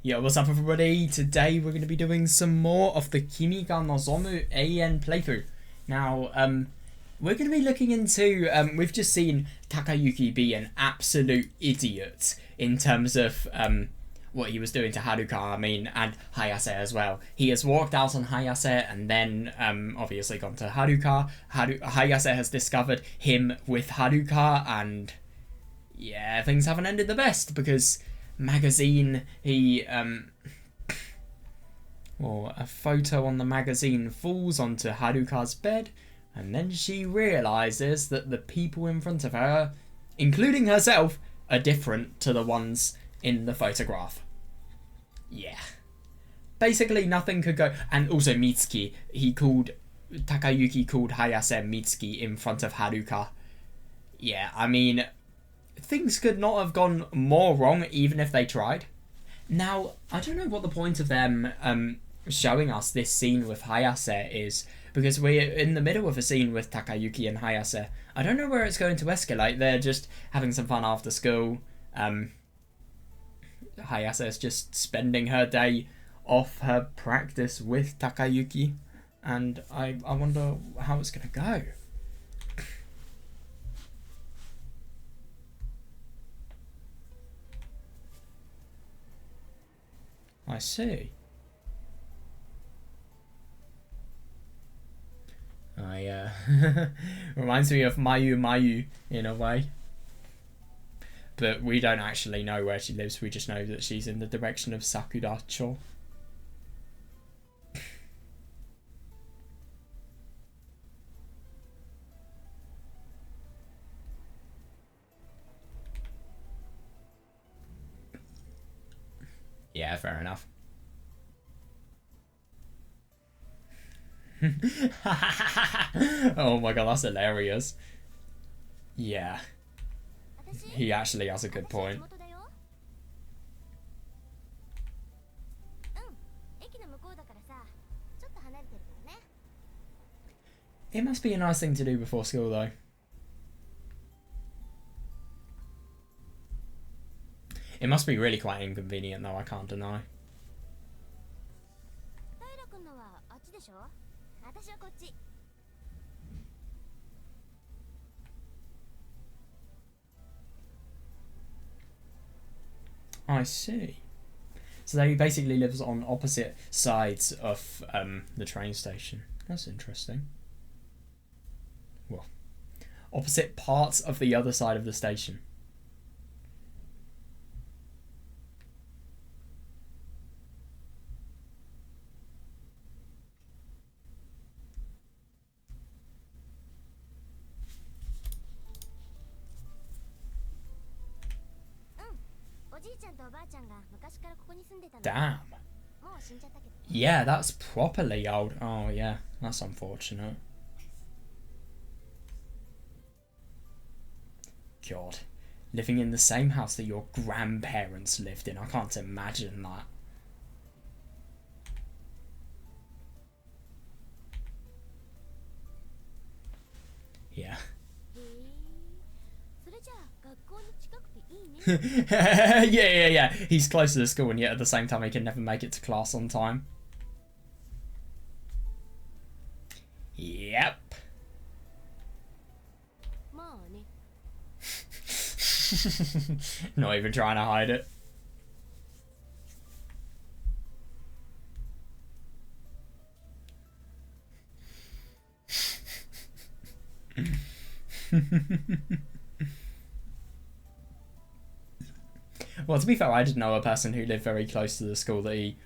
Yo, what's up everybody? Today we're going to be doing some more of the Kimi ga Nozomu Eien playthrough. Now, we're going to be looking into, we've just seen Takayuki be an absolute idiot in terms of what he was doing to Haruka, and Hayase as well. He has walked out on Hayase and then obviously gone to Haruka. Hayase has discovered him with Haruka, and yeah, things haven't ended the best because magazine, a photo on the magazine falls onto Haruka's bed, and then she realizes that the people in front of her, including herself, are different to the ones in the photograph. Yeah. Basically nothing could go. And also Mitsuki, Takayuki called Hayase Mitsuki in front of Haruka. Yeah, things could not have gone more wrong even if they tried. Now, I don't know what the point of them showing us this scene with Hayase is, because we're in the middle of a scene with Takayuki and Hayase. I don't know where it's going to escalate. They're just having some fun after school. Hayase is just spending her day off her practice with Takayuki, and I wonder how it's going to go. I see. Reminds me of Mayu in a way. But we don't actually know where she lives, we just know that she's in the direction of Sakuracho. Yeah, fair enough. Oh my god, that's hilarious. Yeah. He actually has a good point. It must be a nice thing to do before school though. It must be really quite inconvenient though, I can't deny. I see. So they basically lives on opposite sides of the train station. That's interesting. Well, opposite parts of the other side of the station. Damn. Yeah, that's properly old. Oh yeah, that's unfortunate. God, living in the same house that your grandparents lived in, I can't imagine that. Yeah. yeah. He's close to the school, and yet at the same time he can never make it to class on time. Yep. Not even trying to hide it. Well, to be fair, I did know a person who lived very close to the school that he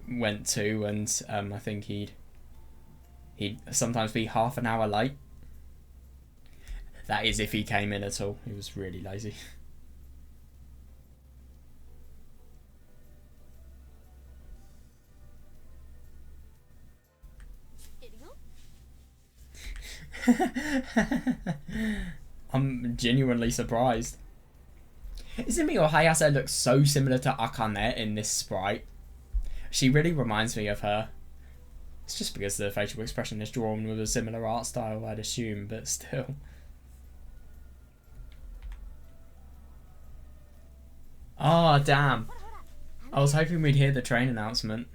went to, and I think he'd sometimes be half an hour late. That is if he came in at all. He was really lazy. I'm genuinely surprised. Isn't me or Hayase looks so similar to Akane in this sprite? She really reminds me of her. It's just because the facial expression is drawn with a similar art style, I'd assume, but still. Oh, damn. I was hoping we'd hear the train announcement.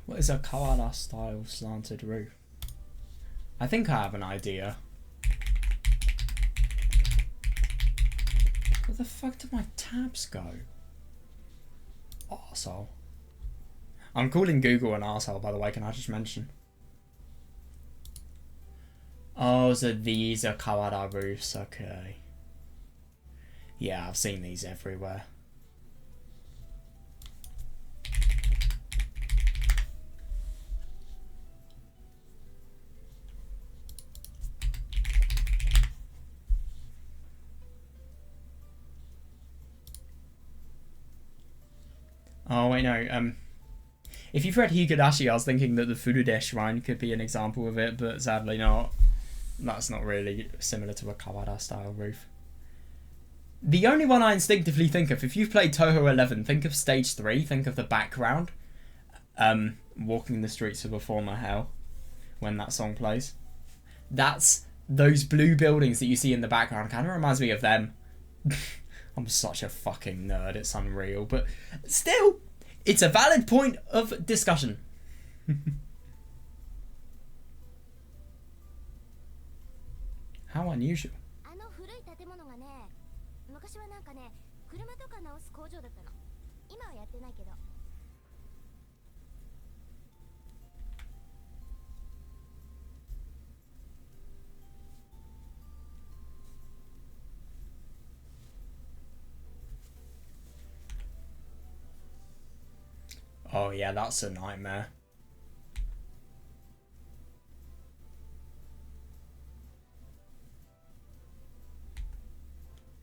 What is a Kawara style slanted roof? I think I have an idea. Where the fuck did my tabs go? Arsehole. I'm calling Google an arsehole, by the way, can I just mention? Oh, so these are Kawara roofs, okay. Yeah, I've seen these everywhere. Oh, wait, no. If you've read Higurashi, I was thinking that the Furude Shrine could be an example of it, but sadly not. That's not really similar to a Kawara style roof. The only one I instinctively think of, if you've played Toho 11, think of Stage 3, think of the background. Walking the streets of a former hell, when that song plays. That's those blue buildings that you see in the background, kind of reminds me of them. I'm such a fucking nerd, it's unreal, but still, it's a valid point of discussion. How unusual. Oh yeah, that's a nightmare.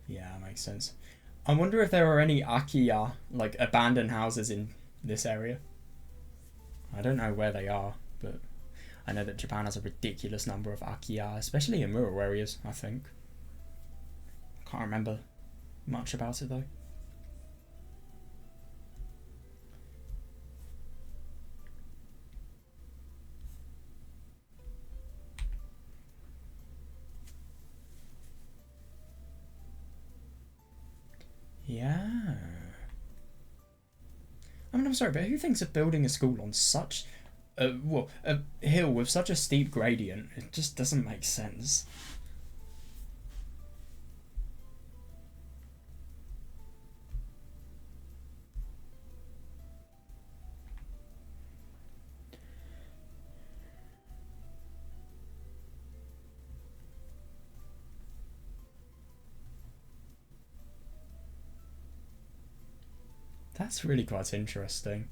Yeah, makes sense. I wonder if there are any Akiya, like abandoned houses in this area. I don't know where they are, but I know that Japan has a ridiculous number of Akiya, especially in rural areas, I think. Can't remember much about it though. Yeah. I mean, I'm sorry, but who thinks of building a school on such a hill with such a steep gradient? It just doesn't make sense. That's really quite interesting.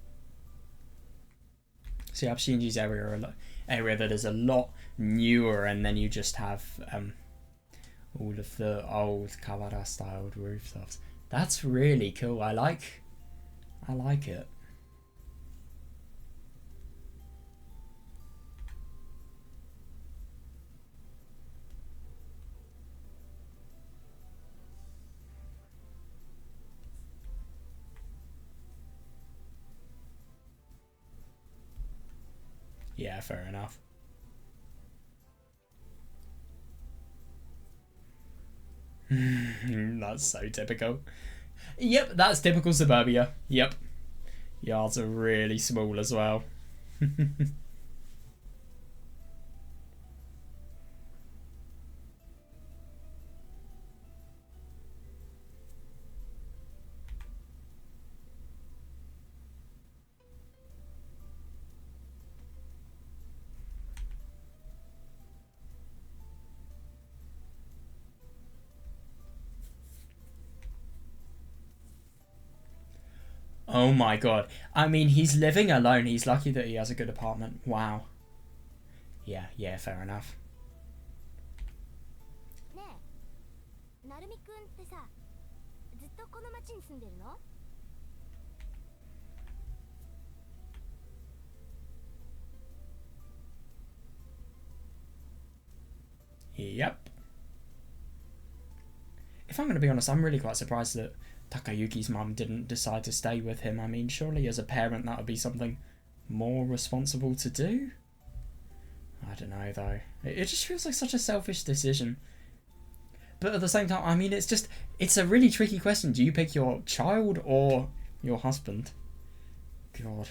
So you have Shinji's area that is a lot newer, and then you just have all of the old Kawara styled rooftops. That's really cool. I like it. Yeah, fair enough. That's so typical. Yep, that's typical suburbia. Yep. Yards are really small as well. Oh my god. I mean, he's living alone. He's lucky that he has a good apartment. Wow. Yeah, fair enough. ねえ、なるみくんってさ、ずっとこの町に住んでるの？ Yep. If I'm going to be honest, I'm really quite surprised that Takayuki's mum didn't decide to stay with him. I mean, surely as a parent that would be something more responsible to do? I don't know, though. It just feels like such a selfish decision. But at the same time, I mean, it's a really tricky question. Do you pick your child or your husband? God.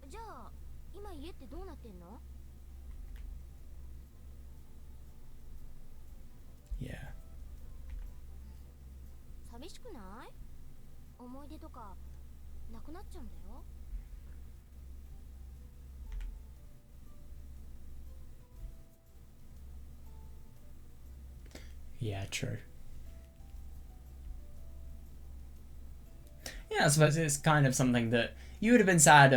じゃあ今家ってどうなってんの？ Yeah. 寂しくない？思い出とかなくなっちゃうんだよ。 Yeah, true. Yeah, I suppose it's kind of something that you would have been sad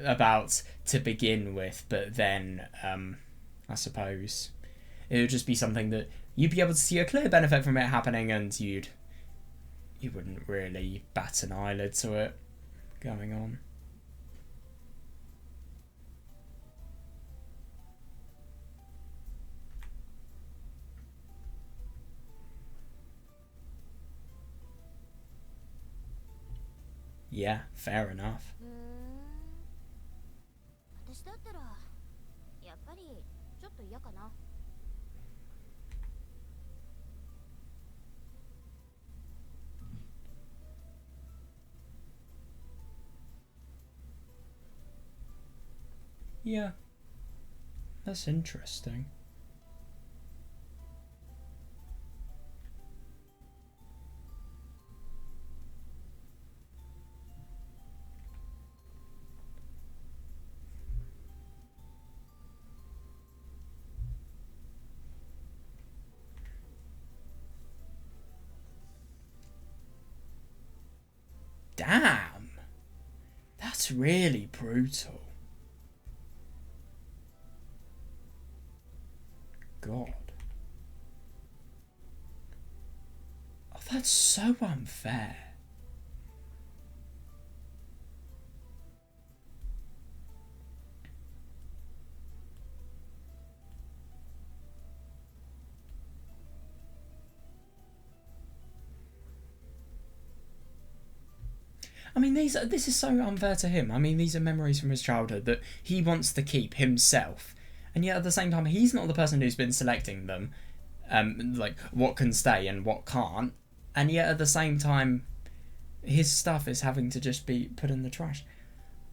about to begin with, but then I suppose it would just be something that you'd be able to see a clear benefit from it happening, and you wouldn't really bat an eyelid to it going on. Yeah, fair enough. 私だったらやっぱりちょっと嫌かな。 Yeah, that's interesting. Damn! That's really brutal. God. Oh, that's so unfair. I mean, this is so unfair to him. I mean, these are memories from his childhood that he wants to keep himself, and yet at the same time, he's not the person who's been selecting them, like what can stay and what can't, and yet at the same time, his stuff is having to just be put in the trash.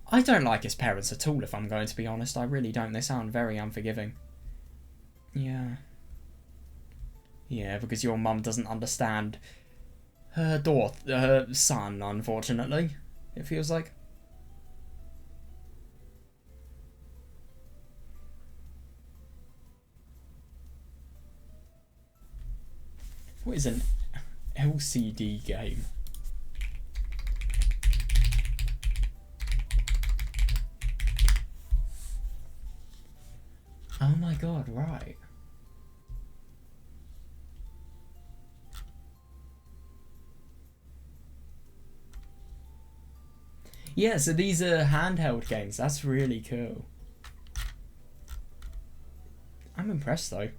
I don't like his parents at all, if I'm going to be honest. I really don't. They sound very unforgiving. Yeah. Yeah, because your mum doesn't understand her son, unfortunately, it feels like. What is an LCD game? Oh my god, right. Yeah, so these are handheld games. That's really cool. I'm impressed though. I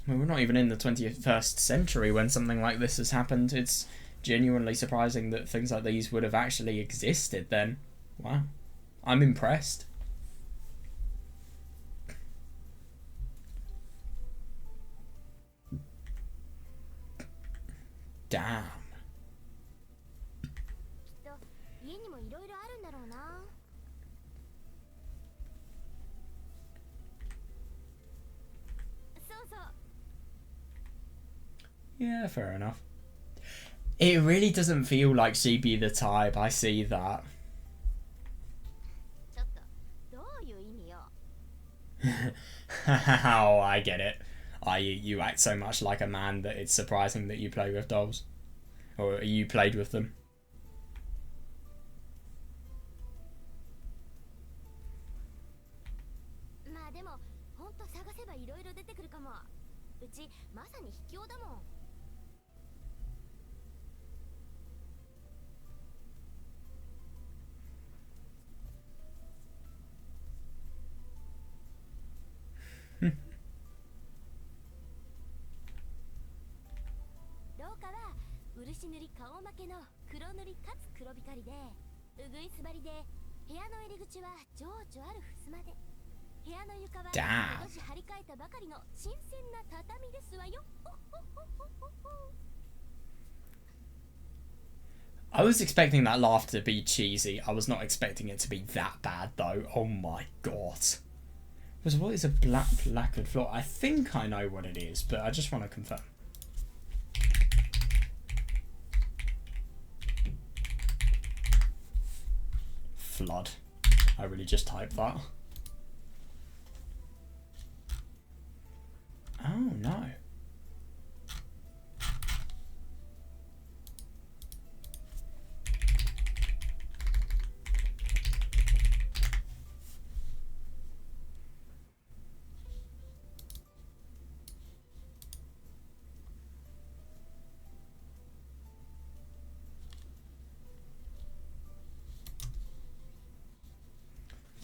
mean, we're not even in the 21st century when something like this has happened. It's genuinely surprising that things like these would have actually existed then. Wow. I'm impressed. Damn. きっと家にもいろいろあるんだろうな。そうそう。 Yeah, fair enough. It really doesn't feel like she'd be the type. I see that. ちょっとどういう意味よ。Oh, I get it. You act so much like a man that it's surprising that you play with dolls. Or you played with them. まあでもほんと探せばいろいろ出てくるかも。うちまさに秘境だもん。廊下は漆塗り顔負けの黒塗りかつ黒光りで、うぐいす張りで、部屋の入り口は情緒ある襖で、部屋の床は今年張り替えたばかりの新鮮な畳ですわよ。I was expecting that laugh to be cheesy. I was not expecting it to be that bad though. Oh my god. Because what is a black lacquered floor? I think I know what it is, but I just want to confirm. Flood. I really just typed that. Oh no.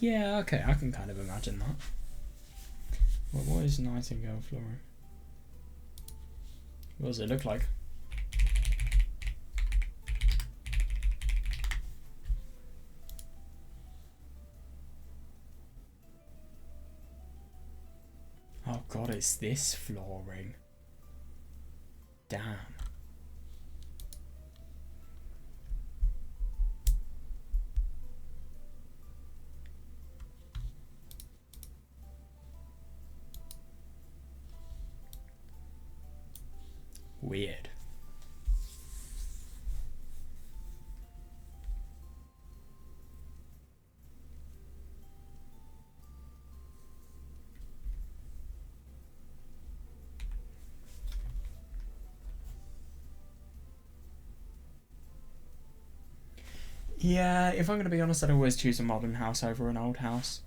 Yeah, okay, I can kind of imagine that. Well, what is Nightingale flooring? What does it look like? Oh god, it's this flooring. Damn. Weird. Yeah, if I'm going to be honest, I'd always choose a modern house over an old house.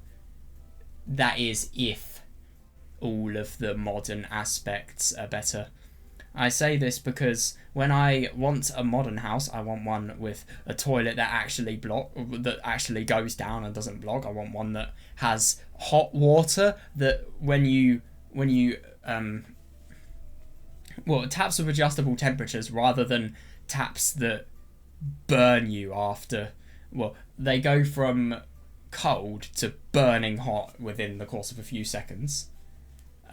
That is if all of the modern aspects are better. I say this because when I want a modern house, I want one with a toilet that actually goes down and doesn't block. I want one that has hot water that taps with adjustable temperatures rather than taps that burn you after. Well, they go from cold to burning hot within the course of a few seconds.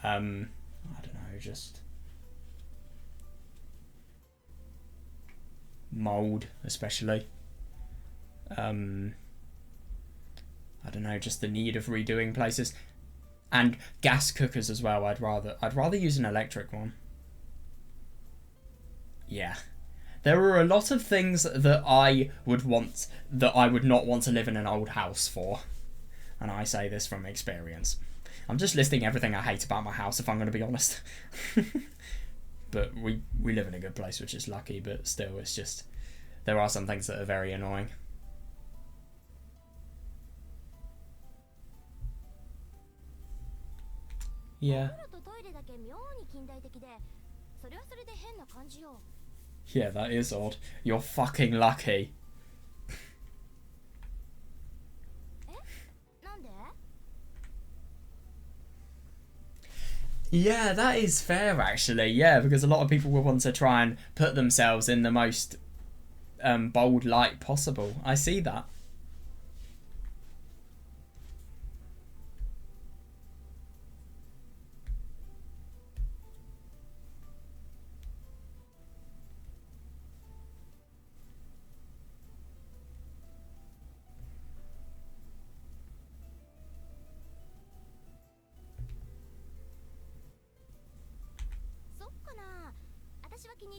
I don't know, just mold especially. I don't know, just the need of redoing places. And gas cookers as well. I'd rather use an electric one. Yeah. There are a lot of things that I would not want to live in an old house for. And I say this from experience. I'm just listing everything I hate about my house, if I'm going to be honest. But we live in a good place, which is lucky, but still, it's just, there are some things that are very annoying. Yeah. Yeah, that is odd. You're fucking lucky. Yeah, that is fair actually. Yeah, because a lot of people will want to try and put themselves in the most bold light possible. I see that.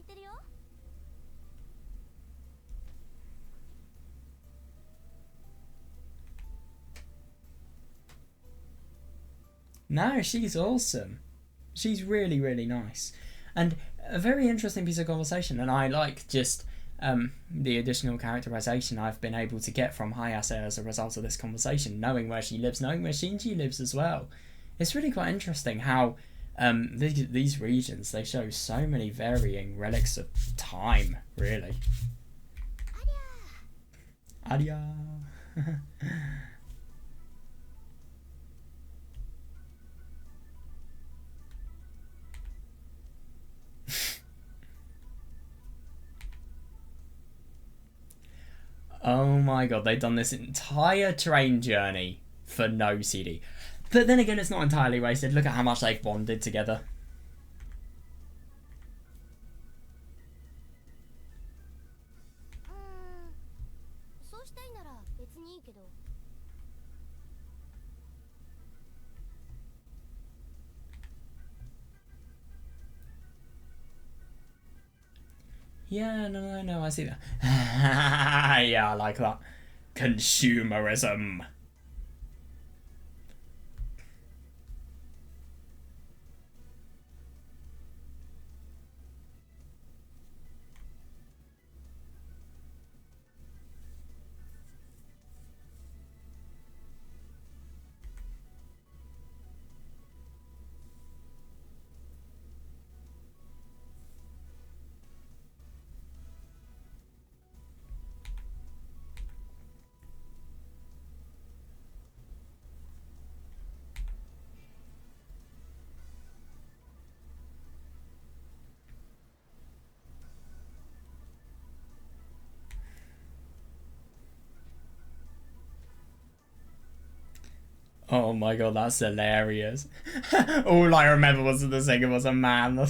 行ってるよ。No, she's awesome. She's really, really nice. And a very interesting piece of conversation, and I like just the additional characterization I've been able to get from Hayase as a result of this conversation, knowing where she lives, knowing where Shinji lives as well. It's really quite interesting how these regions, they show so many varying relics of time, really. Aria. Oh my god, they've done this entire train journey for no CD. But then again, it's not entirely wasted. Look at how much they've bonded together. Yeah, no, I see that. Yeah, I like that. Consumerism. Oh my god, that's hilarious. All I remember was that the singer was a man. I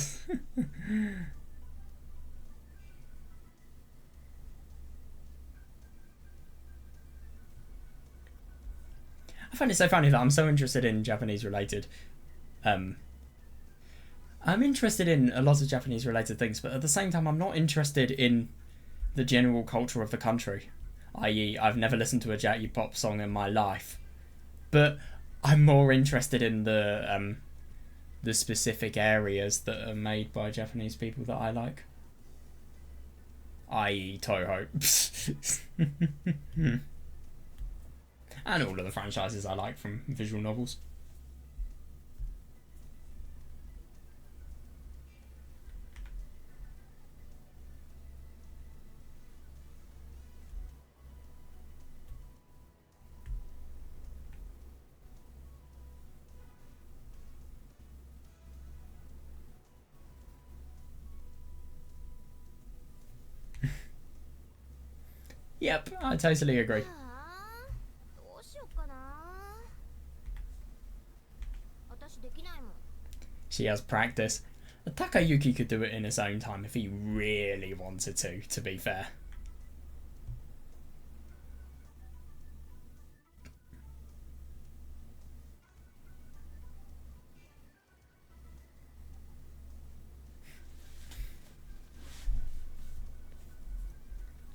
find it so funny that I'm so interested in Japanese related. I'm interested in a lot of Japanese related things, but at the same time, I'm not interested in the general culture of the country. I.e., I've never listened to a J-pop song in my life, but I'm more interested in the specific areas that are made by Japanese people that I like. I.e. Toho. And all of the franchises I like from visual novels. Yep, I totally agree. She has practice. Takayuki could do it in his own time if he really wanted to be fair.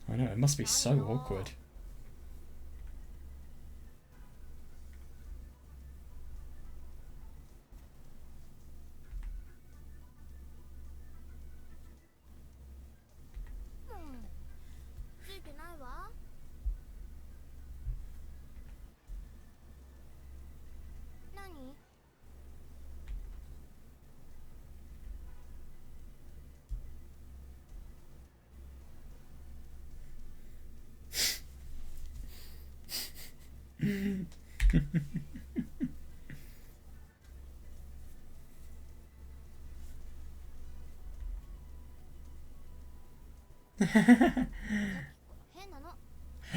I know, it must be so awkward.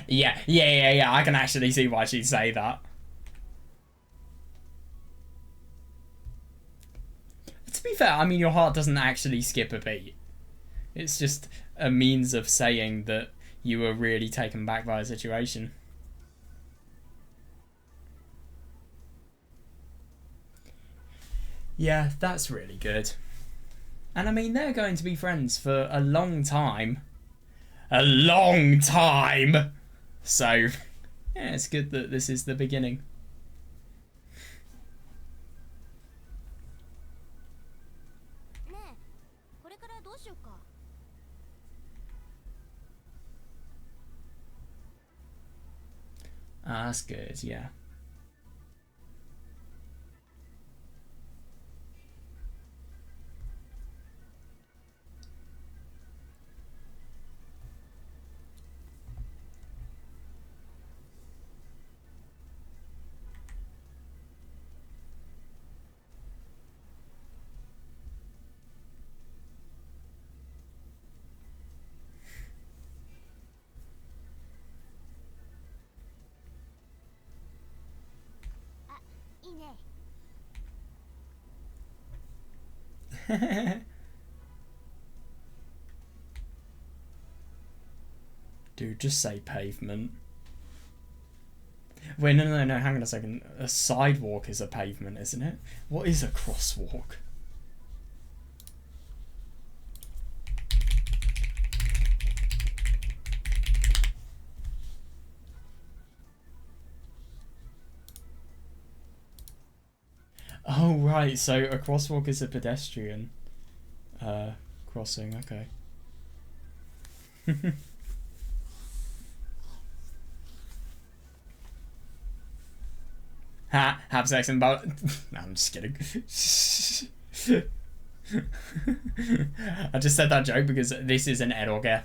Yeah, I can actually see why she'd say that. To be fair, I mean, your heart doesn't actually skip a beat. It's just a means of saying that you were really taken back by a situation. Yeah, that's really good. And I mean, they're going to be friends for a long time. A long time! So, yeah, it's good that this is the beginning. Ah, that's good, yeah. Dude, just say pavement. Wait, no, hang on a second. A sidewalk is a pavement, isn't it? What is a crosswalk? Oh, right, so a crosswalk is a pedestrian crossing, okay. Ha! Have sex and bow. No, I'm just kidding. I just said that joke because this is an eroge.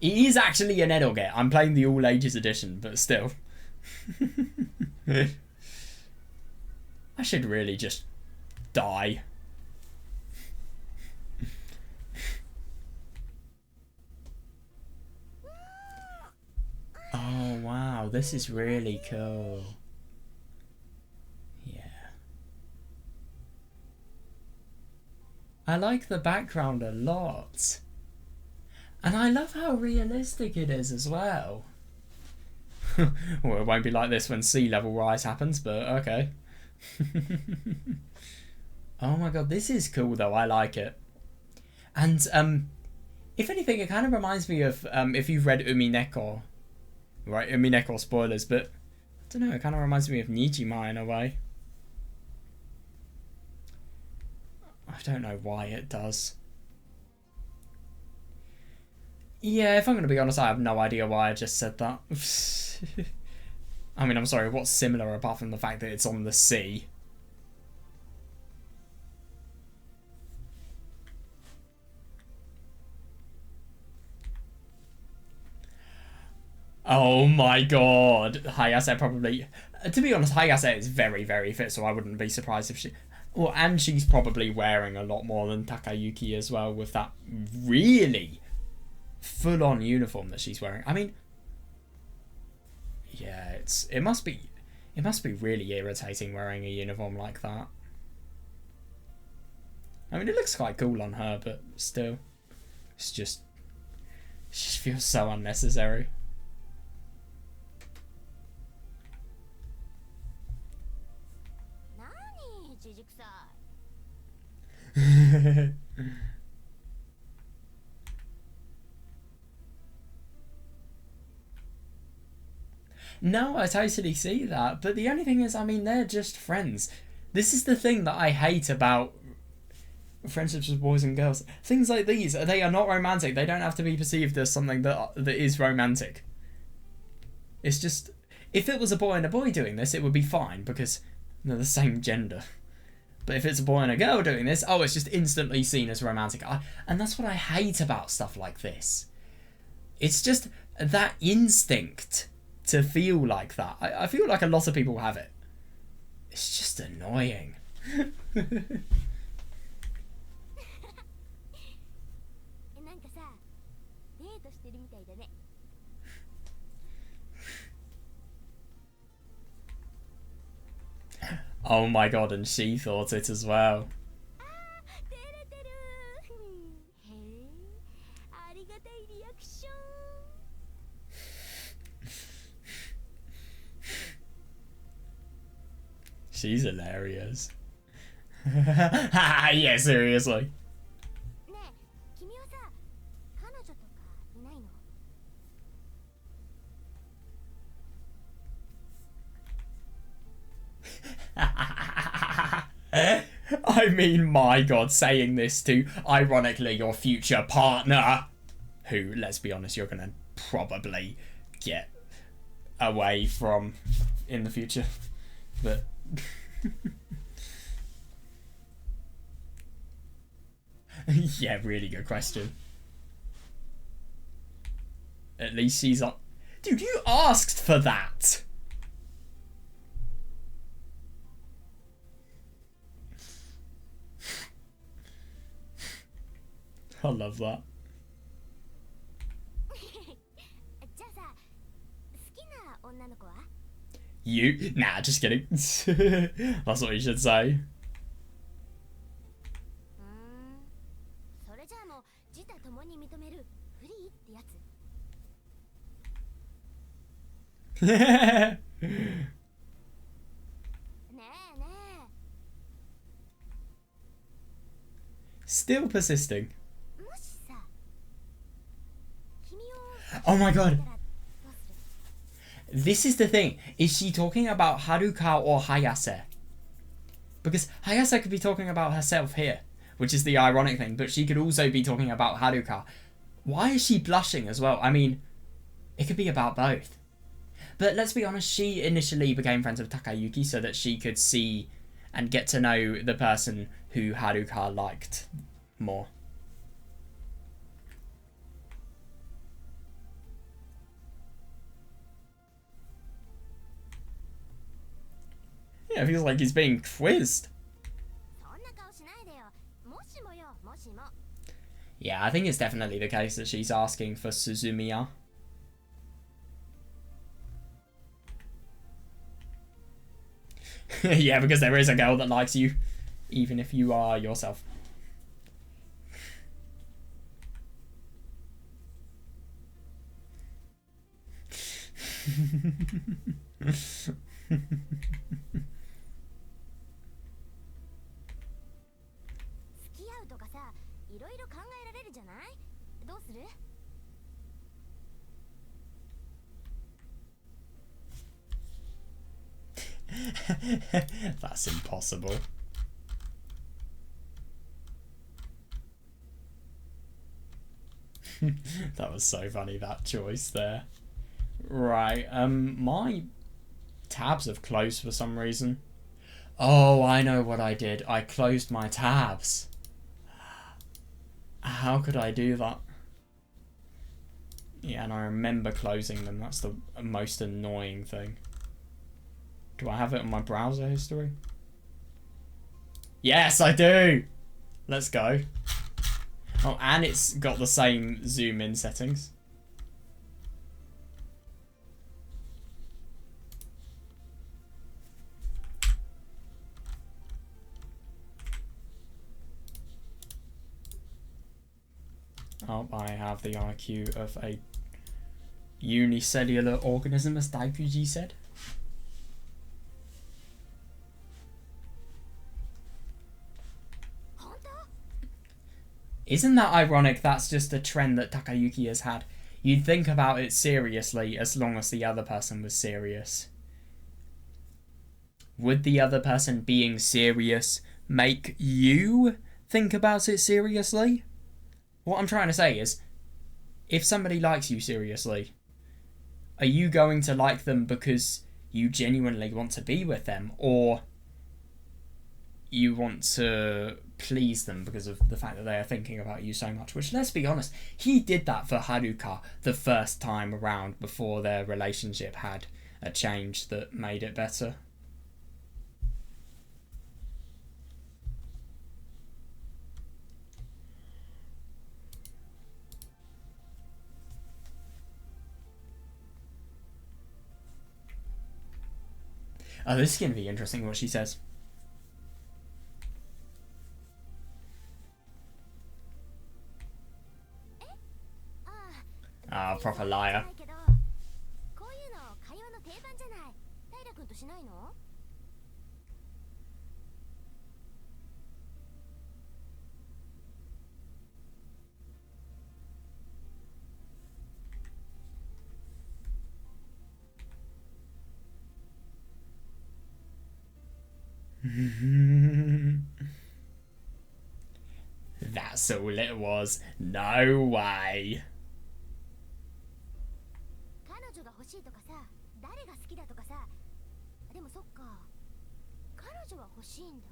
It is actually an eroge. I'm playing the all ages edition, but still. I should really just die. Oh wow, this is really cool. Yeah. I like the background a lot. And I love how realistic it is as well. Well, it won't be like this when sea level rise happens, but okay. Oh my god, this is cool though, I like it. And if anything, it kind of reminds me of if you've read Umineko. Right, Umineko spoilers, but I don't know, it kind of reminds me of Nijima in a way. I don't know why it does. Yeah, if I'm going to be honest, I have no idea why I just said that. I mean, I'm sorry, what's similar apart from the fact that it's on the sea? Oh my god. Hayase probably... To be honest, Hayase is very, very fit, so I wouldn't be surprised if she... Well, and she's probably wearing a lot more than Takayuki as well, with that really full-on uniform that she's wearing. I mean... Yeah, it must be really irritating wearing a uniform like that. I mean, it looks quite cool on her, but still. It just feels so unnecessary. No, I totally see that, but the only thing is, I mean, they're just friends. This is the thing that I hate about friendships with boys and girls. Things like these, they are not romantic. They don't have to be perceived as something that is romantic. It's just, if it was a boy and a boy doing this, it would be fine because they're the same gender. But if it's a boy and a girl doing this, oh, it's just instantly seen as romantic. And that's what I hate about stuff like this. It's just that instinct to feel like that. I feel like a lot of people have it. It's just annoying. Oh my god, and she thought it as well. She's hilarious. Yeah, seriously. ねえ君はさ彼女とかいないの I mean, my god, saying this to, ironically, your future partner, who, let's be honest, you're gonna probably get away from in the future. But yeah, really good question. At least she's up. Dude, you asked for that. I love that. じゃあさ好きな女の子は You? Nah, just kidding. That's what you should say. それじゃあもう自他ともに認めるフリーってやつ ねえねえ Still persisting. もしさ君を Oh my 好き god. になったらどうする This is the thing. Is she talking about Haruka or Hayase? Because Hayase could be talking about herself here, which is the ironic thing, but she could also be talking about Haruka. Why is she blushing as well? I mean, it could be about both. But let's be honest, she initially became friends with Takayuki so that she could see and get to know the person who Haruka liked more. Yeah, it feels like he's being quizzed. そんな顔しないでよもしもよもしも Yeah, I think it's definitely the case that she's asking for Suzumiya. Yeah, because there is a girl that likes you, even if you are yourself. That's impossible. That was so funny, that choice there. Right, my tabs have closed for some reason. Oh, I know what I did. I closed my tabs. How could I do that? Yeah, and I remember closing them. That's the most annoying thing. Do I have it on my browser history? Yes, I do! Let's go. Oh, and it's got the same zoom in settings. Oh, I have the IQ of a unicellular organism, as Daikuji said. Isn't that ironic? That's just a trend that Takayuki has had. You'd think about it seriously as long as the other person was serious. Would the other person being serious make you think about it seriously? What I'm trying to say is, if somebody likes you seriously, are you going to like them because you genuinely want to be with them, or you want to please them because of the fact that they are thinking about you so much? Which, let's be honest, he did that for Haruka the first time around before their relationship had a change that made it better. Oh, this is going to be interesting what she says. Ah, proper liar. That's all it was. No way. 彼女が欲しいとかさ、誰が好きだとかさ。でもそっか。彼女は欲しいんだ。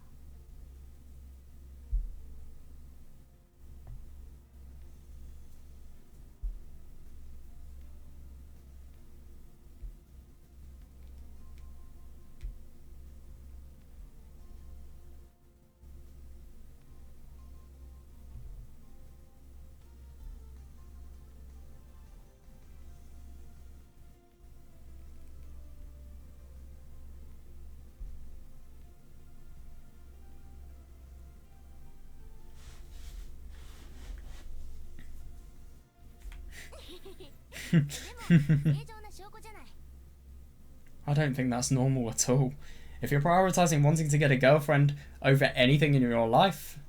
I don't think that's normal at all. If you're prioritizing wanting to get a girlfriend over anything in your life,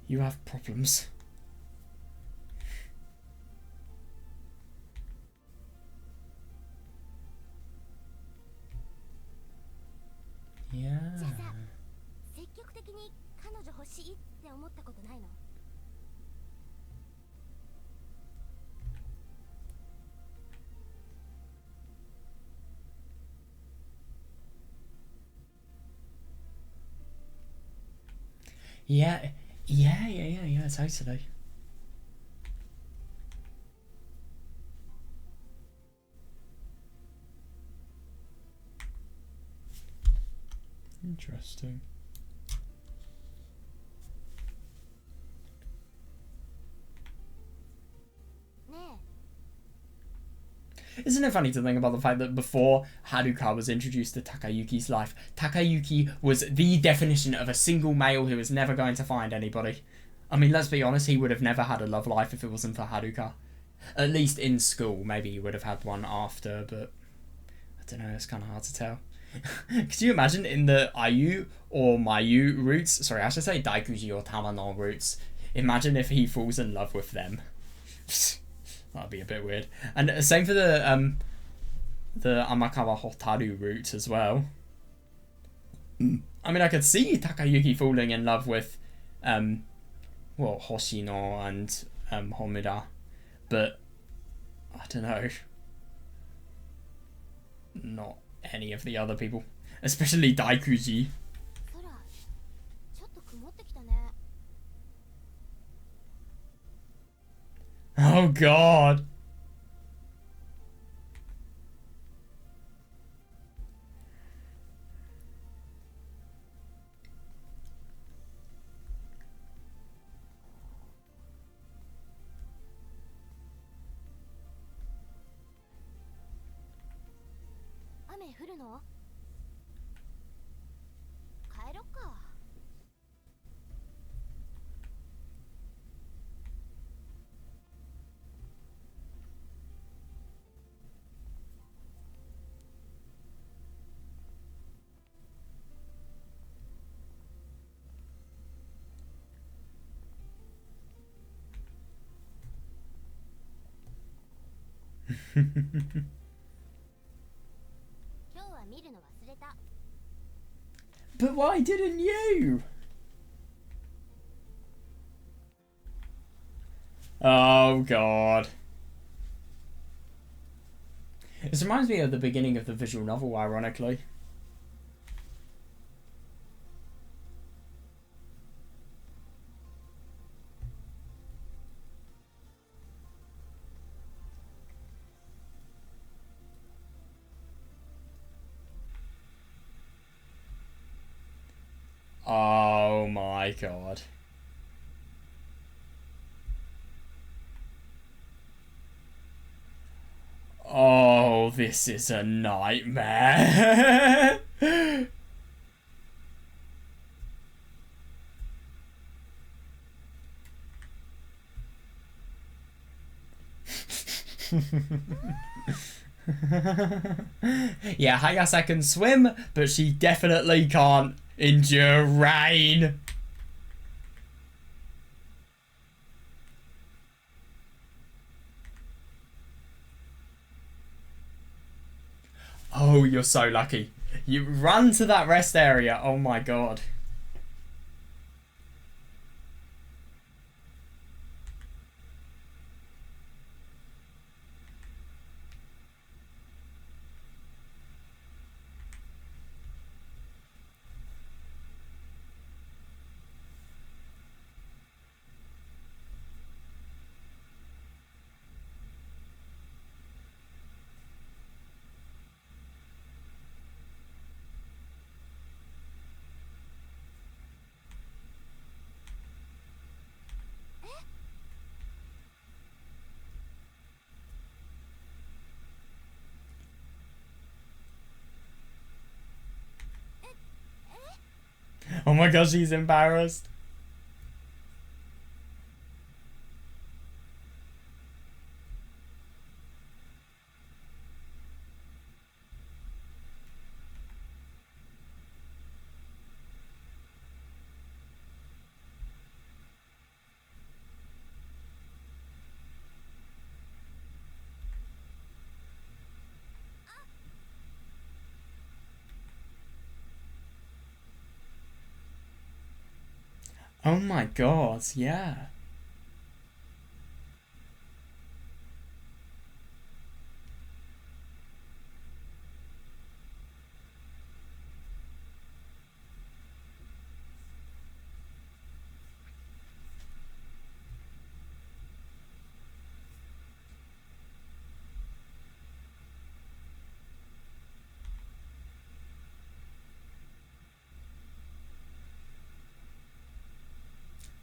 you have problems. Yeah. じゃあさ、積極的に彼女欲しいって思ったことないのYeah, totally. Interesting. Isn't it funny to think about the fact that before Haruka was introduced to Takayuki's life, Takayuki was the definition of a single male who was never going to find anybody. I mean, let's be honest, he would have never had a love life if it wasn't for Haruka. At least in school, maybe he would have had one after, but I don't know, it's kind of hard to tell. Could you imagine in the IU or Mayu routes, sorry, I should say Daikuji or Tamano routes, imagine if he falls in love with them. That'd be a bit weird. And same for the Amakawa Hotaru route as well. I mean, I could see Takayuki falling in love with Hoshino and Homura, but I don't know. Not any of the other people, especially Daikuji. Oh god. But why didn't you? Oh god. This reminds me of the beginning of the visual novel, ironically. Oh my god. Oh, this is a nightmare. Yeah, Hayase can swim, but she definitely can't endure rain. Oh, you're so lucky. You run to that rest area. Oh my god. Oh my gosh, she's embarrassed. Oh my god, yeah.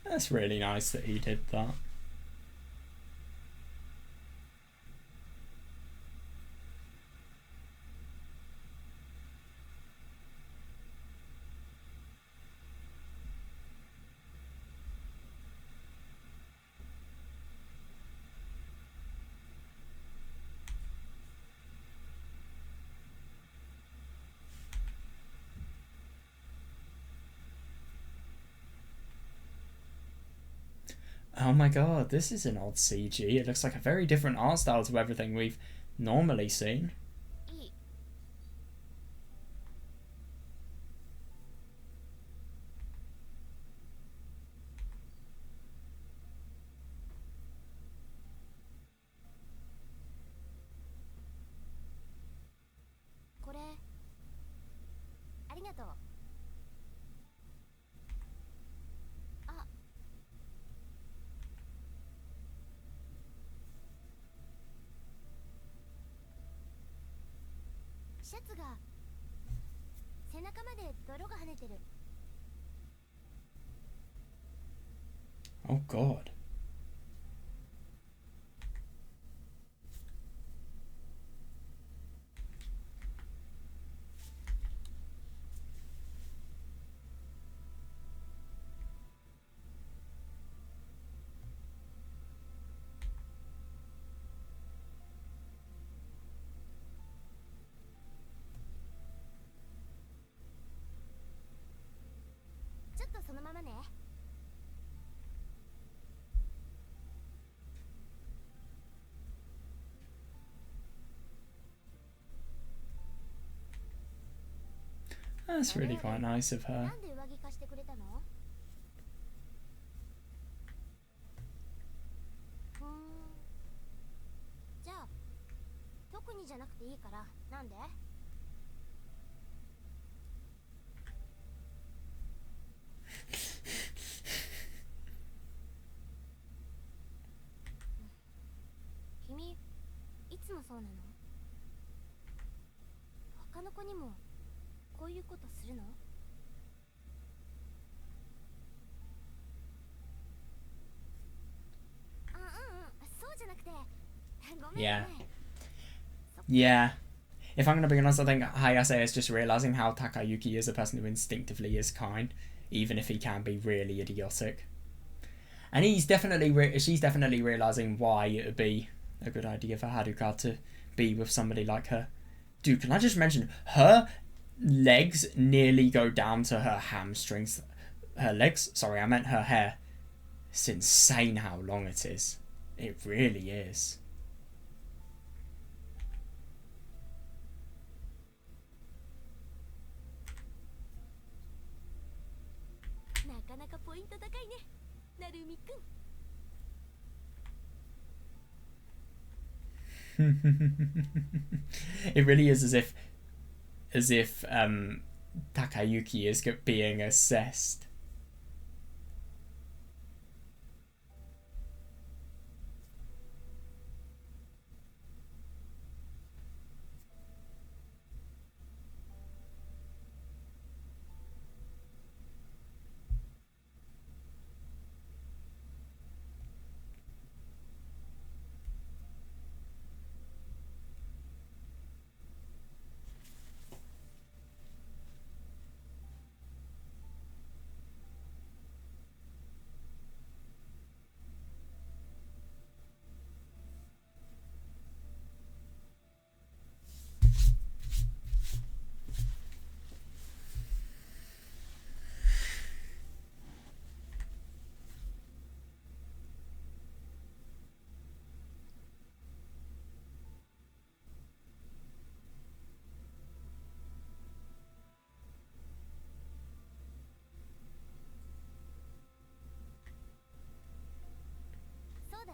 That's really nice that he did that. Oh my god, this is an odd CG. It looks like a very different art style to everything we've normally seen. いい。これありがとう。あ、シャツが背中まで泥が跳ねてる。 Oh god.ちょっとそのままね。That's really quite nice of な her. んで上着貸してくれたの？ふーん。じゃあ特にじゃなくていいからなんで？君いつもそうなの？他の子にもこういうことするの？あ、そうじゃなくてごめん Yeah. ね。 Yeah. If I'm gonna be honest, I think Hayase is just realizing how Takayuki is a person who instinctively is kind, even if he can be really idiotic. And she's definitely realizing why it would be a good idea for Haruka to be with somebody like her. Dude, can I just mention, her legs nearly go down to her hamstrings. Her legs? Sorry, I meant her hair. It's insane how long it is. It really is. かなかポイント高いね、なるみくん。It really is as if Takayuki is being assessed.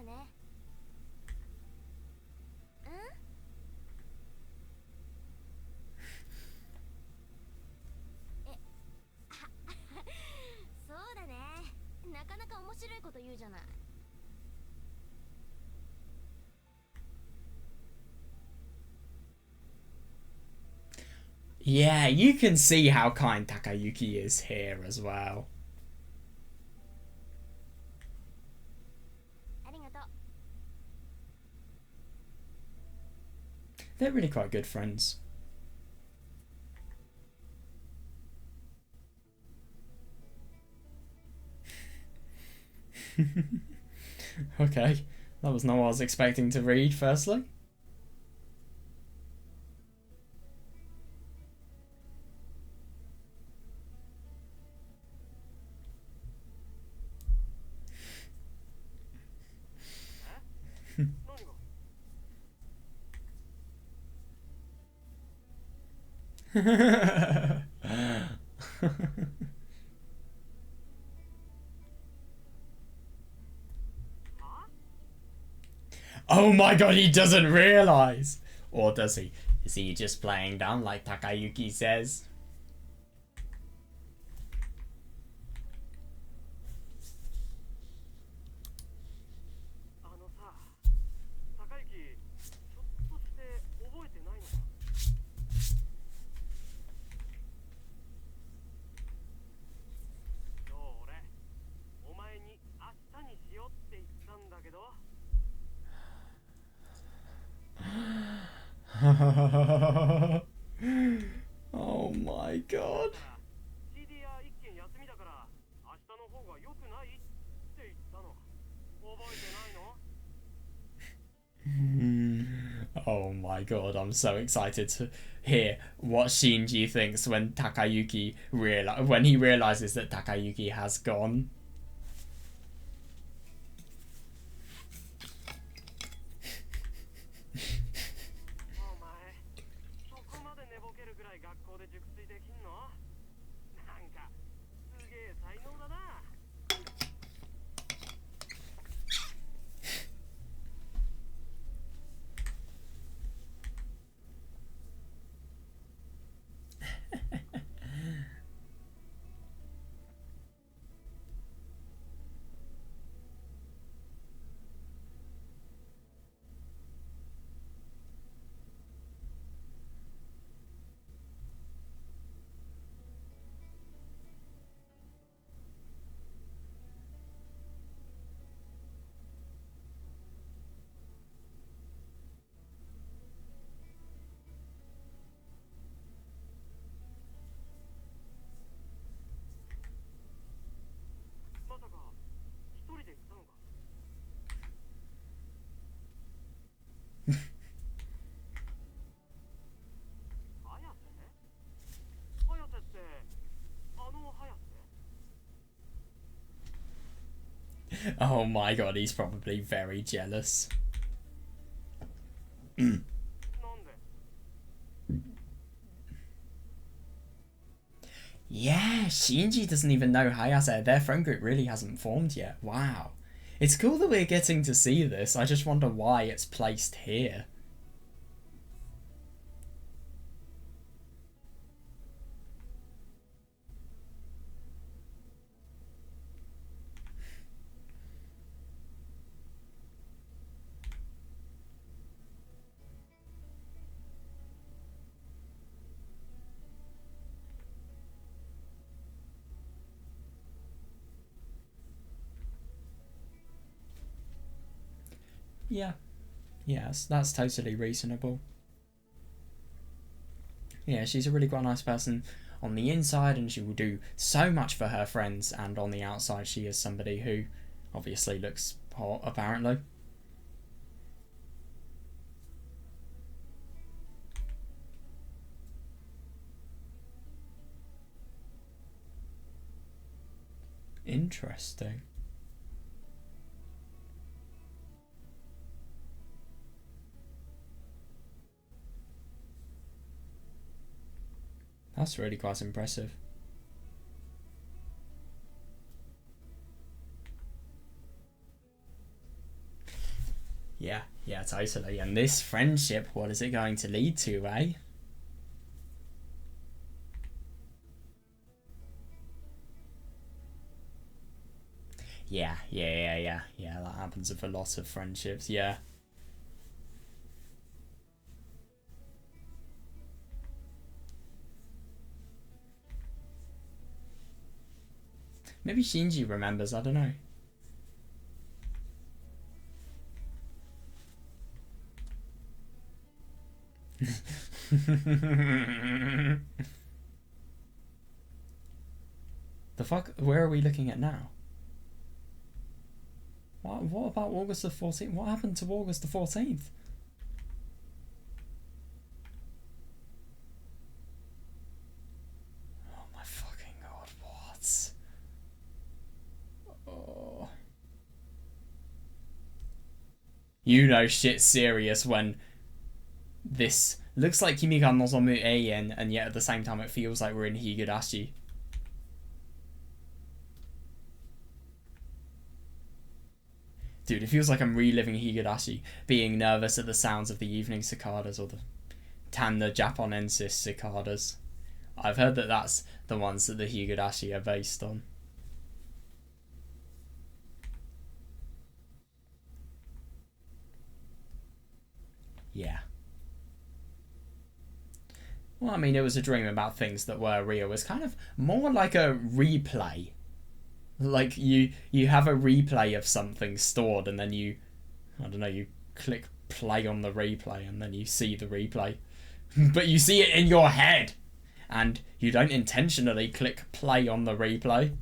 ね。うん？そうだね。なかなか面白いこと言うじゃない。Yeah, you can see how kind Takayuki is here as well. They're really quite good friends. Okay, that was not what I was expecting to read, firstly. Oh my god, he doesn't realise! Or does he? Is he just playing dumb like Takayuki says? Oh my god. Oh my god, I'm so excited to hear what Shinji thinks when when he realizes that Takayuki has gone. Oh my god, he's probably very jealous. Yeah, Shinji doesn't even know Hayase. Their friend group really hasn't formed yet. Wow. It's cool that we're getting to see this. I just wonder why it's placed here. Yeah. Yes, that's totally reasonable. Yeah, she's a really quite nice person on the inside, and she will do so much for her friends, and on the outside she is somebody who obviously looks hot, apparently. Interesting. That's really quite impressive. Yeah, totally. And this friendship, what is it going to lead to, eh? Yeah, that happens with a lot of friendships, yeah. Maybe Shinji remembers, I don't know. The fuck? Where are we looking at now? What about August the 14th? What happened to August the 14th? Oh my fucking god, what? Oh. You know shit's serious when this looks like Kimi ga Nozomu Eien, and yet at the same time it feels like we're in Higurashi. Dude, it feels like I'm reliving Higurashi, being nervous at the sounds of the evening cicadas or the Tanna japonensis cicadas. I've heard that that's the ones that the Higurashi are based on. Yeah. Well, I mean, it was a dream about things that were real. It's kind of more like a replay. Like you have a replay of something stored, and then you, I don't know, you click play on the replay, and then you see the replay. But you see it in your head, and you don't intentionally click play on the replay.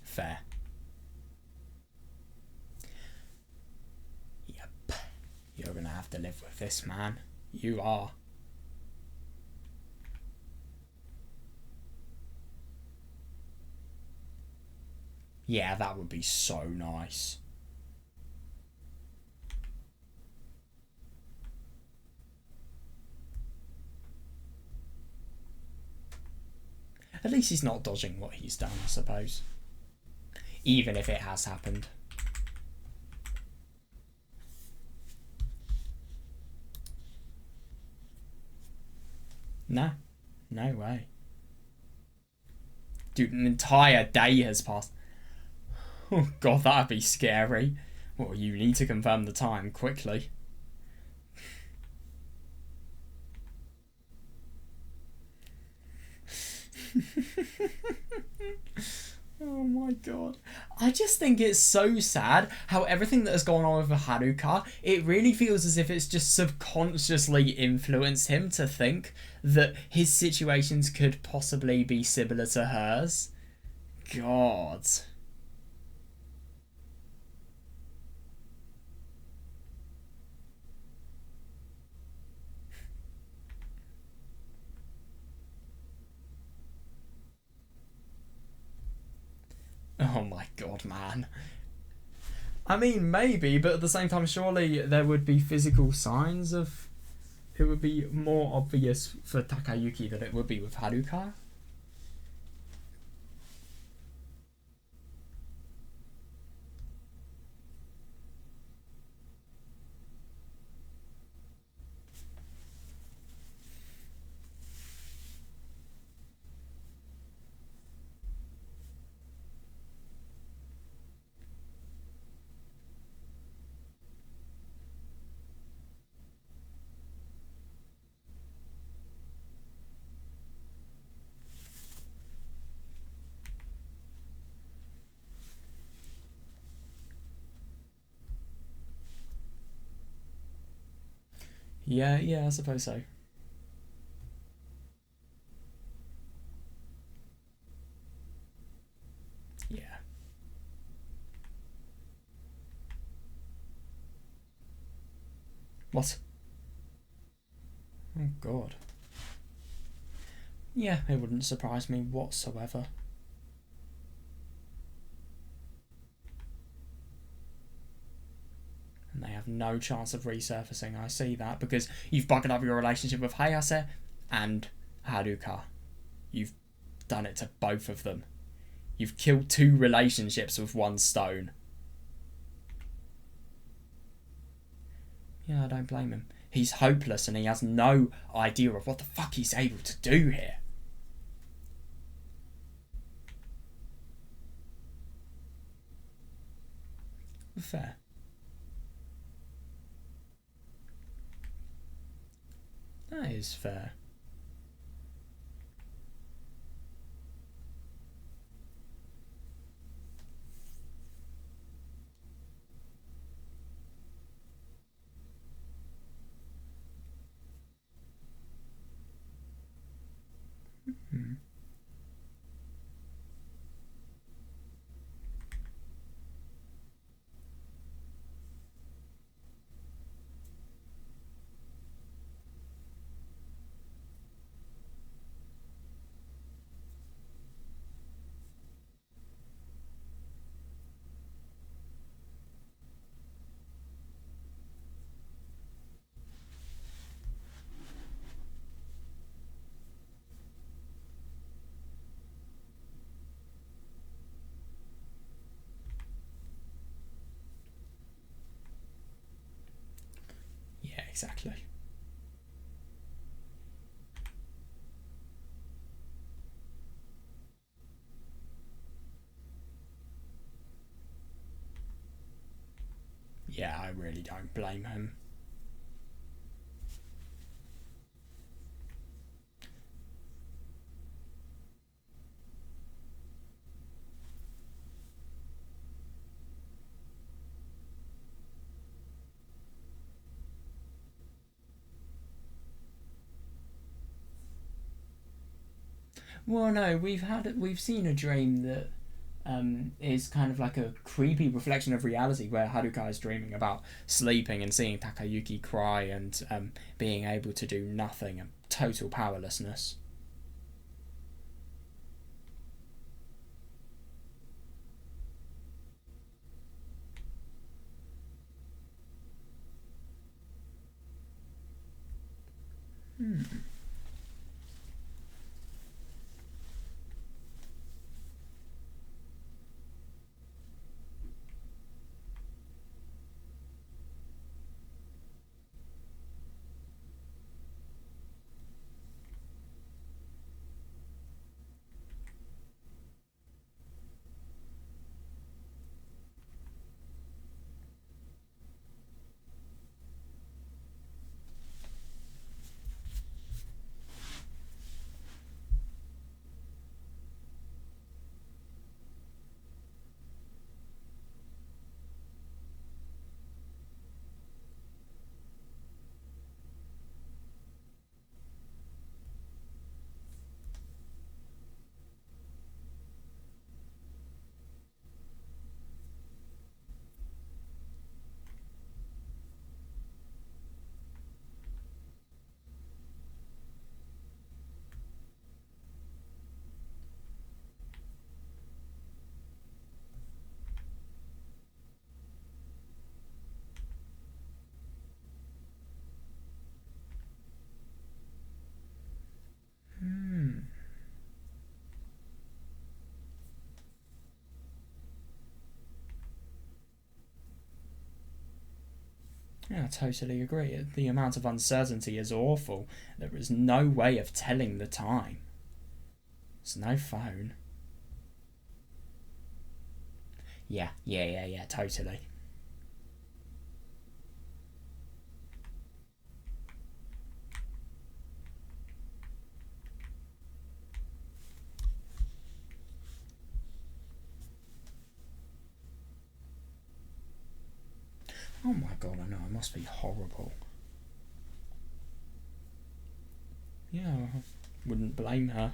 Fair. Yep. You're gonna have to live with this, man. You are. Yeah, that would be so nice. At least he's not dodging what he's done, I suppose. Even if it has happened. Nah, no way. Dude, an entire day has passed. Oh god, that'd be scary. Well, you need to confirm the time quickly. Oh my god. I just think it's so sad how everything that has gone on with Haruka, it really feels as if it's just subconsciously influenced him to think that his situations could possibly be similar to hers. God. Oh my god, man. I mean, maybe, but at the same time, surely there would be physical signs of. It would be more obvious for Takayuki than it would be with Haruka. Yeah, I suppose so. Yeah. What? Oh god. Yeah, it wouldn't surprise me whatsoever. And they have no chance of resurfacing. I see that because you've buggered up your relationship with Hayase and Haruka. You've done it to both of them. You've killed two relationships with one stone. Yeah, I don't blame him. He's hopeless and he has no idea of what the fuck he's able to do here. Fair. That is fair. Hmm. Yeah, exactly. Yeah, I really don't blame him. Well, no, we've seen a dream that is kind of like a creepy reflection of reality, where Haruka is dreaming about sleeping and seeing Takayuki cry and being able to do nothing and total powerlessness. Hmm. Yeah, I totally agree. The amount of uncertainty is awful. There is no way of telling the time. There's no phone. Yeah, totally. Oh my god, I know, it must be horrible. Yeah, I wouldn't blame her.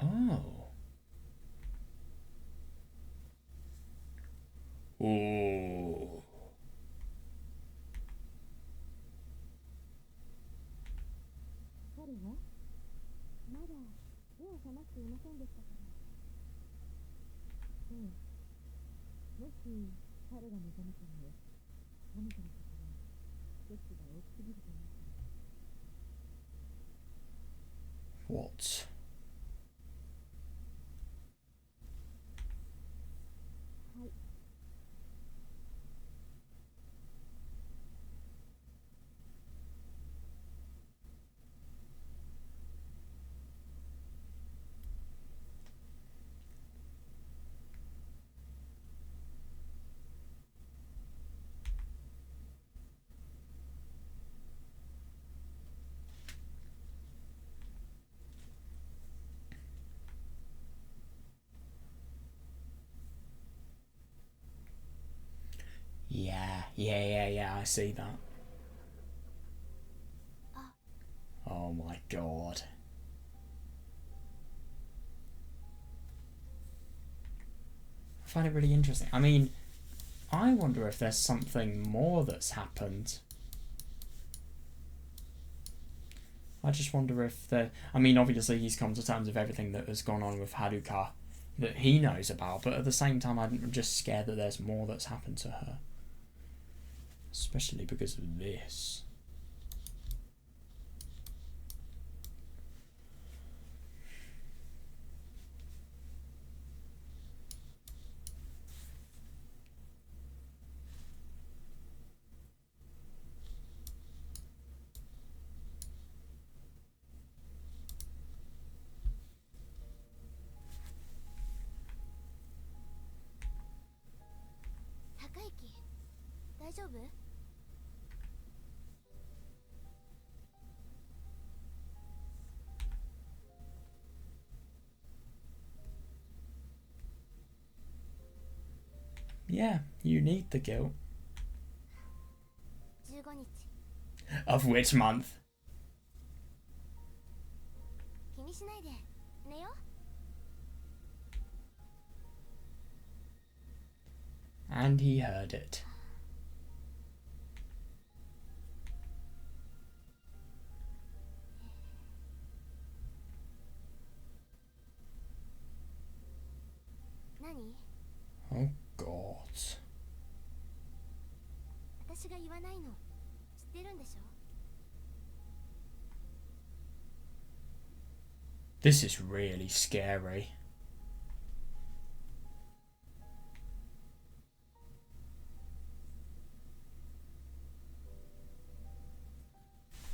Oh. Oh. 彼はまだ目を覚ましていませんでしたから。ええ。もし彼が目覚めたら、彼女のことはショックが大きすぎると思う。What? Yeah, I see that. Oh my god. I find it really interesting. I mean, I wonder if there's something more that's happened. I just wonder if there... I mean, obviously he's come to terms with everything that has gone on with Haruka that he knows about, but at the same time I'm just scared that there's more that's happened to her. Especially because of this. Takayuki, 大丈夫? Yeah, you need the guilt. 15日 Of which month? 気にしないで寝よ。 And he heard it. 何? Oh god. 私が言わないの知ってるんでしょ? This is really scary.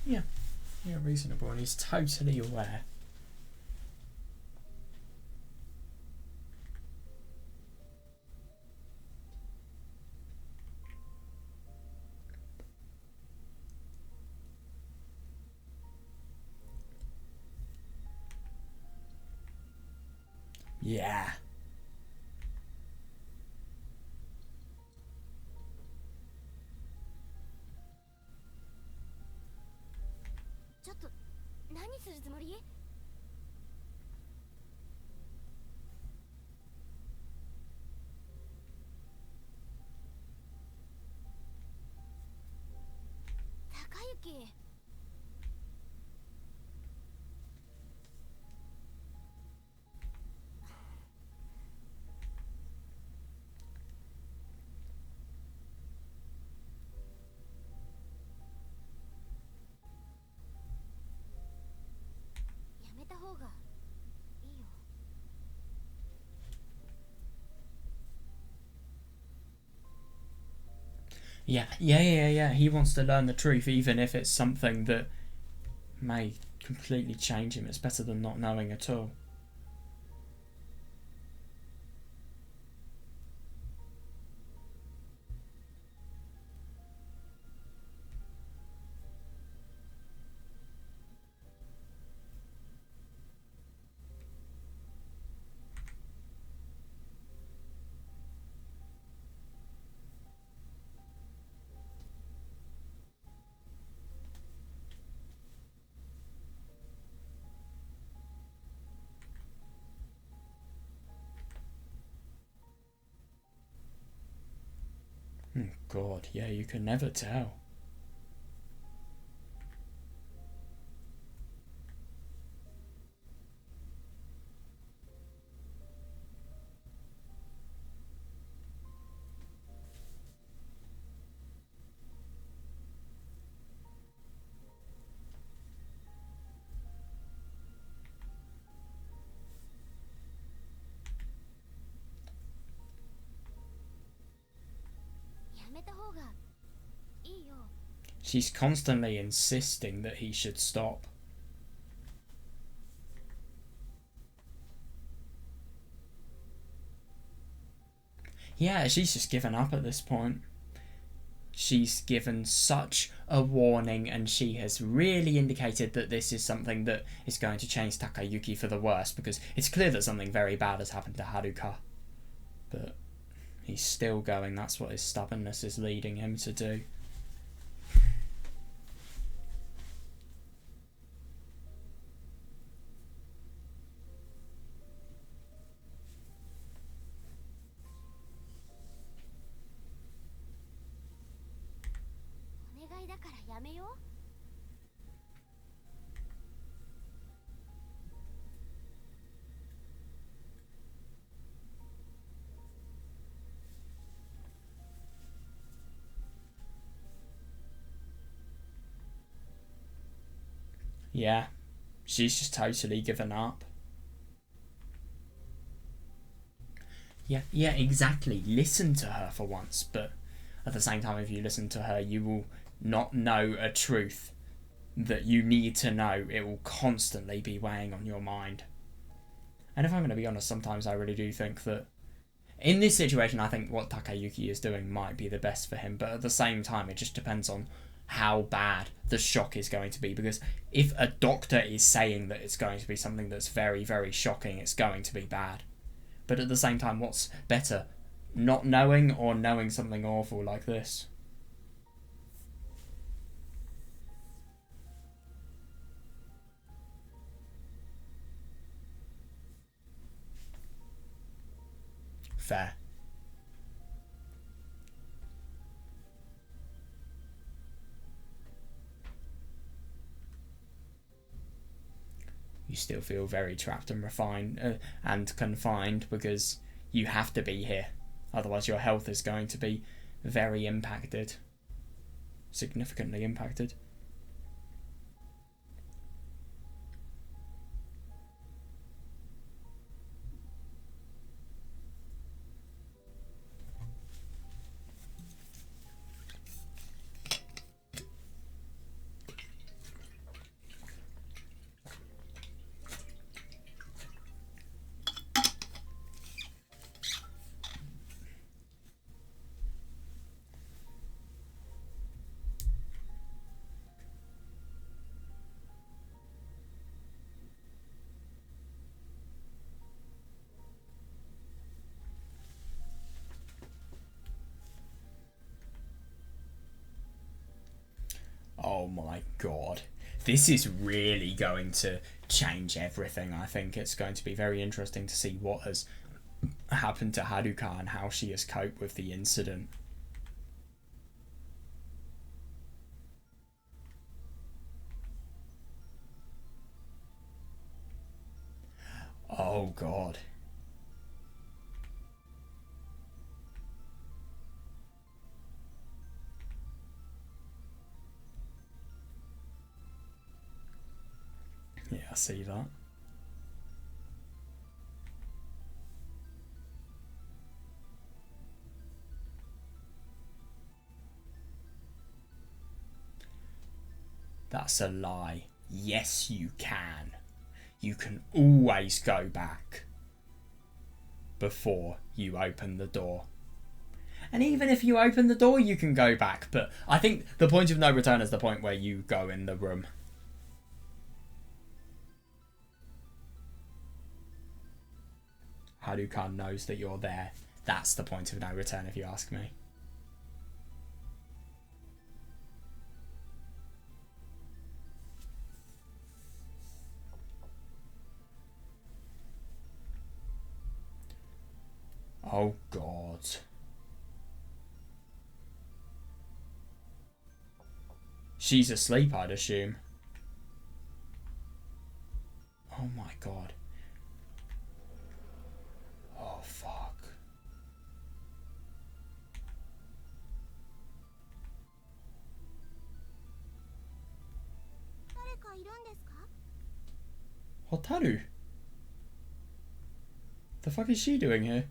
Yeah, reasonable, and he's totally aware. Yeah. ちょっと何するつもり? Takayuki. やめた方がいいよ。Yeah. He wants to learn the truth, even if it's something that may completely change him. It's better than not knowing at all. God, yeah, you can never tell. She's constantly insisting that he should stop. Yeah, she's just given up at this point. She's given such a warning, and she has really indicated that this is something that is going to change Takayuki for the worse, because it's clear that something very bad has happened to Haruka. But he's still going. That's what his stubbornness is leading him to do. Yeah, she's just totally given up. Yeah, exactly. Listen to her for once, but at the same time, if you listen to her, you will not know a truth that you need to know. It will constantly be weighing on your mind. And if I'm going to be honest, sometimes I really do think that in this situation, I think what Takayuki is doing might be the best for him, but at the same time, it just depends on how bad the shock is going to be, because if a doctor is saying that it's going to be something that's very, very shocking, it's going to be bad. But at the same time, what's better, not knowing or knowing something awful like this? Fair. You still feel very trapped and refined and confined, because you have to be here. Otherwise, your health is going to be very impacted. Significantly impacted. Oh my god. This is really going to change everything. I think it's going to be very interesting to see what has happened to Haruka and how she has coped with the incident. Oh god. Yeah, I see that. That's a lie. Yes, you can. You can always go back before you open the door. And even if you open the door, you can go back. But I think the point of no return is the point where you go in the room. Haruka knows that you're there. That's the point of no return, if you ask me. Oh, God. She's asleep, I'd assume. Oh, my God. Oh, fuck. Hotaru? The fuck is she doing here?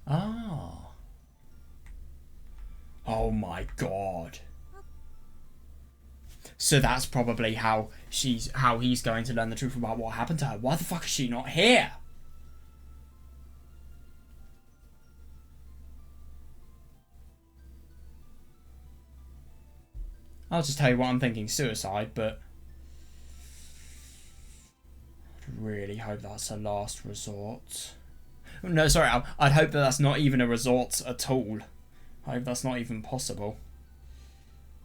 Ah. Oh my God. So that's probably how he's going to learn the truth about what happened to her. Why the fuck is she not here? I'll just tell you what I'm thinking, suicide, but I'd really hope that's a last resort. No, sorry, I'd hope that that's not even a resort at all. I hope that's not even possible.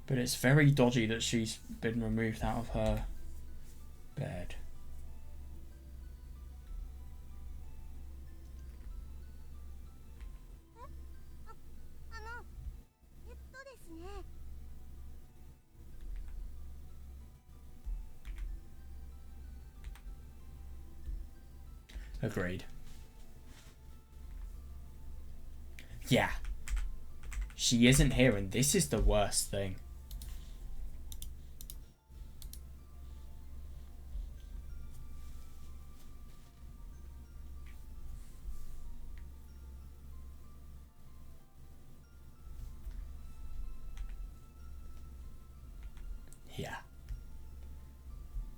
But it's very dodgy that she's been removed out of her bed. Agreed. Yeah. She isn't here, and this is the worst thing. Yeah.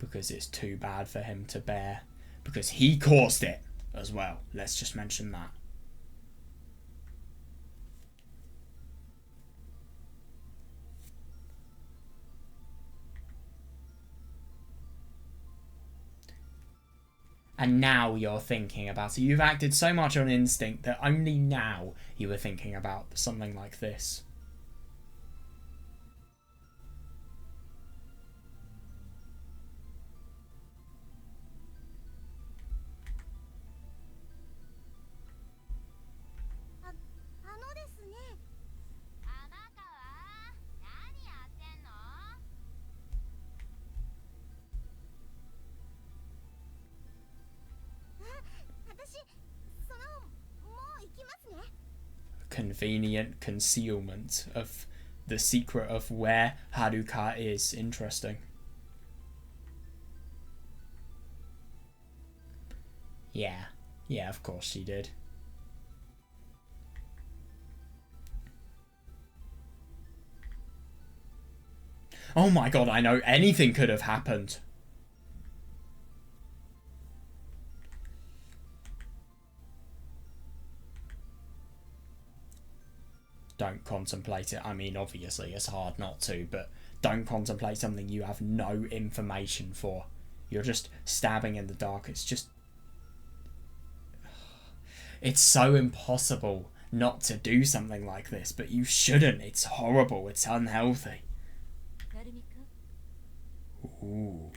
Because it's too bad for him to bear. Because he caused it as well. Let's just mention that. And now you're thinking about it. You've acted so much on instinct that only now you were thinking about something like this. Convenient concealment of the secret of where Haruka is. Interesting. Yeah. Yeah, of course she did. Oh my God, I know anything could have happened. Don't contemplate it. I mean, obviously, it's hard not to, but don't contemplate something you have no information for. You're just stabbing in the dark. It's just... It's so impossible not to do something like this, but you shouldn't. It's horrible. It's unhealthy. Ooh.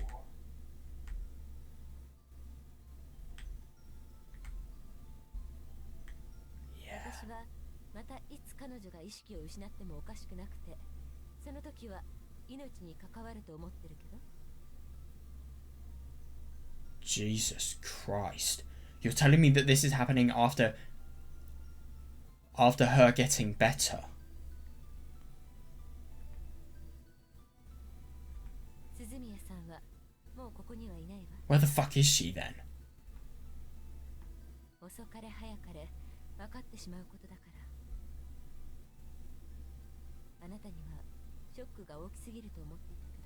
Jesus Christ. You're telling me that this is happening after her getting better? Where the fuck is she then? あなたにはショックが大きすぎると思っていたけど。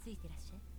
ついてらっしゃい。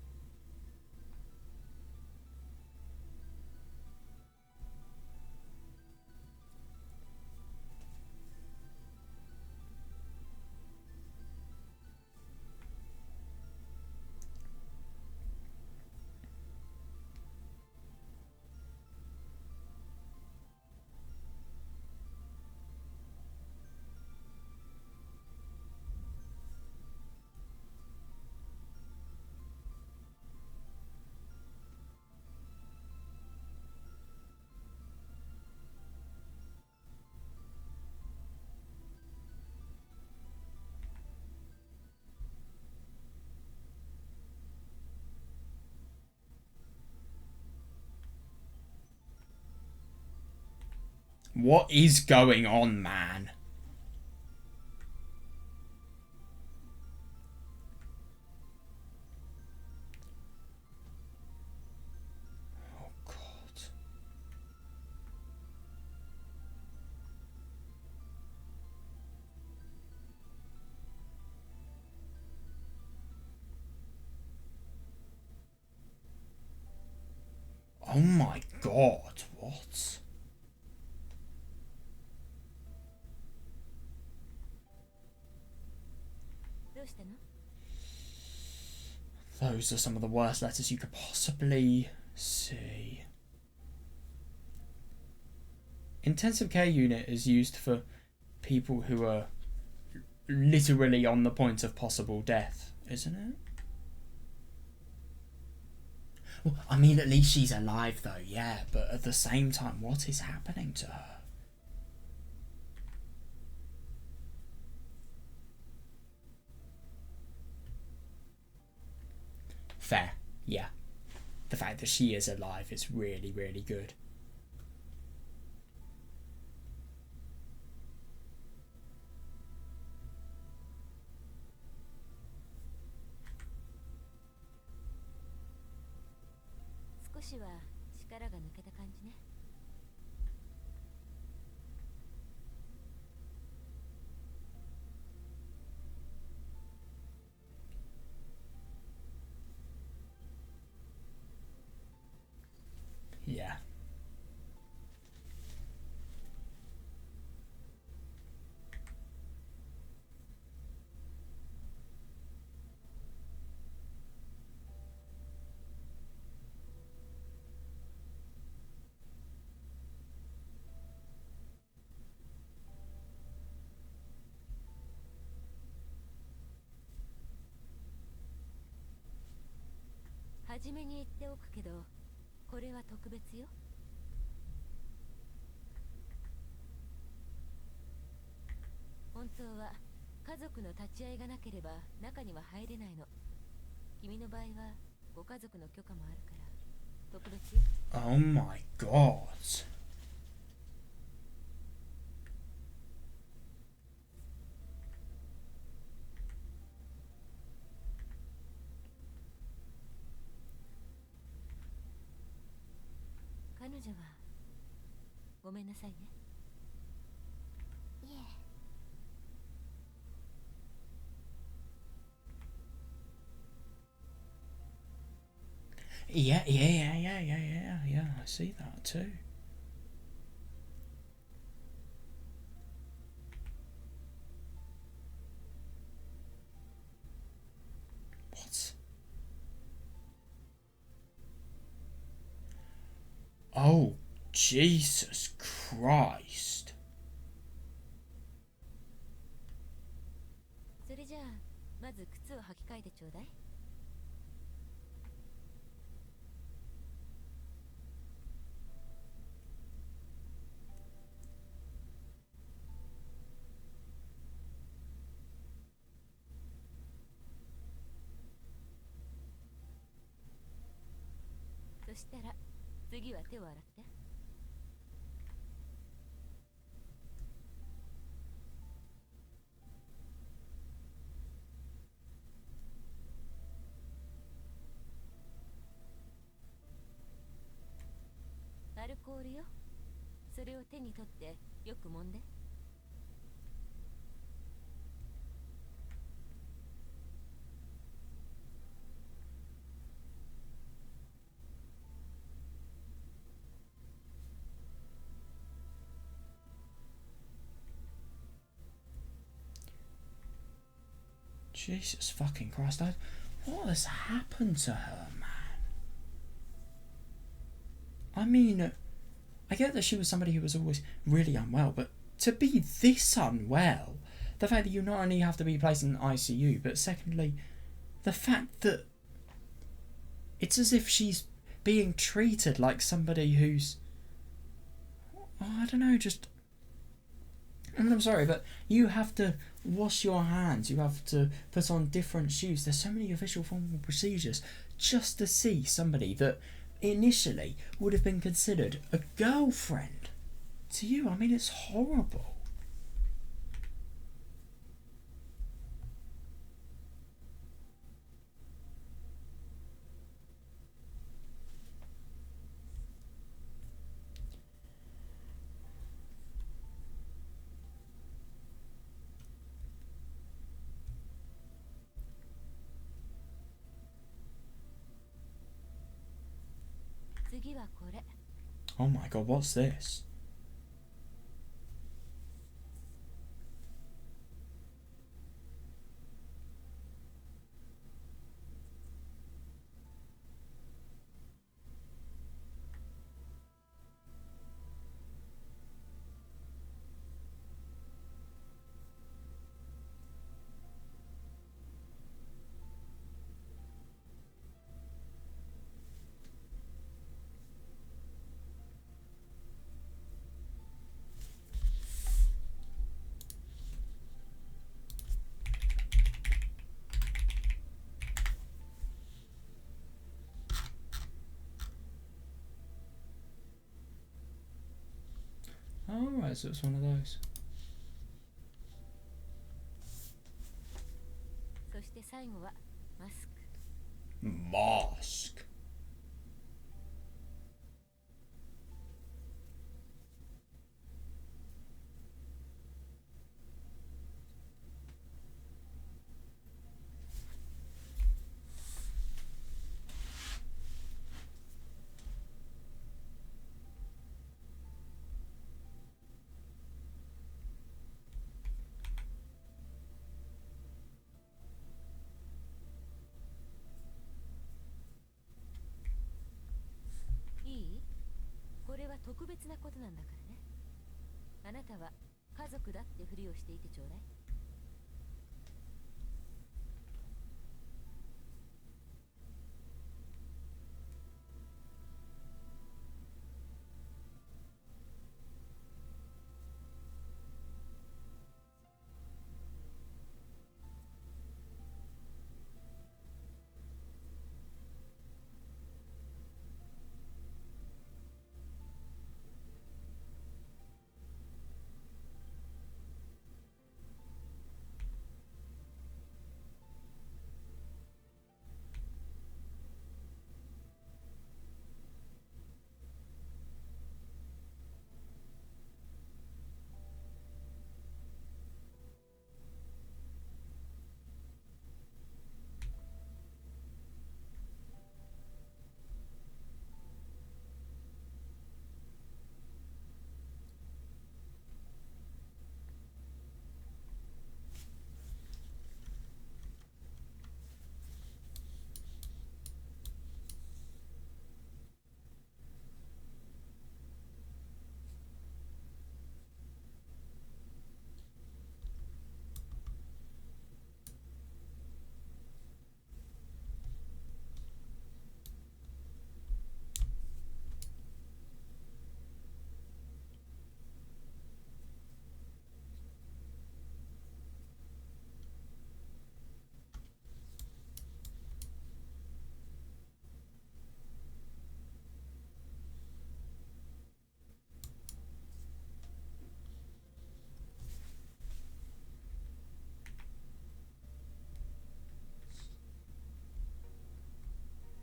What is going on, man? Oh, God. Oh my God, what? Those are some of the worst letters you could possibly see. Intensive care unit is used for people who are literally on the point of possible death, isn't it? Well, I mean, at least she's alive though, yeah, but at the same time, what is happening to her? Fair, yeah. The fact that she is alive is really, really good. Yeah. Oh my God. Yeah, I see that too. What? Oh, Jesus Christ. ルコールよ。それを手に取ってよく揉んで。Jesus fucking Christ, what has happened to her, man? I mean, I get that she was somebody who was always really unwell, but to be this unwell, the fact that you not only have to be placed in the ICU, but secondly, the fact that it's as if she's being treated like somebody who's, I don't know, just... And I'm sorry, but you have to wash your hands, you have to put on different shoes. There's so many official formal procedures just to see somebody that initially would have been considered a girlfriend to you. I mean, it's horrible. Oh my god, what's this? Oh, right, so it's one of those. Mask.いい？これは特別なことなんだからね。あなたは家族だってふりをしていてちょうだい。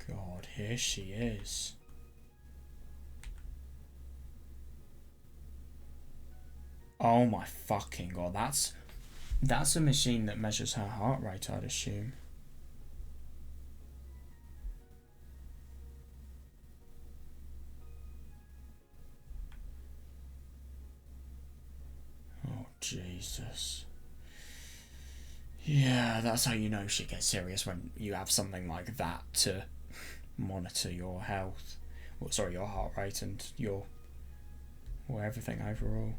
God, here she is. Oh my fucking god, that's a machine that measures her heart rate, I'd assume. Oh, Jesus. Yeah, that's how you know shit gets serious, when you have something like that to monitor your health. Well, sorry, your heart rate and your... well, everything overall.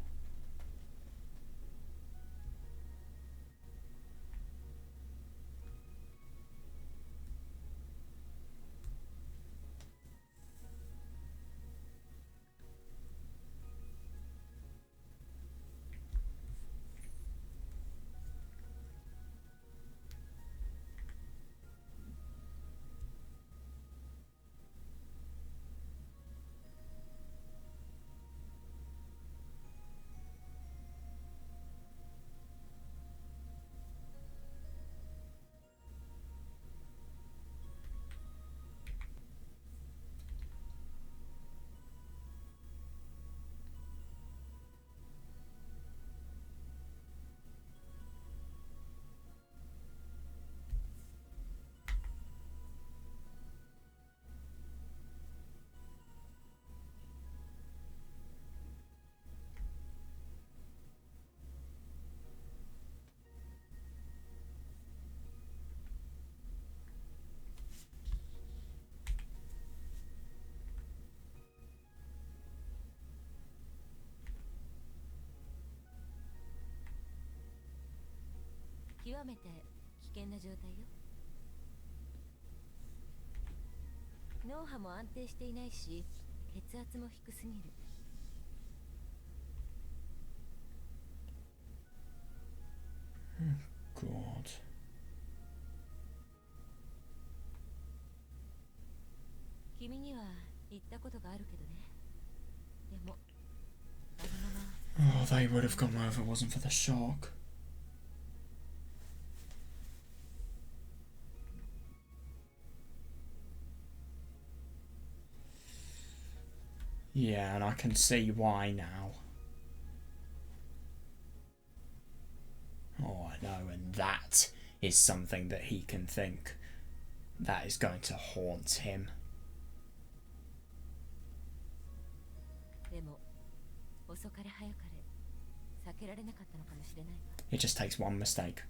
God. Oh, they would have gone if it wasn't for the shock. Yeah, and I can see why now. Oh, I know, and that is something that he can think that is going to haunt him. It just takes one mistake.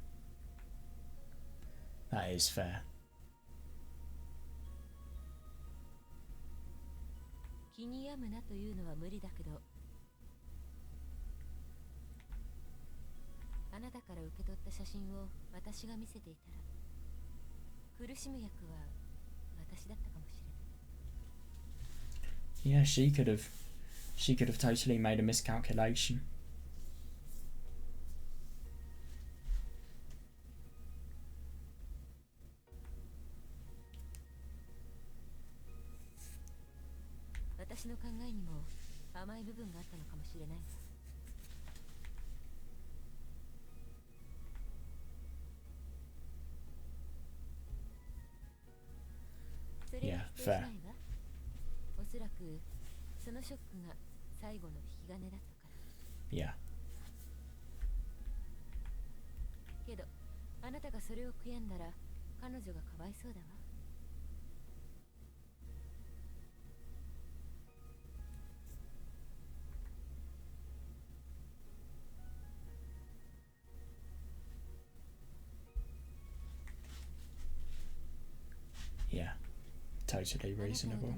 That is fair. Yeah, she could have totally made a miscalculation. Yeah, fair. Yeah. Yeah, totally reasonable.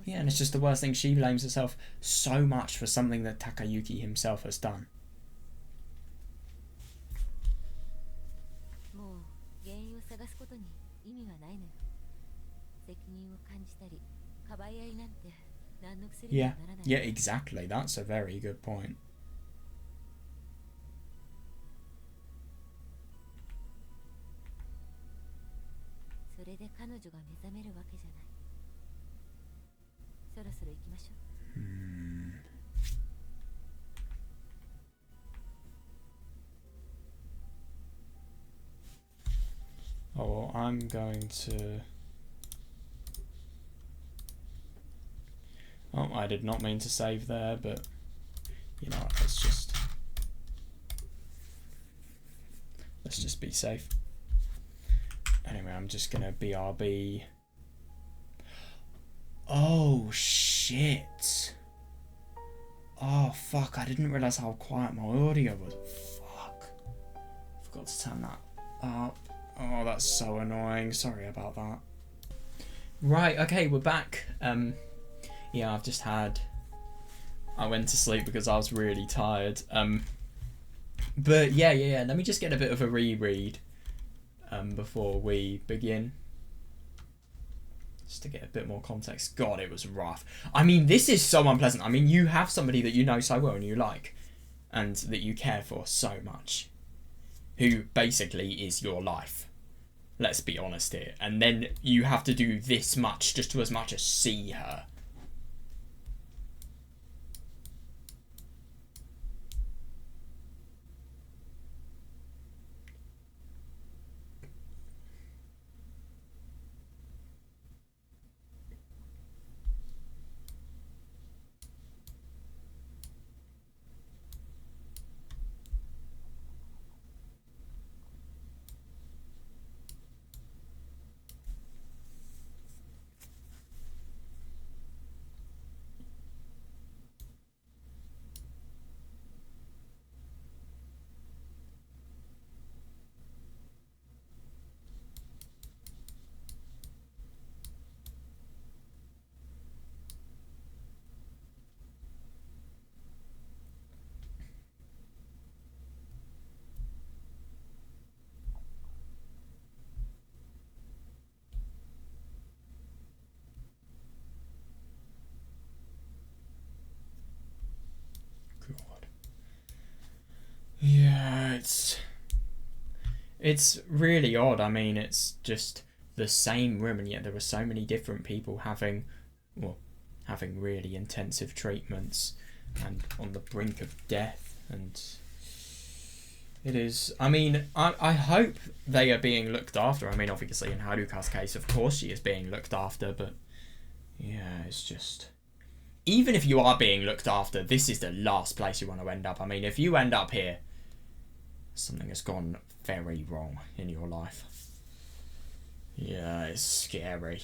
Yeah, and it's just the worst thing. She blames herself so much for something that Takayuki himself has done. Yeah, yeah, exactly. That's a very good point. Oh, well, I'm going to... Oh, I did not mean to save there, but... You know what, let's just be safe. Anyway, I'm just gonna BRB. Oh, shit. Oh, fuck, I didn't realise how quiet my audio was. Fuck. Forgot to turn that up. Oh, that's so annoying. Sorry about that. Right, okay, we're back. Yeah, I've just had... I went to sleep because I was really tired. But yeah, let me just get a bit of a reread before we begin. Just to get a bit more context. God, it was rough. I mean, this is so unpleasant. I mean, you have somebody that you know so well and you like, and that you care for so much, who basically is your life. Let's be honest here. And then you have to do this much just to as much as see her. God. Yeah, it's really odd. I mean, it's just the same room, and yet there were so many different people having really intensive treatments and on the brink of death. And it is, I mean, I hope they are being looked after. I mean, obviously in Haruka's case, of course she is being looked after, but yeah, it's just... Even if you are being looked after, this is the last place you want to end up. I mean, if you end up here, something has gone very wrong in your life. Yeah, it's scary.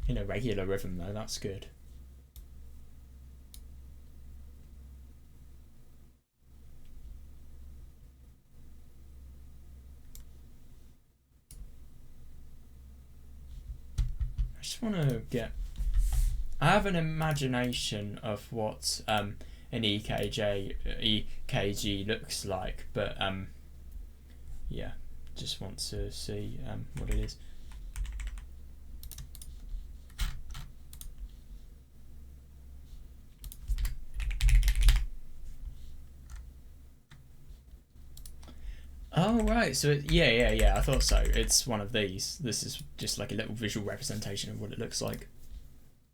In a regular rhythm, though, that's good. I just want to get... I have an imagination of what an EKG looks like, but yeah, just want to see what it is. Oh, right, so yeah, I thought so. It's one of these. This is just like a little visual representation of what it looks like.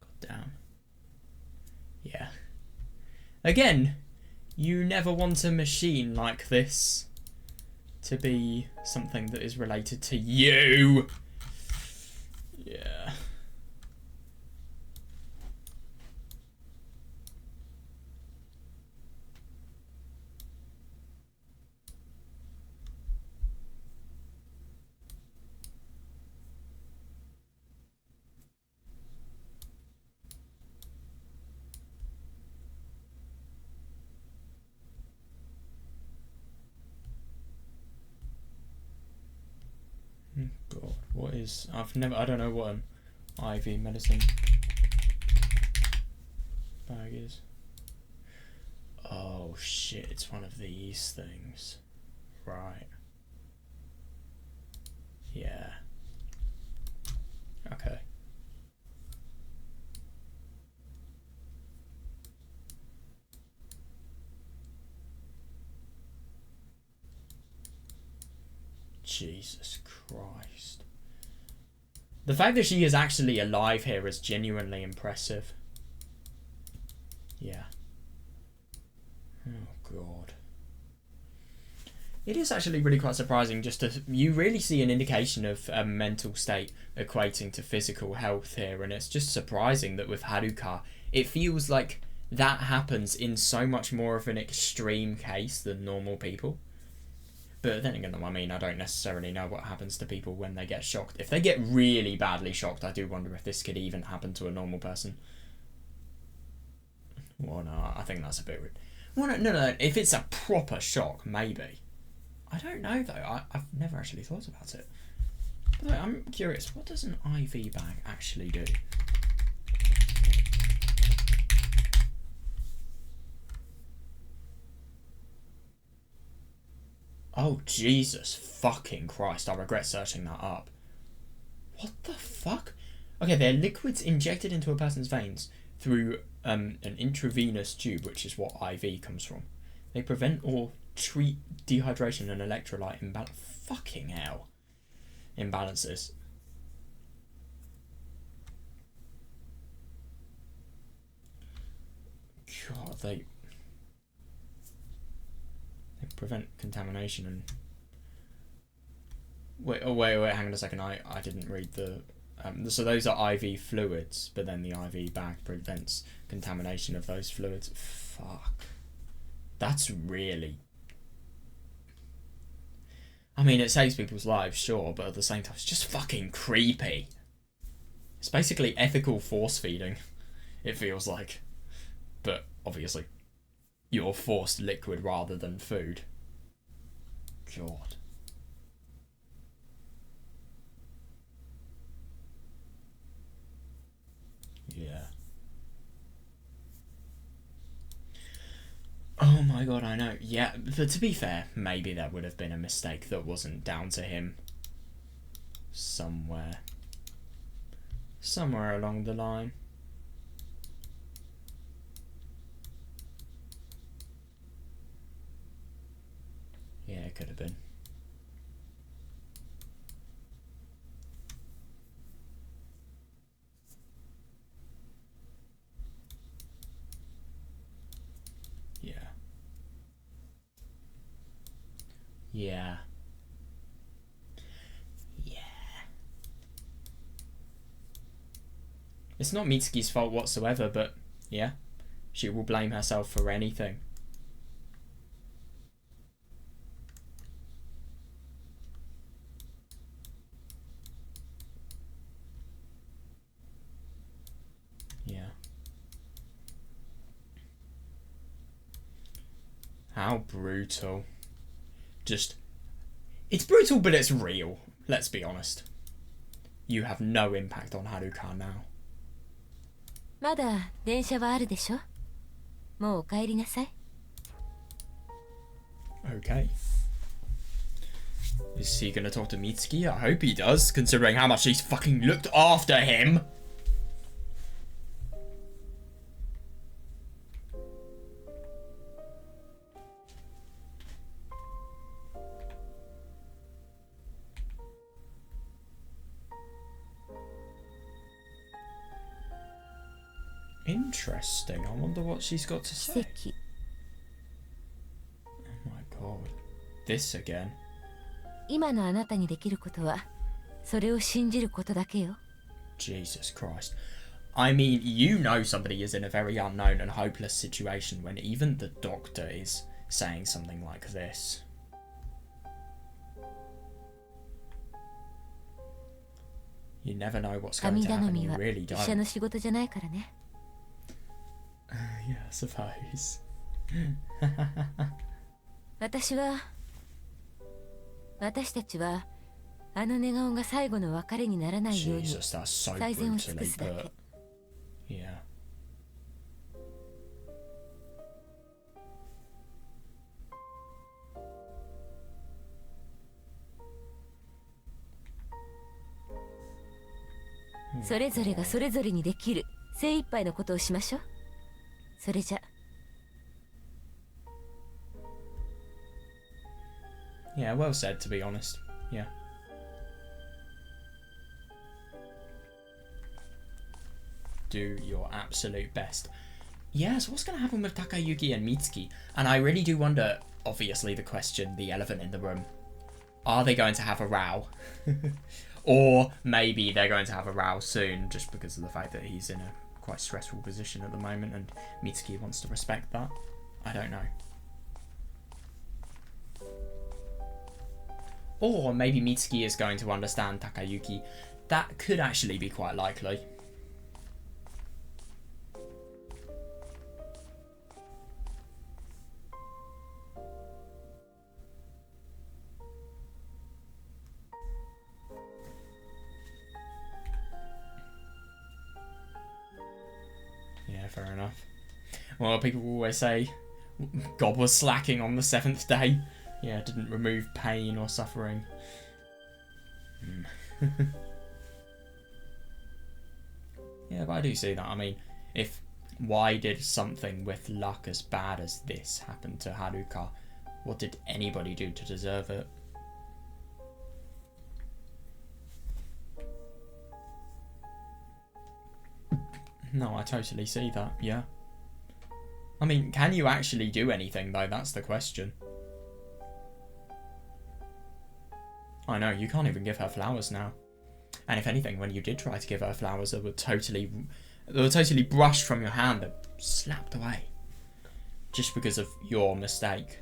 God damn. Yeah. Again, you never want a machine like this to be something that is related to you. Yeah. God, what is... I don't know what an IV medicine... bag is. Oh shit, it's one of these things. Right. Yeah. Okay. Jesus Christ. The fact that she is actually alive here is genuinely impressive. Yeah. Oh god. It is actually really quite surprising just to... You really see an indication of a mental state equating to physical health here, and it's just surprising that with Haruka, it feels like that happens in so much more of an extreme case than normal people. But then again, I mean, I don't necessarily know what happens to people when they get shocked. If they get really badly shocked, I do wonder if this could even happen to a normal person. Well, no, I think that's a bit rude. Well, no, if it's a proper shock, maybe. I don't know, though. I've never actually thought about it. But I'm curious, what does an IV bag actually do? Oh, Jesus fucking Christ. I regret searching that up. What the fuck? Okay, they're liquids injected into a person's veins through an intravenous tube, which is what IV comes from. They prevent or treat dehydration and electrolyte imbalance. Fucking hell. Imbalances. God, they prevent contamination and... Wait, hang on a second. I didn't read the... so those are IV fluids, but then the IV bag prevents contamination of those fluids. Fuck. That's really... I mean, it saves people's lives, sure, but at the same time, it's just fucking creepy. It's basically ethical force feeding, it feels like. But, obviously, you're forced liquid rather than food. God. Yeah. Oh my god, I know. Yeah, but to be fair, maybe that would have been a mistake that wasn't down to him. Somewhere along the line. Yeah, it could have been. Yeah. Yeah. Yeah. It's not Mitsuki's fault whatsoever, but yeah, she will blame herself for anything. Yeah. How brutal. Just... It's brutal, but it's real. Let's be honest. You have no impact on Haruka now. まだ電車はあるでしょ。もうお帰りなさい。Okay. Is he gonna talk to Mitsuki? I hope he does, considering how much he's fucking looked after him. Interesting. I wonder what she's got to say. Oh my god. This again. 今のあなたにできることはそれを信じることだけよ。Jesus Christ. I mean, you know somebody is in a very unknown and hopeless situation when even the doctor is saying something like this. You never know what's going to happen. You really don't. 医者の仕事じゃないからね。Yeah, I suppose. 私たちはあの寝顔が最後の別れにならないように Jesus, that's so 最善を尽く brutally すだけ。 put. Yeah. それぞれがそれぞれにできる精一杯のことをしましょう。それじゃ。Yeah, well said, to be honest. Yeah. Do your absolute best. Yes, what's going to happen with Takayuki and Mitsuki? And I really do wonder, obviously, the question, the elephant in the room. Are they going to have a row? Or maybe they're going to have a row soon, just because of the fact that he's in a quite stressful position at the moment and Mitsuki wants to respect that. I don't know. Or maybe Mitsuki is going to understand Takayuki. That could actually be quite likely. Yeah, fair enough. Well, people always say God was slacking on the 7th day. Yeah, didn't remove pain or suffering. Yeah, but I do see that. I mean, why did something with luck as bad as this happen to Haruka? What did anybody do to deserve it? No, I totally see that, yeah. I mean, can you actually do anything, though? That's the question. I know, you can't even give her flowers now. And if anything, when you did try to give her flowers, they were totally brushed from your hand and slapped away. Just because of your mistake.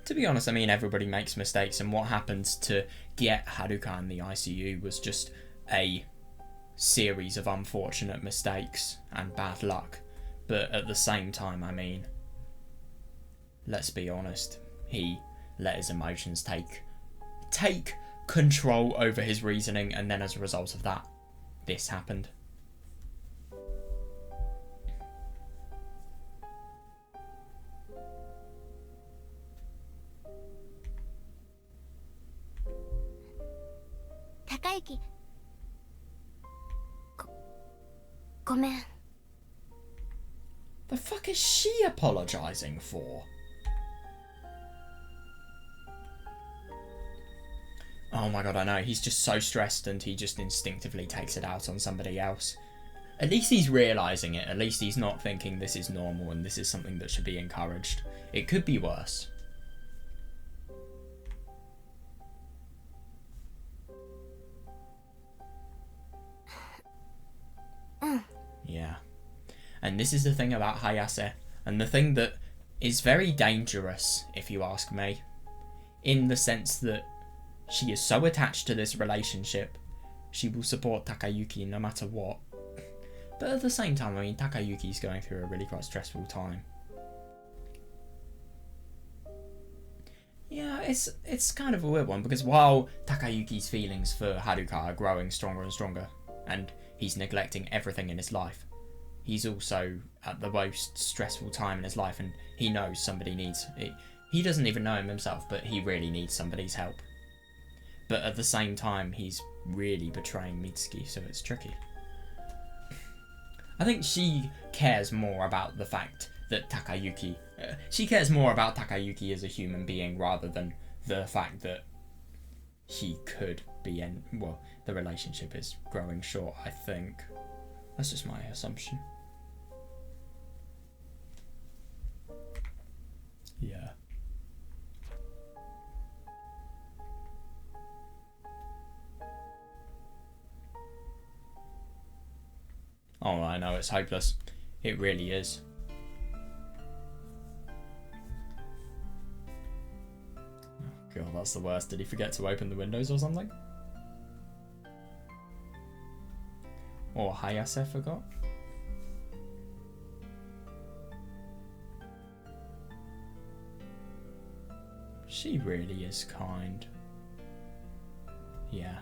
To be honest, I mean, everybody makes mistakes, and what happened to get Haruka in the ICU was just a series of unfortunate mistakes and bad luck. But at the same time, I mean, let's be honest, he let his emotions take control over his reasoning, and then as a result of that, this happened. Takayuki. ごめん。 The fuck is she apologising for? Oh my god, I know. He's just so stressed and he just instinctively takes it out on somebody else. At least he's realising it. At least he's not thinking this is normal and this is something that should be encouraged. It could be worse. Yeah. And this is the thing about Hayase, and the thing that is very dangerous, if you ask me, in the sense that she is so attached to this relationship, she will support Takayuki no matter what. But at the same time, I mean, Takayuki's going through a really quite stressful time. Yeah, it's kind of a weird one, because while Takayuki's feelings for Haruka are growing stronger and stronger, and he's neglecting everything in his life, he's also at the most stressful time in his life, and he knows somebody needs it. He doesn't even know him himself, but he really needs somebody's help. But at the same time, he's really betraying Mitsuki, so it's tricky. I think she cares more about the fact that Takayuki... she cares more about Takayuki as a human being rather than the fact that he could be in... Well, the relationship is growing short, I think. That's just my assumption. Yeah. Oh, I know, it's hopeless. It really is. Oh, God, that's the worst. Did he forget to open the windows or something? Or Hayase forgot? She really is kind. Yeah.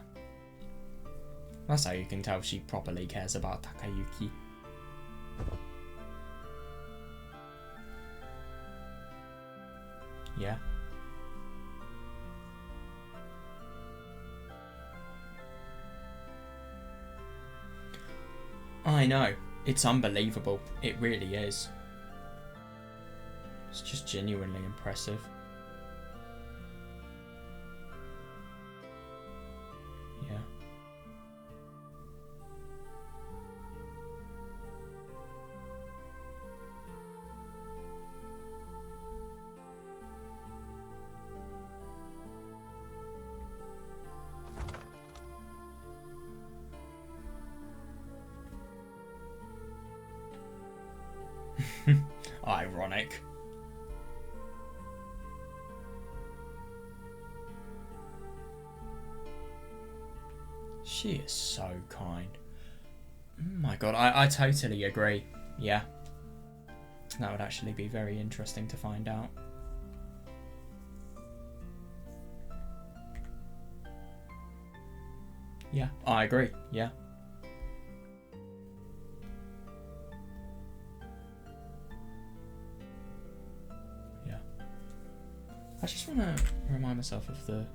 That's how you can tell she properly cares about Takayuki. Yeah. I know. It's unbelievable. It really is. It's just genuinely impressive. Yeah. Ironic. She is so kind. Oh my god, I totally agree. Yeah. That would actually be very interesting to find out. Yeah, I agree. Yeah. Yeah. I just want to remind myself of the...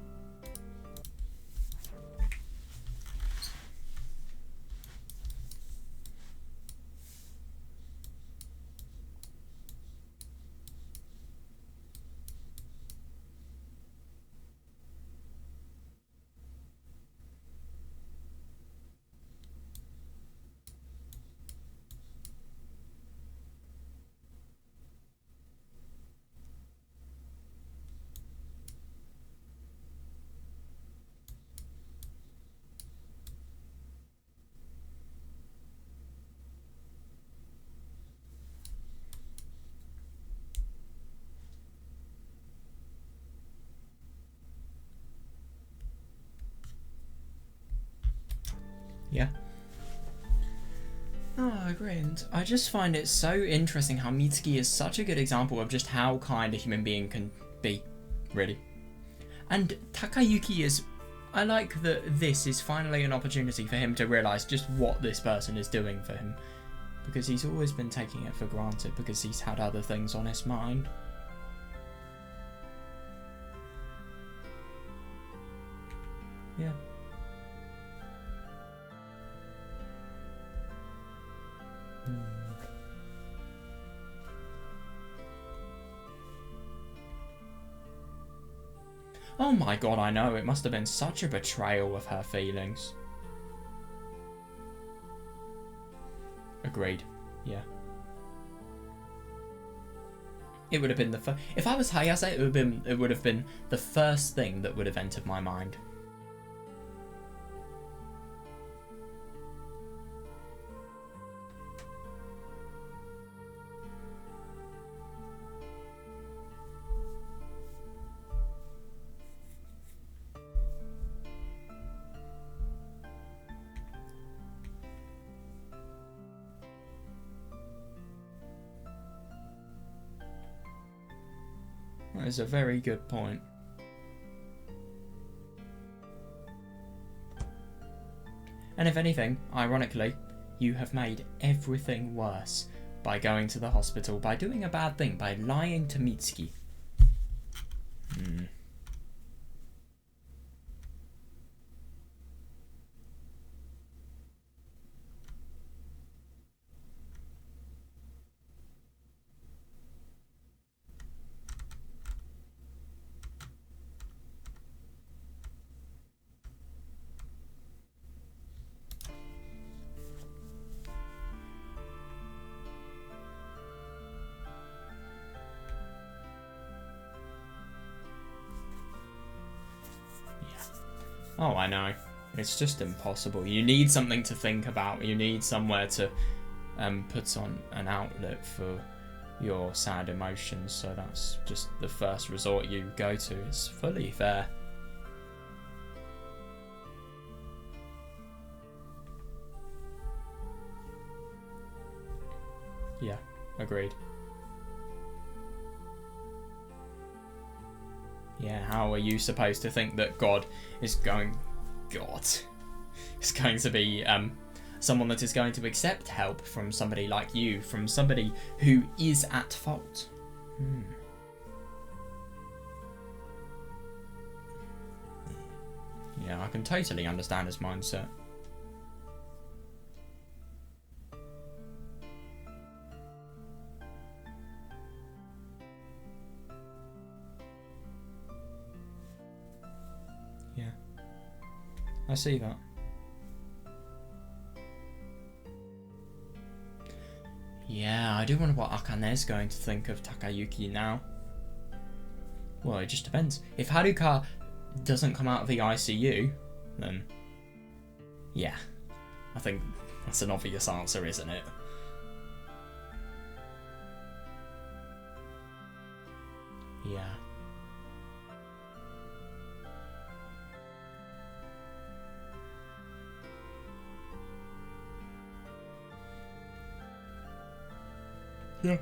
Yeah. Oh, I agree. And I just find it so interesting how Mitsuki is such a good example of just how kind a human being can be, really. And Takayuki is... I like that this is finally an opportunity for him to realise just what this person is doing for him. Because he's always been taking it for granted because he's had other things on his mind. Yeah. Oh my god, I know. It must have been such a betrayal of her feelings. Agreed. Yeah. It would have been the if I was Hayase, it would have been the first thing that would have entered my mind. That is a very good point. And if anything, ironically, you have made everything worse by going to the hospital, by doing a bad thing, by lying to Mitsuki. Oh, I know. It's just impossible. You need something to think about. You need somewhere to put on an outlet for your sad emotions. So that's just the first resort you go to. It's fully fair. Yeah, agreed. Yeah, how are you supposed to think that God is going to be someone that is going to accept help from somebody like you, from somebody who is at fault? Yeah, I can totally understand his mindset. Yeah, I see that. Yeah, I do wonder what Akane's going to think of Takayuki now. Well, it just depends. If Haruka doesn't come out of the ICU, then yeah, I think that's an obvious answer, isn't it? Yeah. Yeah.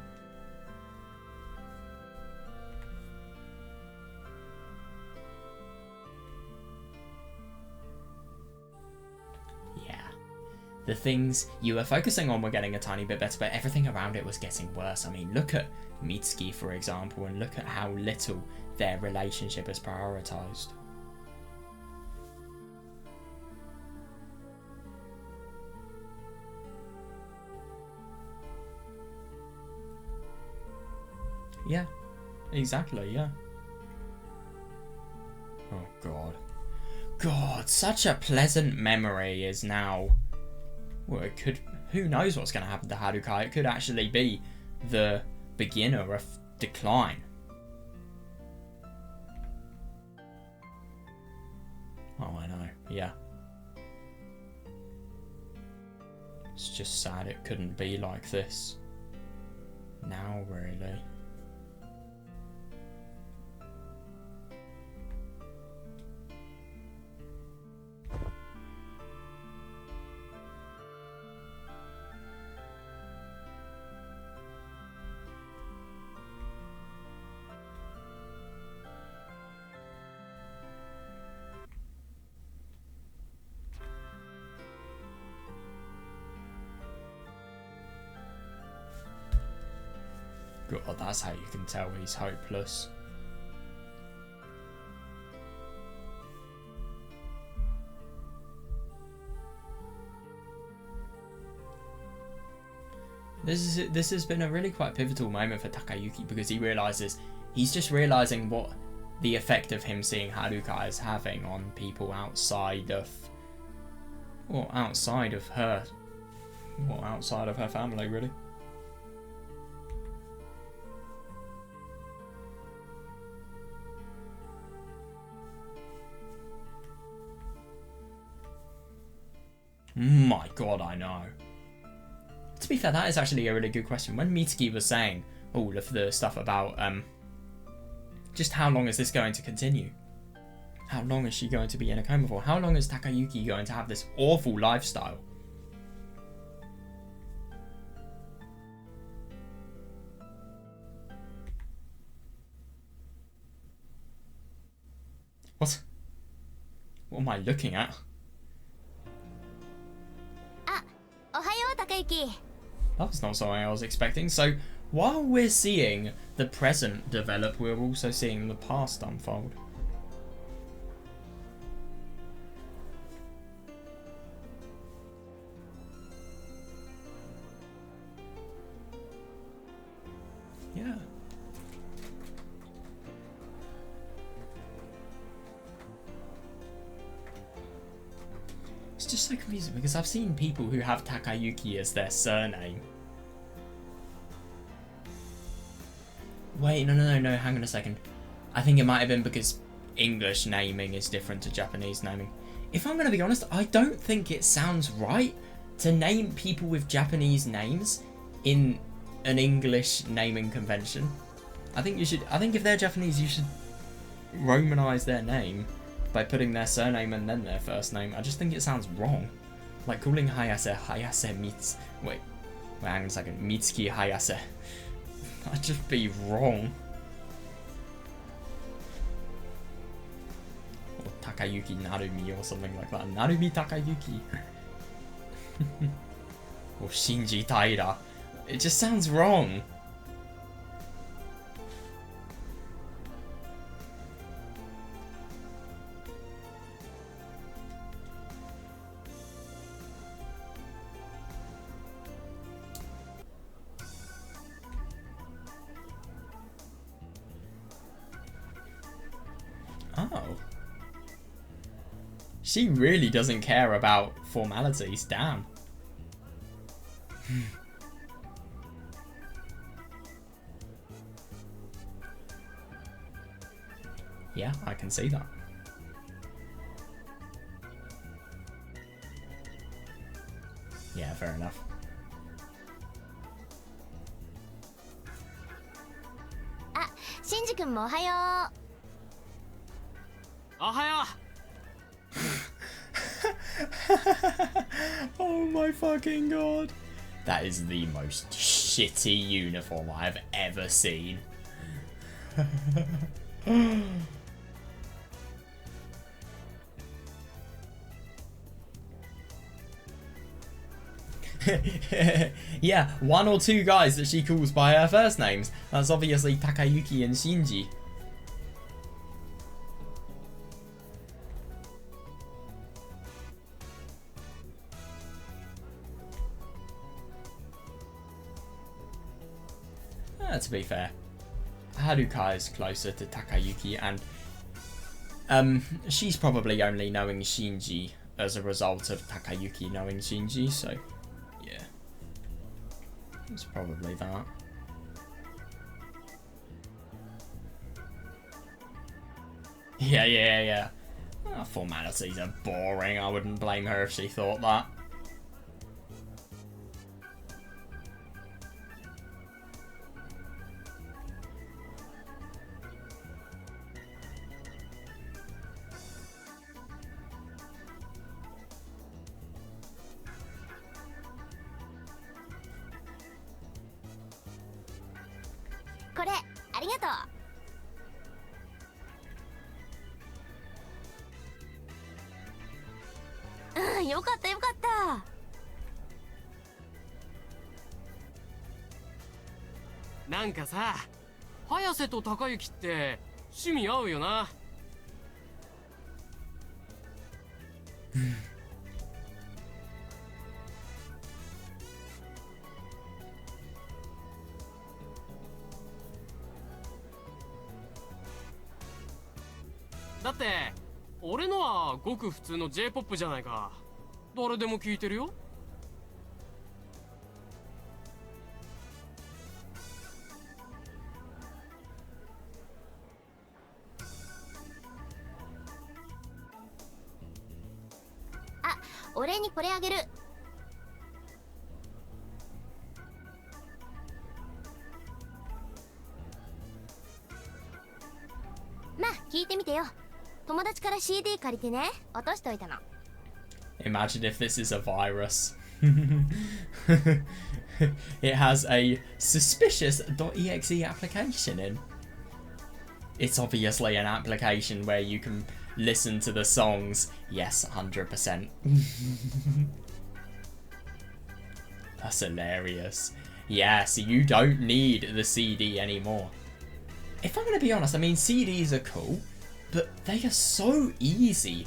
The things you were focusing on were getting a tiny bit better, but everything around it was getting worse. I mean, look at Mitsuki, for example, and look at how little their relationship is prioritized. Yeah, exactly, yeah. Oh, God. God, such a pleasant memory is now... Well, it could... Who knows what's going to happen to Haruka? It could actually be the beginner of decline. Oh, I know, yeah. It's just sad it couldn't be like this. Now, really. God, that's how you can tell he's hopeless. This has been a really quite pivotal moment for Takayuki, because he's just realizing what the effect of him seeing Haruka is having on people outside of her family, really. My God, I know. To be fair, that is actually a really good question. When Mitsuki was saying all of the stuff about just how long is this going to continue? How long is she going to be in a coma for? How long is Takayuki going to have this awful lifestyle? What? What am I looking at? That was not something I was expecting. So, while we're seeing the present develop, we're also seeing the past unfold. Yeah. It's just so confusing, because I've seen people who have Takayuki as their surname. Wait, no, hang on a second. I think it might have been because English naming is different to Japanese naming. If I'm going to be honest, I don't think it sounds right to name people with Japanese names in an English naming convention. I think if they're Japanese, you should Romanize their name by putting their surname and then their first name. I just think it sounds wrong. Like calling Hayase Mits... Wait, hang on a second. Mitsuki Hayase. That'd just be wrong. Takayuki Narumi or something like that. Narumi Takayuki. Or Shinji Taira. It just sounds wrong. Oh. She really doesn't care about formalities, damn. Yeah, I can see that. Yeah, fair enough. Ah, Shinji-kun mo ohayo. Ohayo! Oh my fucking god. That is the most shitty uniform I've ever seen. Yeah, one or two guys that she calls by her first names. That's obviously Takayuki and Shinji. To be fair, Haruka is closer to Takayuki, and she's probably only knowing Shinji as a result of Takayuki knowing Shinji, so yeah, it's probably that. Yeah. Formalities are boring. I wouldn't blame her if she thought that.なんかさ、早瀬と高之って趣味合うよな。だって俺のはごく普通の J-POP じゃないか。誰でも聞いてるよ。あ、お礼にこれあげる。まあ聞いてみてよ。友達から CD 借りてね、落としといたの。Imagine if this is a virus. It has a suspicious .exe application in. It's obviously an application where you can listen to the songs. Yes, 100%. That's hilarious. Yeah, so you don't need the CD anymore. If I'm going to be honest, I mean, CDs are cool, but they are so easy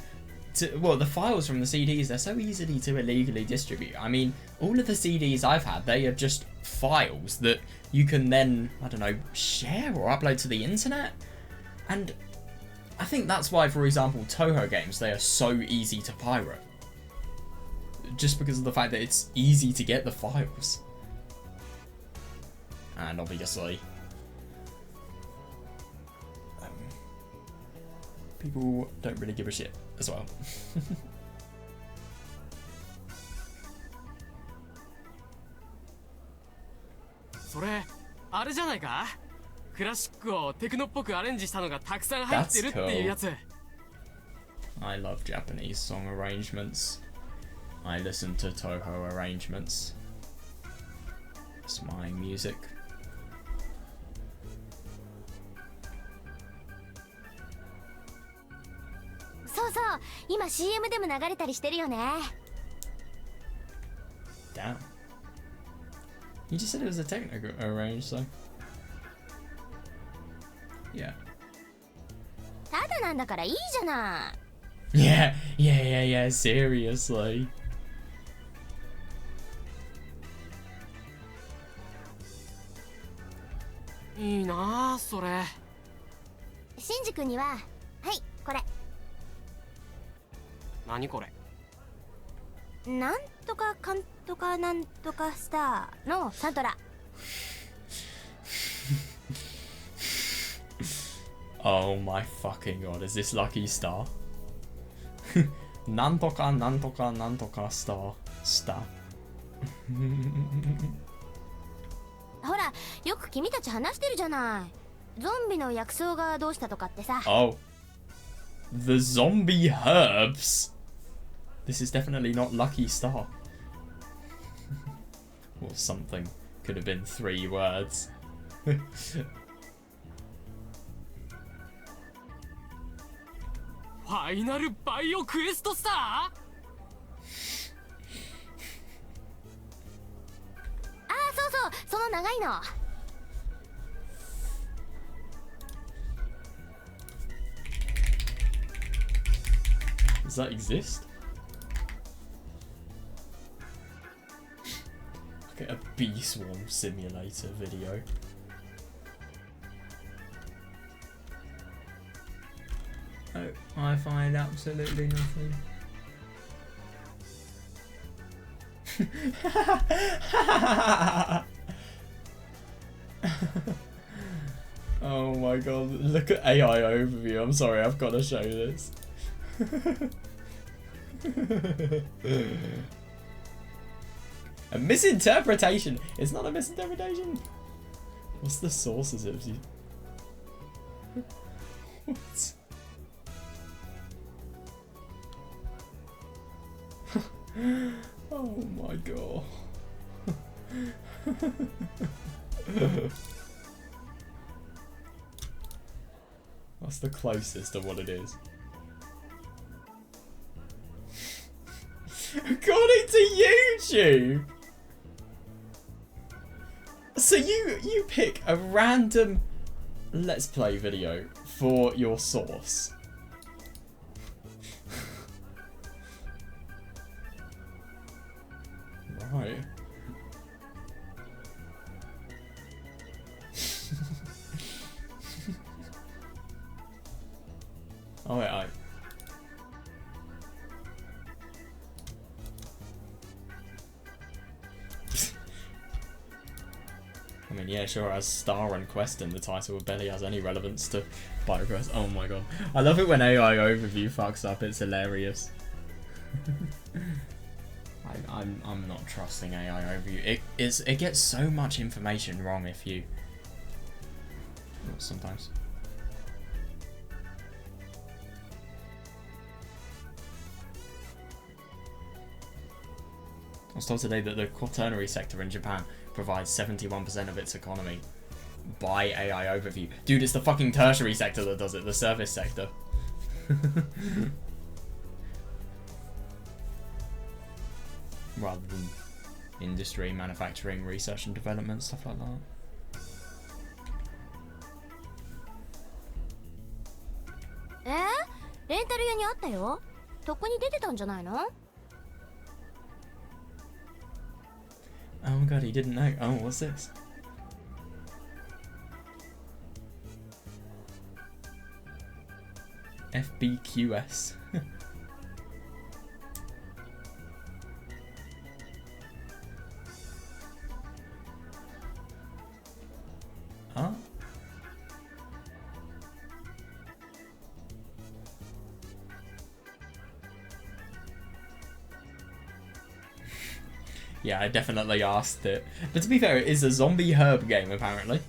to, well, the files from the CDs, they're so easy to illegally distribute. I mean, all of the CDs I've had, they are just files that you can then, I don't know, share or upload to the internet. And I think that's why, for example, Toho games, they are so easy to pirate. Just because of the fact that it's easy to get the files. And obviously, people don't really give a shit as well. それあれじゃないか。クラシックをテクノっぽくアレンジしたのがたくさん入ってるっていうやつ。I love Japanese song arrangements. I listen to Toho arrangements. It's my music. そう今 CM でも流れたりしてるよね。 Damn. You just said it was a technical arrange, so. Yeah. ただなんだからいいじゃない。Yeah, seriously. いいなあそれ。シンジ君には、はい、これ。何これ。なんとかかんとかなんとかスターのサントラ。Oh my fucking god, is this Lucky Star? なんとかなんとかなんとかスター。ほら、よく君たち話してるじゃない。ゾンビの薬草がどうしたとかってさ。Oh. The zombie herbs? This is definitely not Lucky Star. Or something. Could have been 3 words. ファイナルバイオクエストスター。ああ、そうそう、その長いの。Does that exist? Okay, a bee swarm simulator video. Oh, I find absolutely nothing. Oh my god, look at AI overview. I'm sorry, I've got to show this. A misinterpretation! It's not a misinterpretation! What's the sources of you? What? Oh my god. That's the closest to what it is. According to YouTube! So you pick a random Let's Play video for your source. Right. Oh wait, I mean, yeah, sure, as Star and Quest in the title, it barely has any relevance to BioQuest. Oh my god. I love it when AI overview fucks up, it's hilarious. I'm not trusting AI overview. It gets so much information wrong if you... Well, sometimes. I was told today that the quaternary sector in Japan provides 71% of its economy by AI overview. Dude, it's the fucking tertiary sector that does it, the service sector. Rather than industry, manufacturing, research and development, stuff like that. Oh my god, he didn't know. Oh, what's this? FBQS. Huh? Yeah, I definitely asked it. But to be fair, it is a zombie herb game, apparently.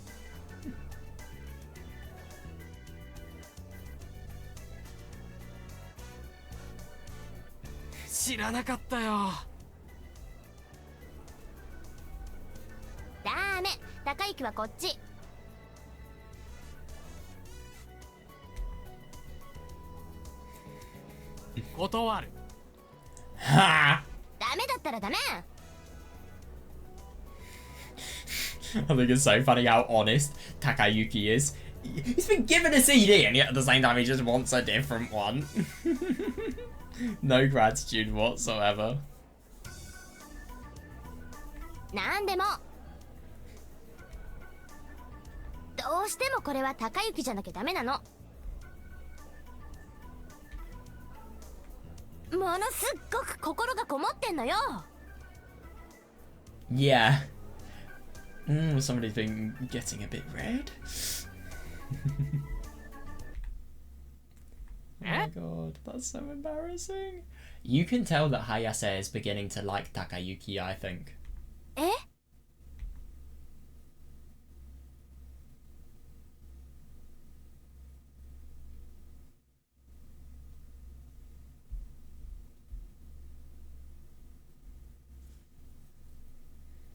Takayuki はこっち。断る。 Ha! ダメだったらダメ。 I think it's so funny how honest Takayuki is. He's been given a CD and yet at the same time he just wants a different one. No gratitude whatsoever. なんでも。どうしてもこれは高雪じゃなきゃダメなの。ものすっごく心がこもってんのよ。 Yeah. Somebody's been getting a bit red. Oh my god, that's so embarrassing. You can tell that Hayase is beginning to like Takayuki, I think. え？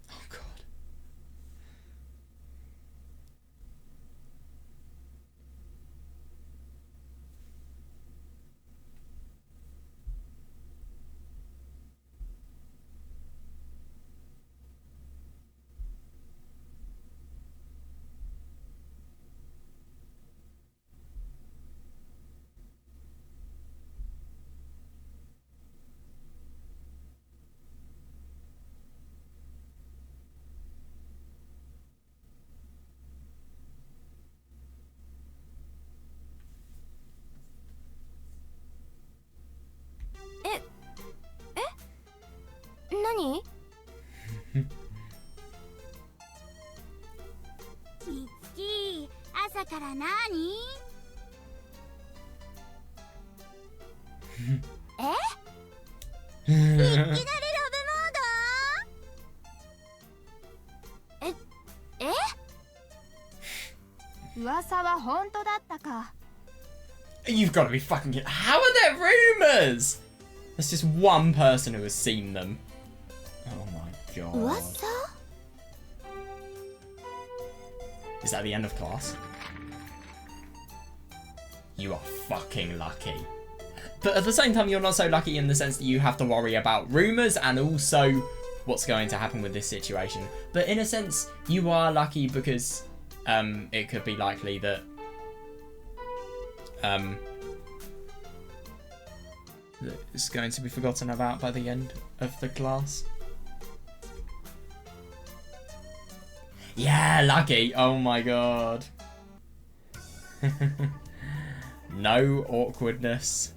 Oh god.何？ミッキー、朝から何？いきなりラブモード？噂は本当だったか。 You've got to be fucking kidding. How are there rumors? There's just one person who has seen them. Oh my god. 噂？ Is that the end of class? You are fucking lucky. But at the same time, you're not so lucky in the sense that you have to worry about rumours and also what's going to happen with this situation. But in a sense, you are lucky because it could be likely that that it's going to be forgotten about by the end of the class. Yeah, lucky. Oh my god. No awkwardness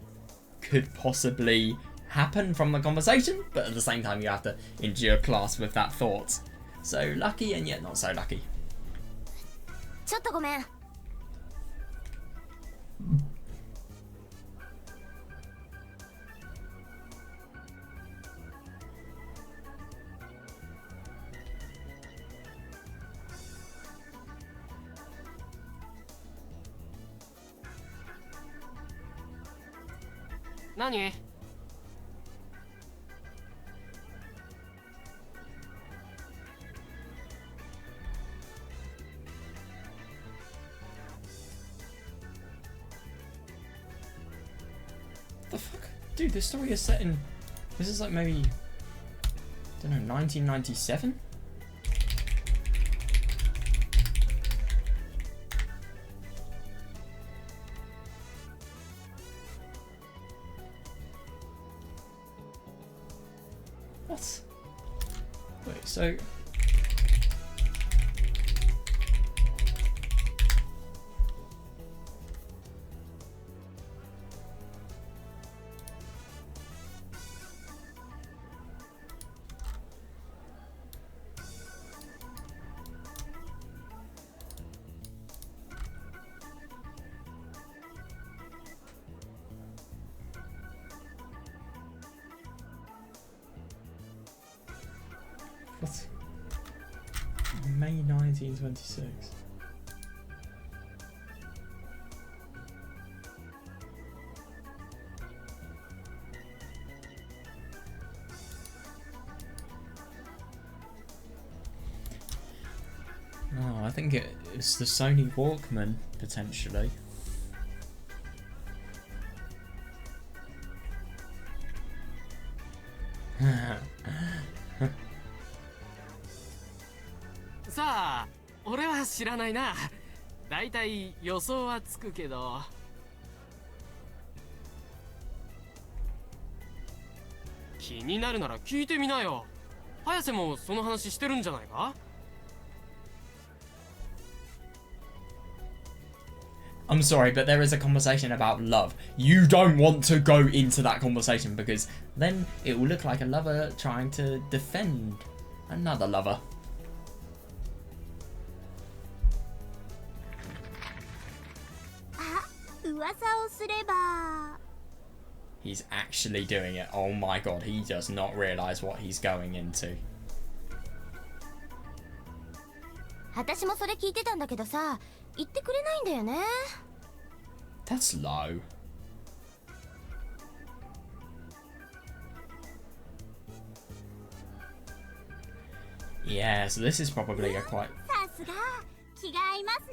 could possibly happen from the conversation, but at the same time you have to endure class with that thought. So lucky and yet not so lucky. ちょっとごめん。何？ The fuck? Dude, this story is set in... This is like maybe... I don't know, 1997? What? Wait, so... What? May 1926. Oh, I think it's the Sony Walkman, potentially. さあ、俺は知らないな。だいたい予想はつくけど。気になるなら聞いてみなよ。早瀬もその話してるんじゃないか？ I'm sorry, but there is a conversation about love. You don't want to go into that conversation because then it will look like a lover trying to defend another lover. He's actually doing it. Oh my god, he does not realise what he's going into. 私もそれ聞いてたんだけどさ、言ってくれないんだよね。That's low. Yeah, so this is probably a quite... さすが、気が合いますね。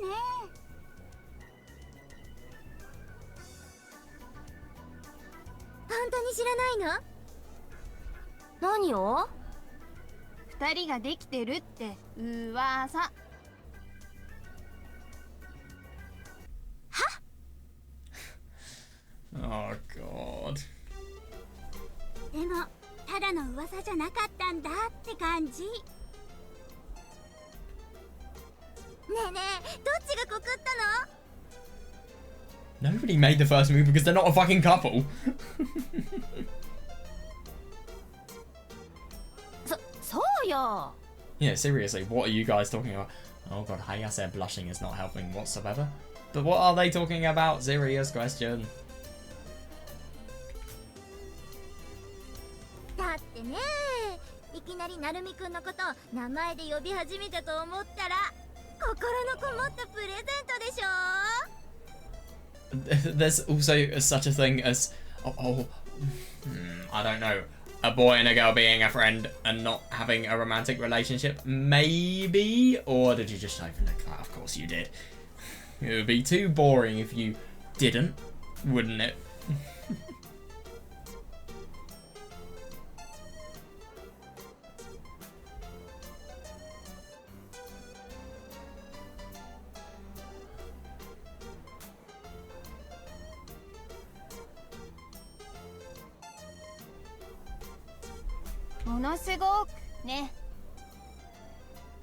本当に知らないの？何を？二人ができてるって噂。Oh god. でもただの噂じゃなかったんだって感じ。ねえねえ、どっちが告ったの？ Nobody made the first move because they're not a fucking couple. そうよ。 Yeah, seriously, what are you guys talking about? Oh god, Hayase blushing is not helping whatsoever. But what are they talking about? Serious question. だってね、いきなりなるみくんのこと名前で呼び始めたと思ったら心のこもったプレゼントでしょ。 There's also such a thing as I don't know, a boy and a girl being a friend and not having a romantic relationship, maybe? Or did you just overlook that? Of course you did. It would be too boring if you didn't, wouldn't it? ものすごくね。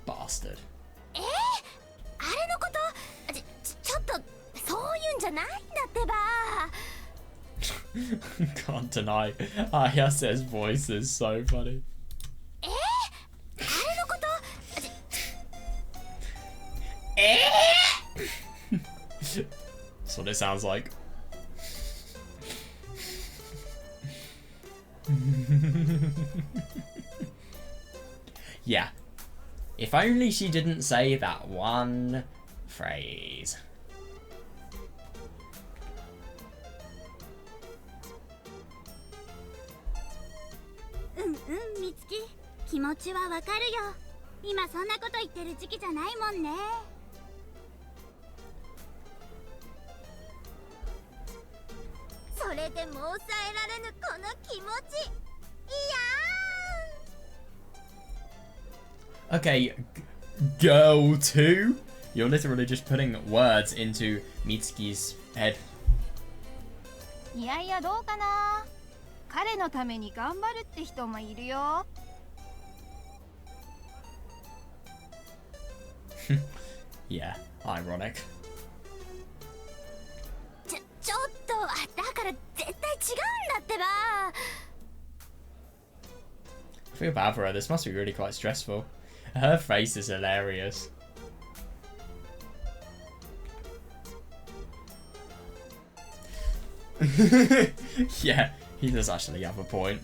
Bastard. あれのことちょっとそういうんじゃないんだってば。 Can't deny Ayase's voice is so funny. あれのことThat's what it sounds like. Yeah. If only she didn't say that one phrase. みつき、気持ちはわかるよ。今そんなこと言ってる時期じゃないもんね。それでも抑えられぬこの気持ち、いやー。 Okay, girl 2? You're literally just putting words into Mitsuki's head. いやいやどうかな。彼のために頑張るって人もいるよ。Yeah, ironic. ちょっと、だから絶対違うんだってば。 I feel bad for her. This must be really quite stressful. Her face is hilarious. Yeah, he does actually have a point.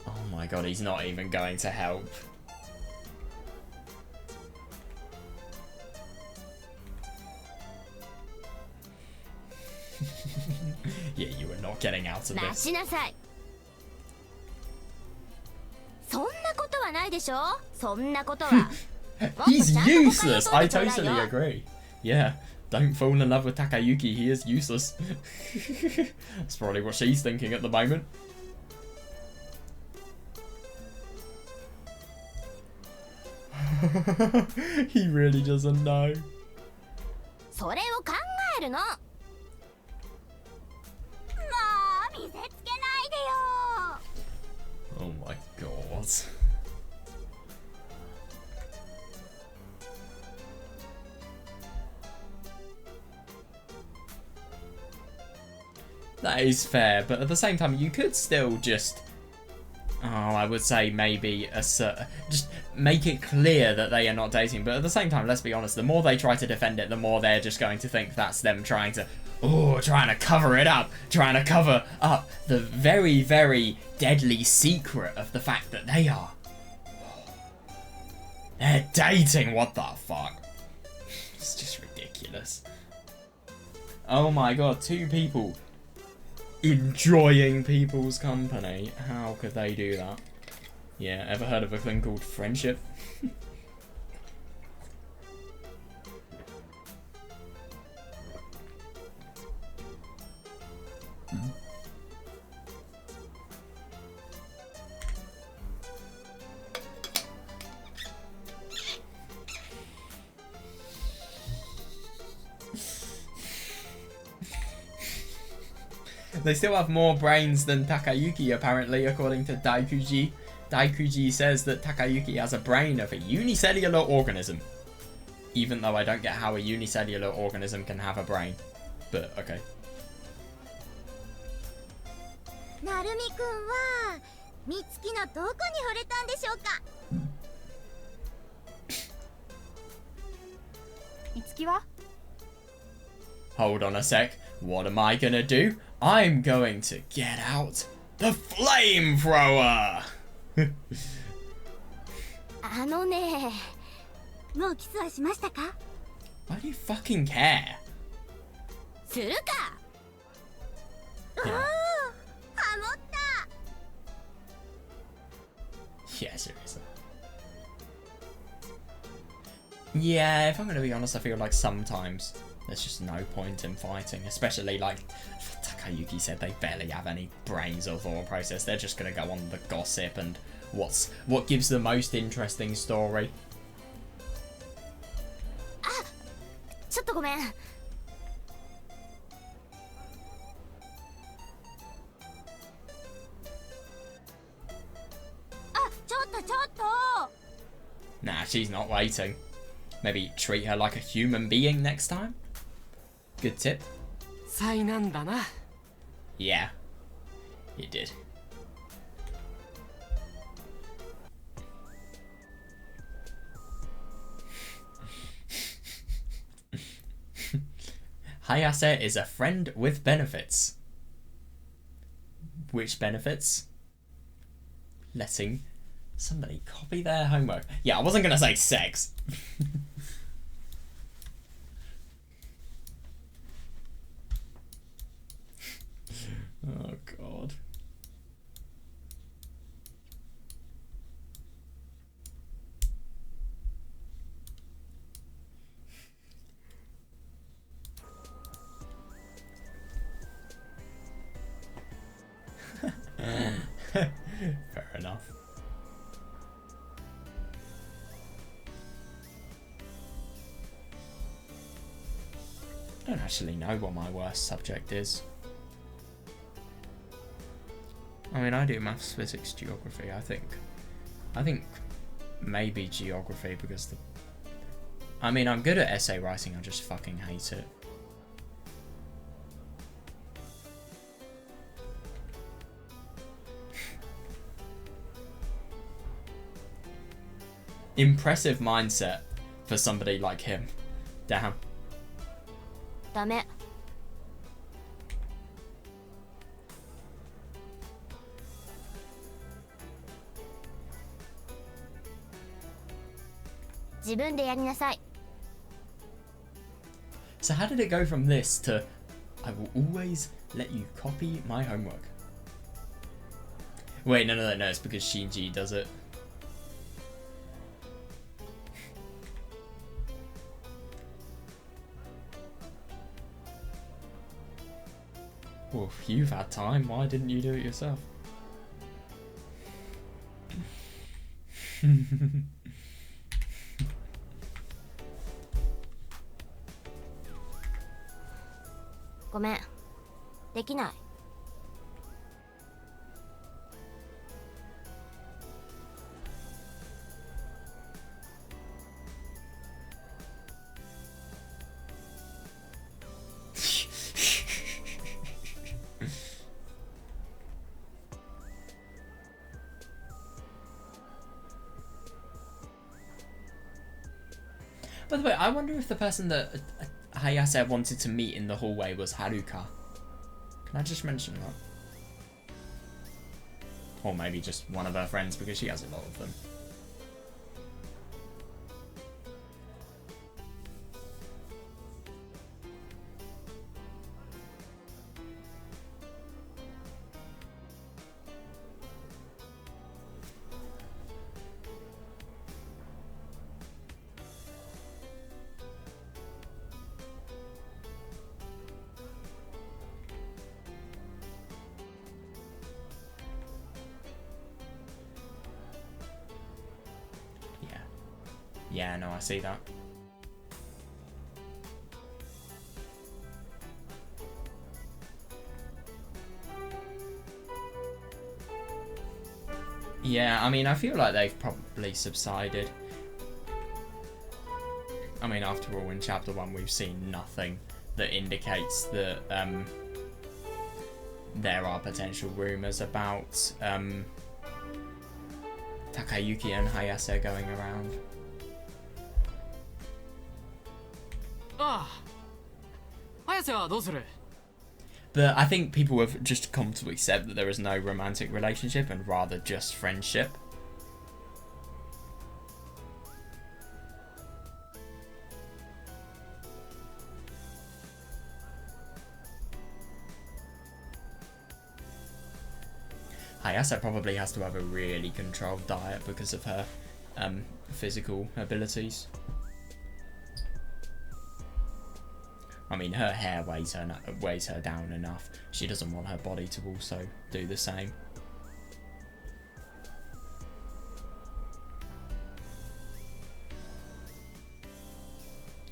Oh my god, he's not even going to help. Yeah, you are not getting out of 待 this. ちなさい。そんなことはないでしょ。そんなことは。He's useless. I totally agree. Yeah, Don't fall in love with Takayuki, he is useless. That's probably what she's thinking at the moment. He really doesn't know. それを考えるの。もう見せつけないでよ。 Oh my god. That is fair, but at the same time, you could still just... Oh, I would say maybe just make it clear that they are not dating. But at the same time, let's be honest, the more they try to defend it, the more they're just going to think that's them trying to cover it up, trying to cover up the very, very deadly secret of the fact that they're dating. What the fuck? It's just ridiculous. Oh my god, two people enjoying people's company. How could they do that? Yeah, ever heard of a thing called friendship? They still have more brains than Takayuki, apparently, according to Daikuji. Daikuji says that Takayuki has a brain of a unicellular organism. Even though I don't get how a unicellular organism can have a brain. But, okay. なるみくんは美月のどこに惚れたんでしょうか。美月は Hold on a sec. What am I gonna do? I'm going to get out the flamethrower! あのね、もうキスはしましたか？ Why do you fucking care? するか。おお、ハモった。 Yeah, seriously. Yeah, if I'm gonna be honest, I feel like sometimes there's just no point in fighting, especially like Takayuki said, they barely have any brains or thought process. They're just gonna go on the gossip and what gives the most interesting story. あ、ちょっとごめん。あ、ちょっと。Nah, she's not waiting. Maybe treat her like a human being next time? Good tip. 災難だな。 Yeah, you did. Hayase is a friend with benefits. Which benefits? Letting somebody copy their homework. Yeah, I wasn't gonna say sex. Oh god. Fair enough. I don't actually know what my worst subject is. I mean, I do maths, physics, geography. I think maybe geography because I mean, I'm good at essay writing. I just fucking hate it. Impressive mindset for somebody like him. Damn. ダメ。自分でやりなさい。 So how did it go from this to I will always let you copy my homework? Wait, no, it's because Shinji does it. Well, if you've had time, why didn't you do it yourself? ごめん、できない。By the way, I wonder if the person that Hayase wanted to meet in the hallway was Haruka. Can I just mention that? Or maybe just one of her friends, because she has a lot of them. Yeah, no, I see that. Yeah, I mean, I feel like they've probably subsided. I mean, after all, in Chapter 1, we've seen nothing that indicates that there are potential rumours about Takayuki and Hayase going around. But I think people have just come to accept that there is no romantic relationship and rather just friendship. Hayase probably has to have a really controlled diet because of her physical abilities. I mean, her hair weighs her down enough. She doesn't want her body to also do the same.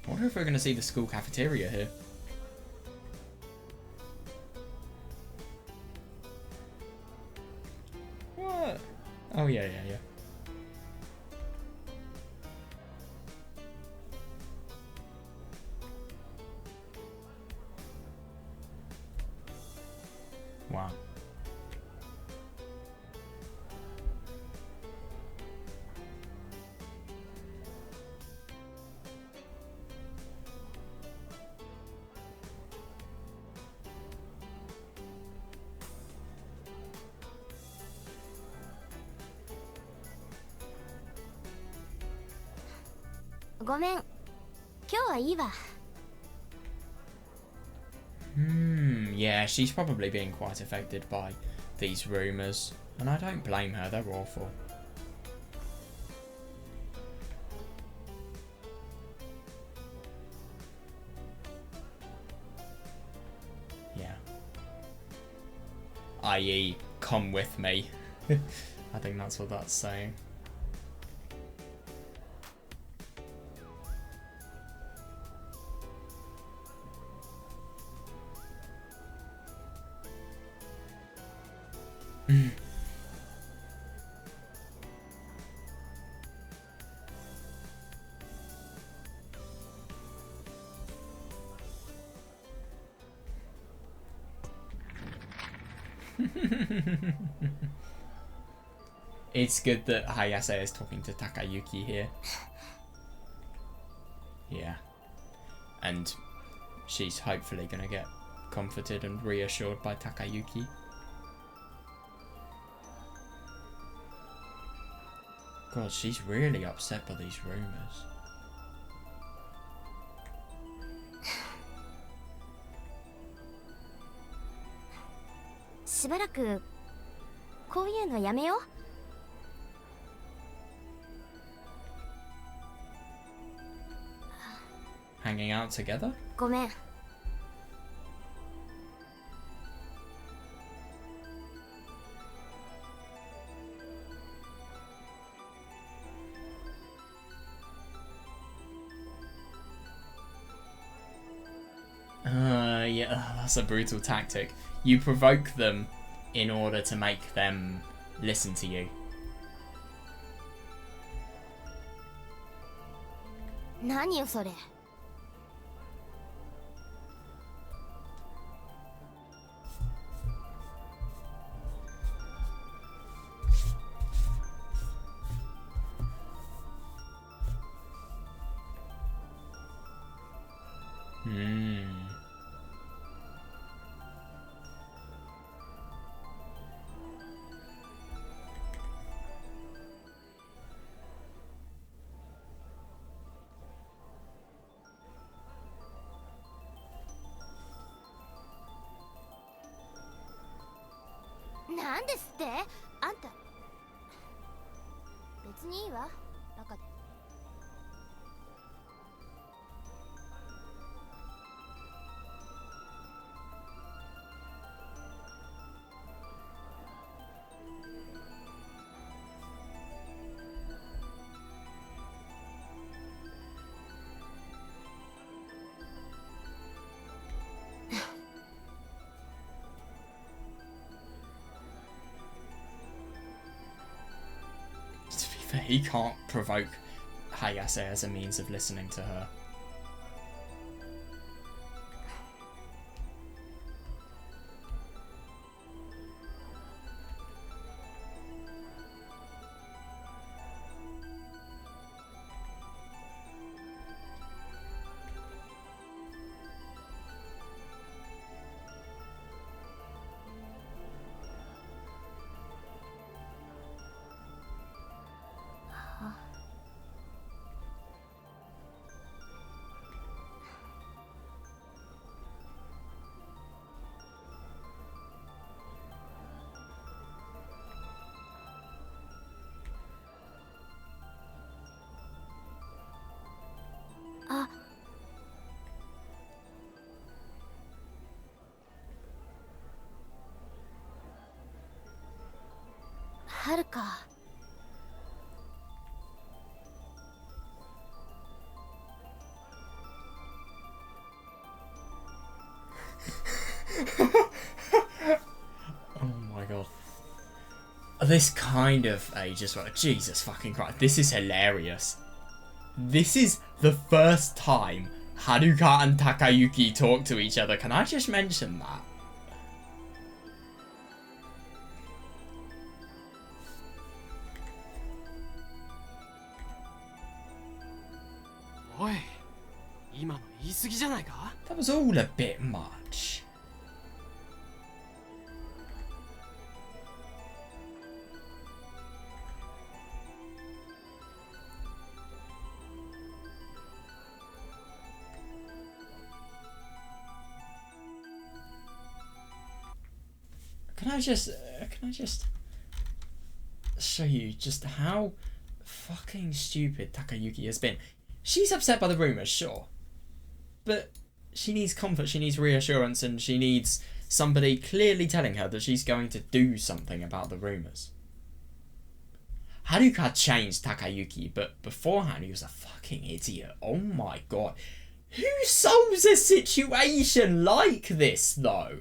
I wonder if we're going to see the school cafeteria here. What? Oh, yeah. Wow. Go men. 今日はいいわ。 Yeah, she's probably being quite affected by these rumours, and I don't blame her, they're awful. Yeah. I.e., come with me. I think that's what that's saying. It's good that Hayase is talking to Takayuki here. Yeah. And she's hopefully going to get comforted and reassured by Takayuki. God, she's really upset by these rumours. しばらくこういうのやめよう。 Hanging out together? ごめん。Yeah, that's a brutal tactic. You provoke them in order to make them listen to you. 何よそれ。なんですって？あんた別にいいわ、バカで。To be fair, he can't provoke Hayase as a means of listening to her.あ、はるか。Oh my god. This kind of ages right. Jesus fucking Christ. This is hilarious. This is the first time Haruka and Takayuki talk to each other. Can I just mention that? Oi, 今の言い過ぎじゃないか? That was all a bit much. Can I just show you just how fucking stupid Takayuki has been? She's upset by the rumours, sure. But she needs comfort, she needs reassurance, and she needs somebody clearly telling her that she's going to do something about the rumours. Haruka changed Takayuki, but beforehand he was a fucking idiot. Oh my god. Who solves a situation like this, though?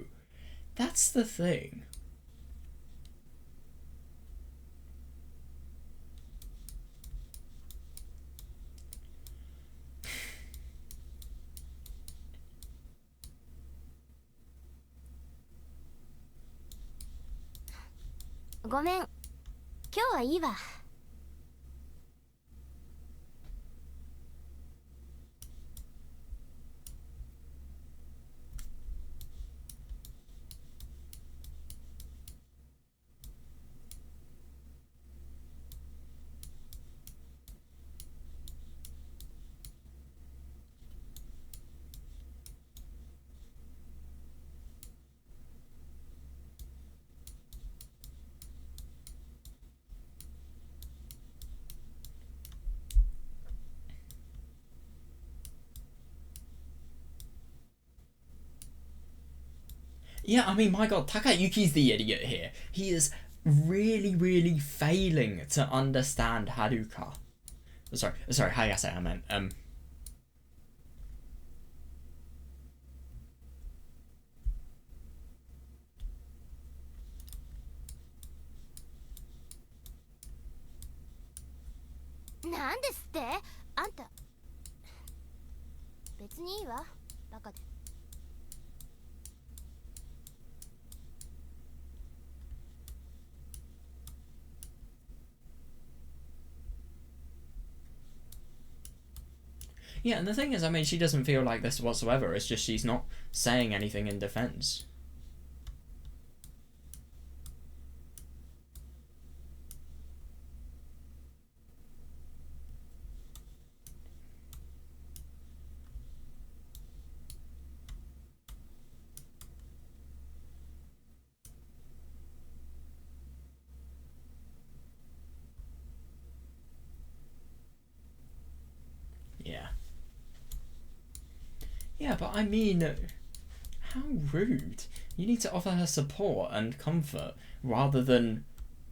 That's the thing. "ごめん、今日はいいわ。Yeah, I mean, my god, Takayuki's the idiot here. He is really, really failing to understand Haruka. Sorry, Hayase, I meant. なんですって？あんた別にいいわ、バカで。Yeah, and the thing is, I mean, she doesn't feel like this whatsoever. It's just she's not saying anything in defense. Yeah. Yeah, but I mean, how rude. You need to offer her support and comfort rather than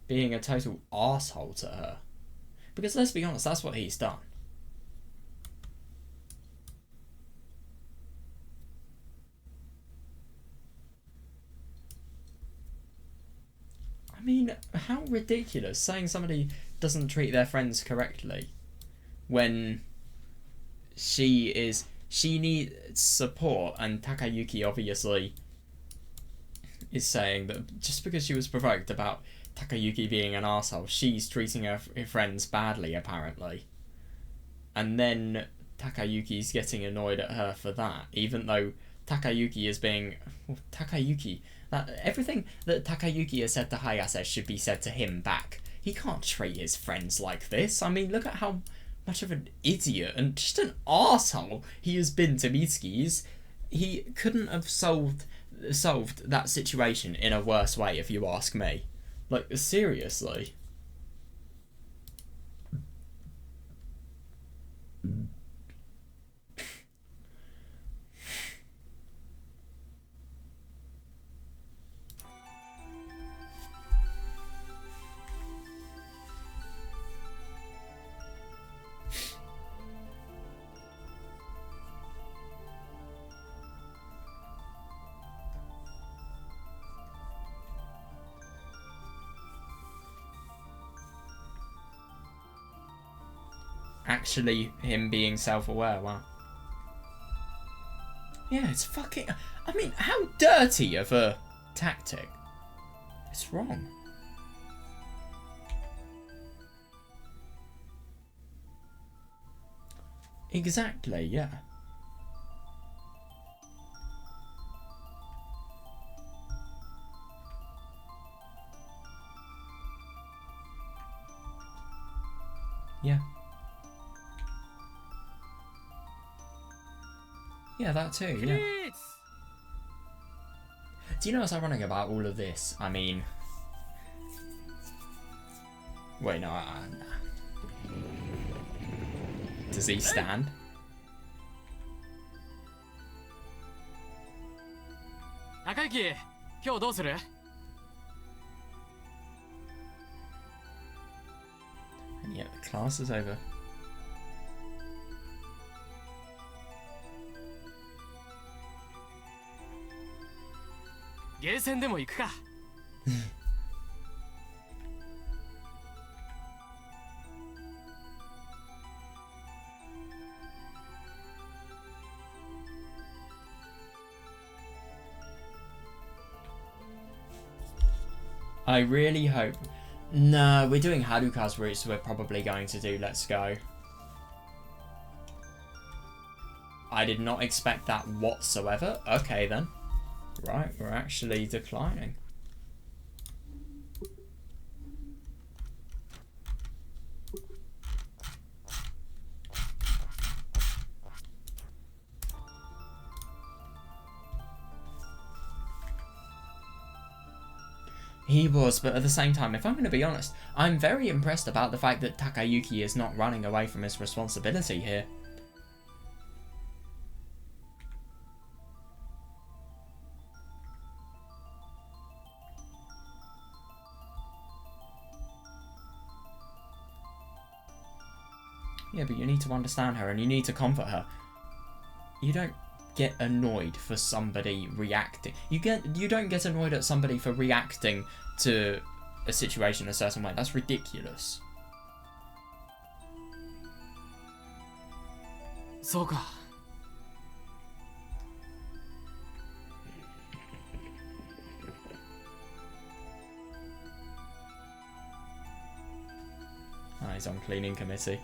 being a total arsehole to her. Because let's be honest, that's what he's done. I mean, how ridiculous saying somebody doesn't treat their friends correctly when she needs support, and Takayuki obviously is saying that just because she was provoked about Takayuki being an arsehole, she's treating her friends badly apparently. And then Takayuki's getting annoyed at her for that, even though Takayuki is being... Takayuki... everything that Takayuki has said to Hayase should be said to him back. He can't treat his friends like this. I mean, look at how much of an idiot and just an arsehole he has been to Mitsuki's. He couldn't have solved that situation in a worse way, if you ask me. Like, seriously. Actually, him being self-aware, wow. Yeah, it's fucking... I mean, how dirty of a tactic. It's wrong. Exactly, yeah. Yeah. Yeah, that too, yeah. Do you know what's ironic about all of this? I mean... Wait, no, does he stand? Takayuki, 今日どうする? And yet the class is over. ゲーセンでも行くか。I really hope... No, we're doing Haruka's route, so we're probably going to do Let's Go. I did not expect that whatsoever. Okay then. Right, we're actually declining. He was, but at the same time, if I'm going to be honest, I'm very impressed about the fact that Takayuki is not running away from his responsibility here. Yeah, but you need to understand her and you need to comfort her. You don't get annoyed for somebody reacting. You don't get annoyed at somebody for reacting to a situation a certain way. That's ridiculous. そうか。Oh, he's on cleaning committee.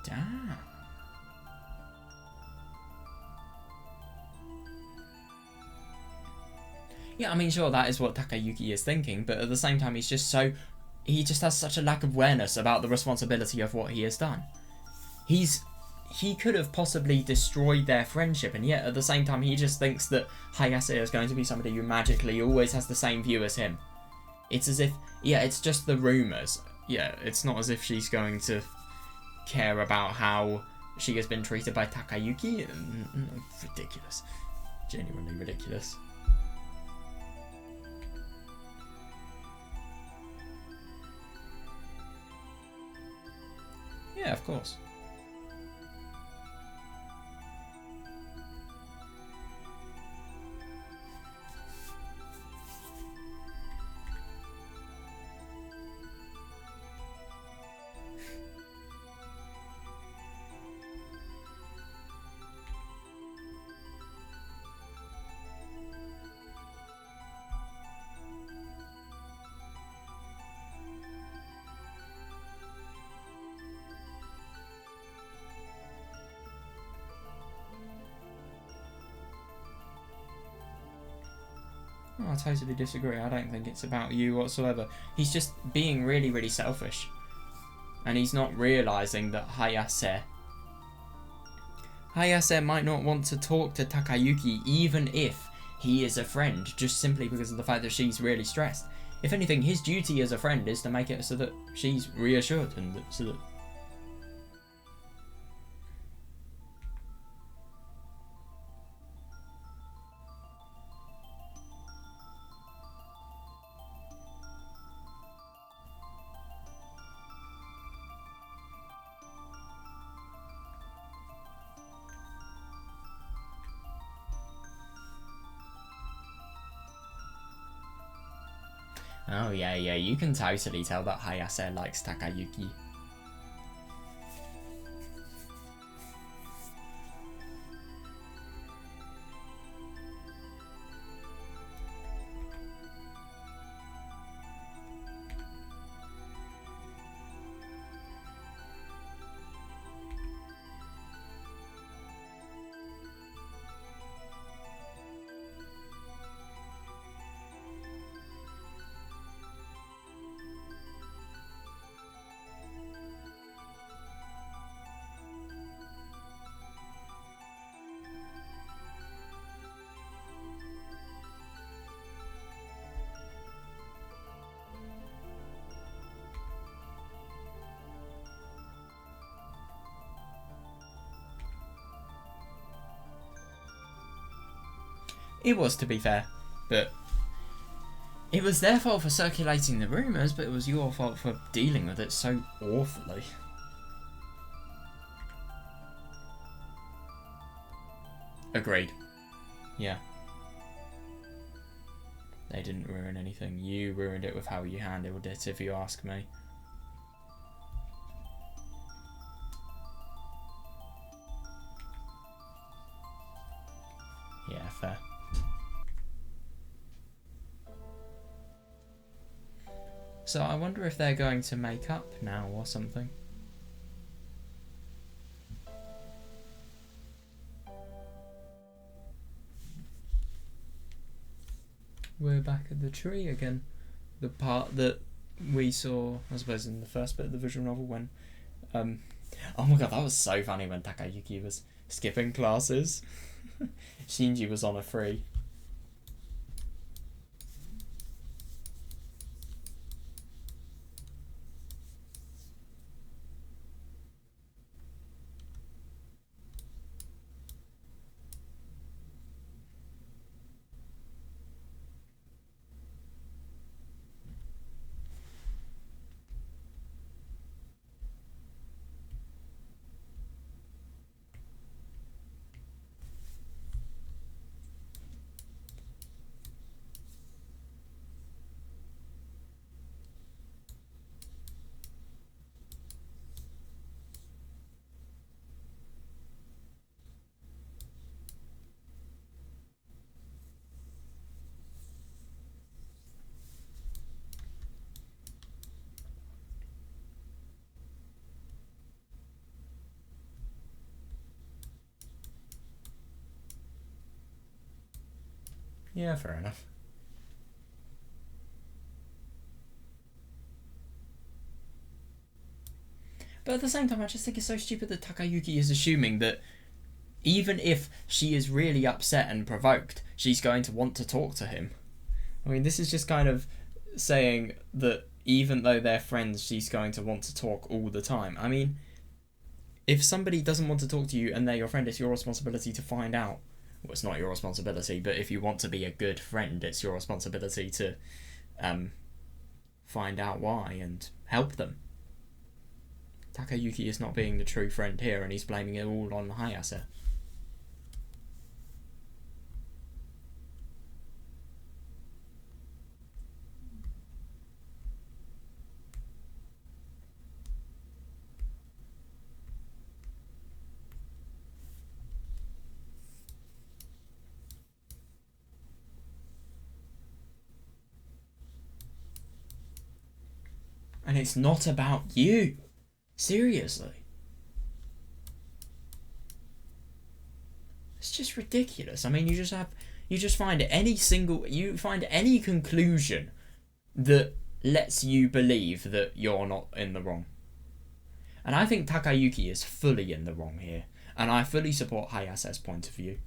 Damn. Yeah, I mean, sure, that is what Takayuki is thinking, but at the same time, he just has such a lack of awareness about the responsibility of what he has done. He could have possibly destroyed their friendship, and yet at the same time, he just thinks that Hayase is going to be somebody who magically always has the same view as him. It's as if, yeah, it's just the rumours. Yeah, it's not as if she's going to care about how she has been treated by Takayuki. Ridiculous. Genuinely ridiculous. Yeah, of course. Oh, I totally disagree. I don't think it's about you whatsoever. He's just being really, really selfish. And he's not realising that Hayase might not want to talk to Takayuki even if he is a friend, just simply because of the fact that she's really stressed. If anything, his duty as a friend is to make it so that she's reassured and so that... Oh yeah, you can totally tell that Hayase likes Takayuki. It was, to be fair, but it was their fault for circulating the rumours, but it was your fault for dealing with it so awfully. Agreed. Yeah. They didn't ruin anything. You ruined it with how you handled it, if you ask me. Yeah, fair. So I wonder if they're going to make up now or something. We're back at the tree again. The part that we saw, I suppose, in the first bit of the visual novel when Oh my god, that was so funny when Takayuki was skipping classes. Shinji was on a free. Yeah, fair enough. But at the same time, I just think it's so stupid that Takayuki is assuming that even if she is really upset and provoked, she's going to want to talk to him. I mean, this is just kind of saying that even though they're friends, she's going to want to talk all the time. I mean, if somebody doesn't want to talk to you and they're your friend, it's your responsibility to find out. Well, it's not your responsibility, but if you want to be a good friend, it's your responsibility to find out why and help them. Takayuki is not being the true friend here, and he's blaming it all on Hayase. And it's not about you. Seriously. It's just ridiculous. I mean, you find any conclusion that lets you believe that you're not in the wrong. And I think Takayuki is fully in the wrong here. And I fully support Hayase's point of view.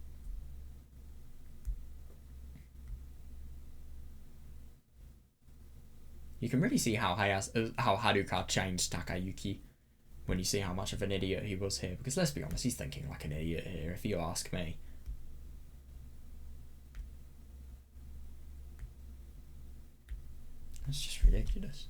You can really see how Haruka changed Takayuki when you see how much of an idiot he was here. Because let's be honest, he's thinking like an idiot here, if you ask me. It's just ridiculous.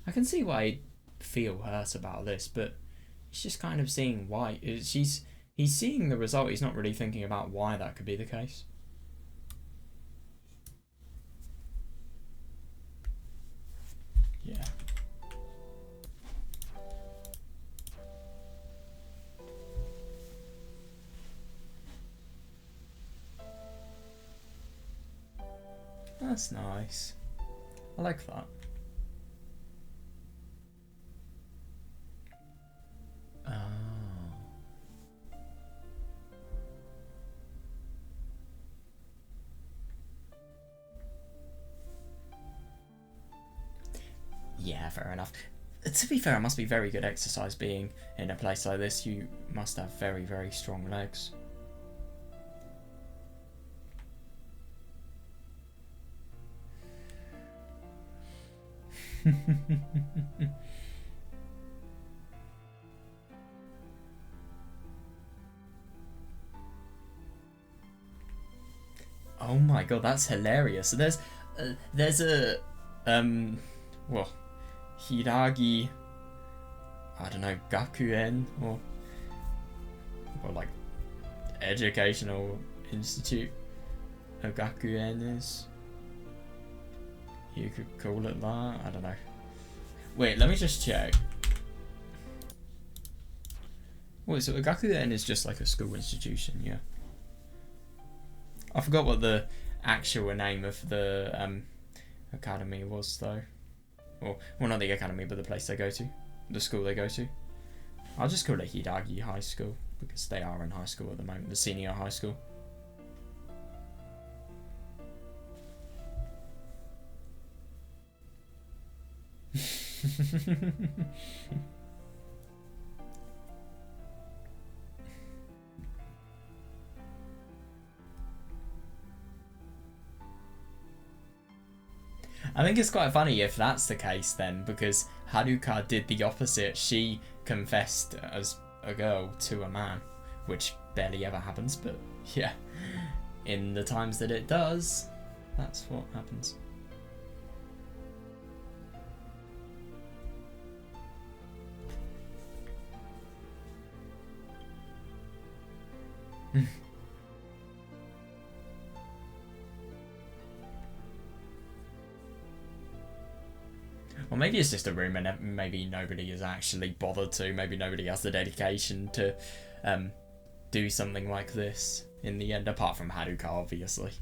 I can see why he'd feel hurt about this, but he's just kind of seeing why. He's seeing the result. He's not really thinking about why that could be the case. Yeah. That's nice. I like that. Yeah, fair enough. To be fair, it must be very good exercise being in a place like this. You must have very, very strong legs. Oh my god, that's hilarious. So there's a well, Hiragi, I don't know, Gakuen or like educational institute. A Gakuen is, you could call it that. I don't know. Wait, let me just check. Wait, so a Gakuen is just like a school institution, yeah. I forgot what the actual name of the academy was though. Or, well, not the academy, but the place they go to. The school they go to. I'll just call it Hidagi High School, because they are in high school at the moment, the senior high school. I think it's quite funny if that's the case then, because Haruka did the opposite. She confessed as a girl to a man, which barely ever happens, but yeah, in the times that it does, that's what happens. Or maybe it's just a rumour, and maybe nobody has actually bothered to. Maybe nobody has the dedication to do something like this in the end, apart from Haruka, obviously.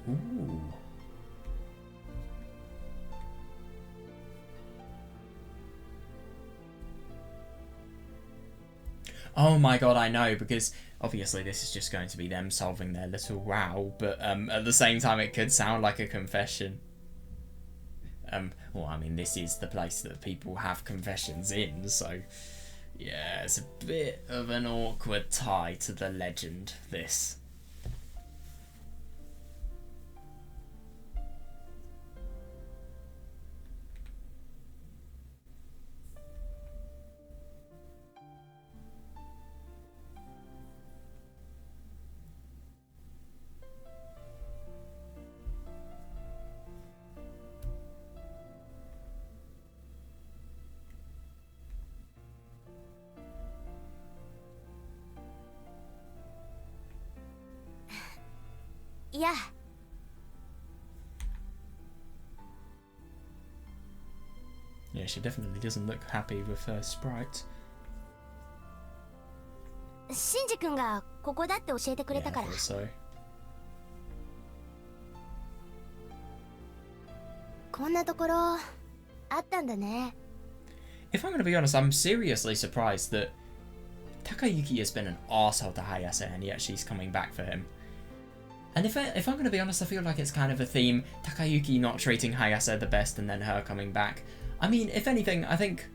Ooh. Oh my god, I know, because obviously this is just going to be them solving their little row, but at the same time it could sound like a confession. Well, I mean, this is the place that people have confessions in, so yeah, it's a bit of an awkward tie to the legend, this. Yeah. Yeah, she definitely doesn't look happy with her sprite. シンジ君がここだって教えてくれ Yeah, た I から。 thought so. こんなところあったんだね。 If I'm going to be honest, I'm seriously surprised that Takayuki has been an arsehole to Hayase, and yet she's coming back for him. And if I'm going to be honest, I feel like it's kind of a theme. Takayuki not treating Hayase the best and then her coming back. I mean, if anything, I think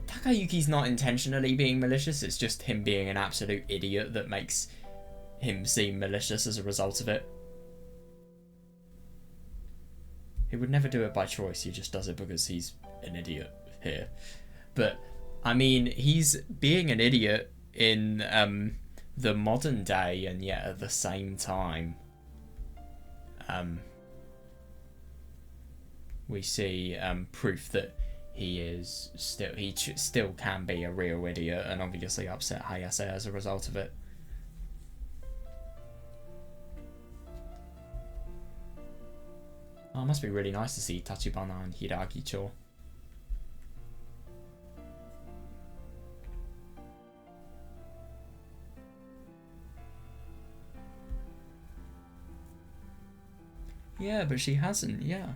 Takayuki's not intentionally being malicious. It's just him being an absolute idiot that makes him seem malicious as a result of it. He would never do it by choice. He just does it because he's an idiot here. But, I mean, he's being an idiot in the modern day, and yet at the same time... we see proof that still can be a real idiot and obviously upset Hayase as a result of it. Oh, it must be really nice to see Tachibana and Hiragicho. Yeah, but she hasn't, yeah.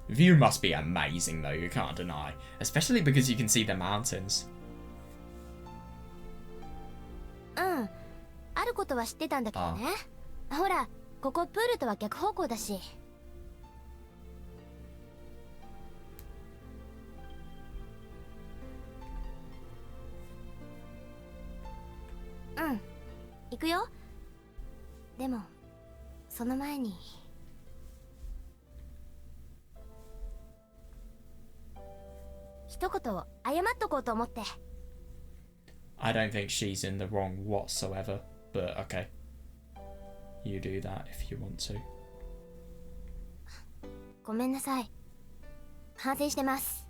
View must be amazing though, you can't deny. Especially because you can see the mountains. あることは知ってたんだけどね。ほら、ここプールとは逆方向だし。行くよ。でもその前に一言謝っとこうと思って。I don't think she's in the wrong whatsoever, but okay. You do that if you want to. ごめんなさい。反省してます。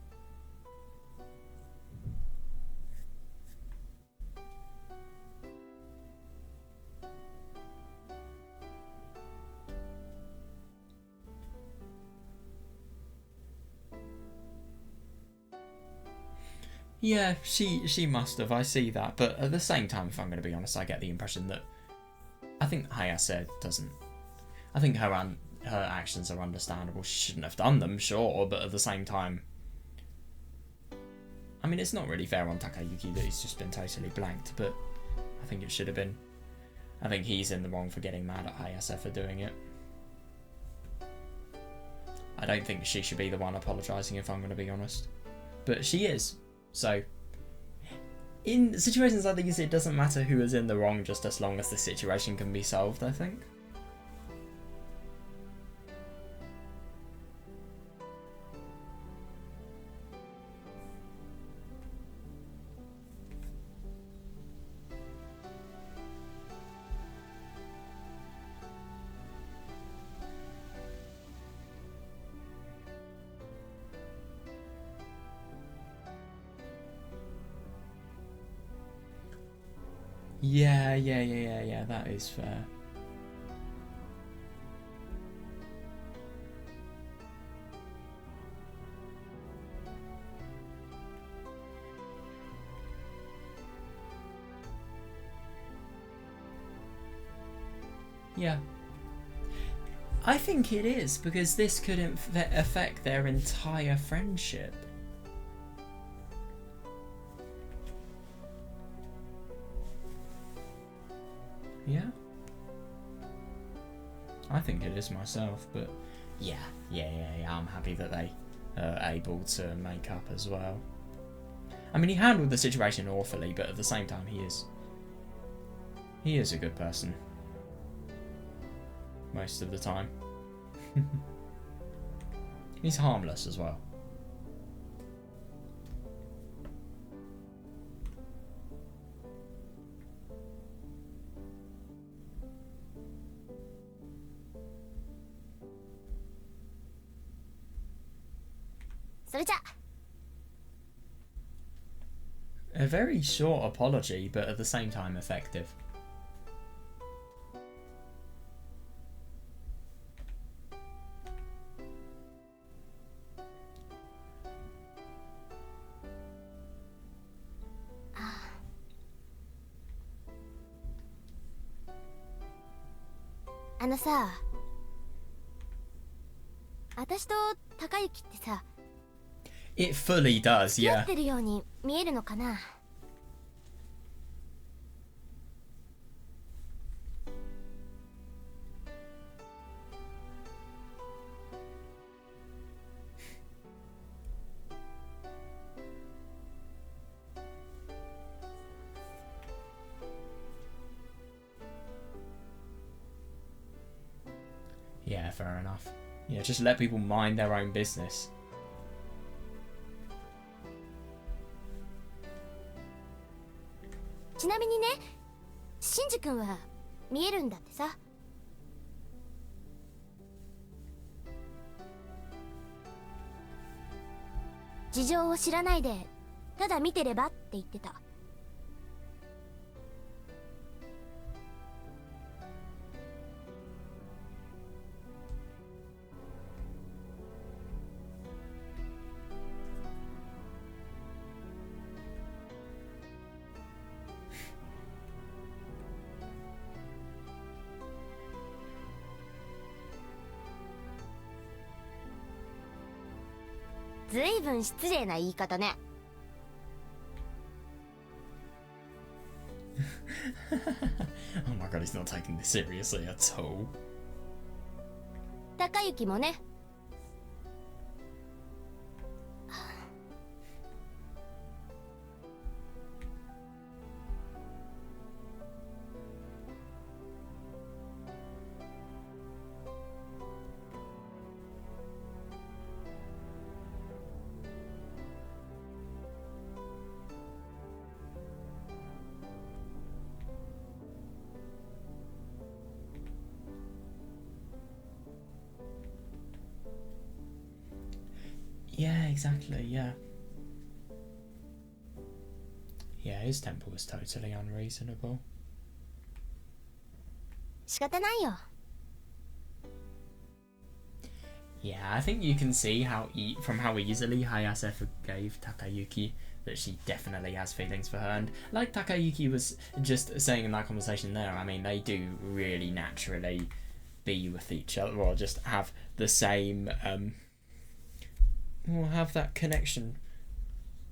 Yeah, she must have. I see that, but at the same time, if I'm going to be honest, I get the impression that I think Hayase doesn't. I think her actions are understandable. She shouldn't have done them, sure, but at the same time, I mean, it's not really fair on Takayuki that he's just been totally blanked, but I think it should have been. I think he's in the wrong for getting mad at Hayase for doing it. I don't think she should be the one apologising, if I'm going to be honest, but she is. So, in situations like these, it doesn't matter who is in the wrong, just as long as the situation can be solved, I think. Yeah, that is fair. Yeah. I think it is, because this could affect their entire friendship. Yeah, I think it is myself, but yeah, I'm happy that they are able to make up as well. I mean, he handled the situation awfully, but at the same time, he is a good person most of the time. He's harmless as well. A very short apology, but at the same time effective. Sa, 私と高雪ってさ、 It fully does, 付き合 yeah. ってるように見えるのかな。Yeah, fair enough. Yeah, just let people mind their own business. ちなみにね、シンジ君は見えるんだってさ。事情を知らないでただ見てればって言ってた。ずいぶん失礼な言い方ね。Oh my god, he's not taking this seriously at all. 高之もね。Yeah, exactly, yeah. Yeah, his temper was totally unreasonable. 仕方ないよ。Yeah, I think you can see from how easily Hayase forgave Takayuki that she definitely has feelings for her. And like Takayuki was just saying in that conversation there, I mean, they do really naturally be with each other, or just have the same, or have that connection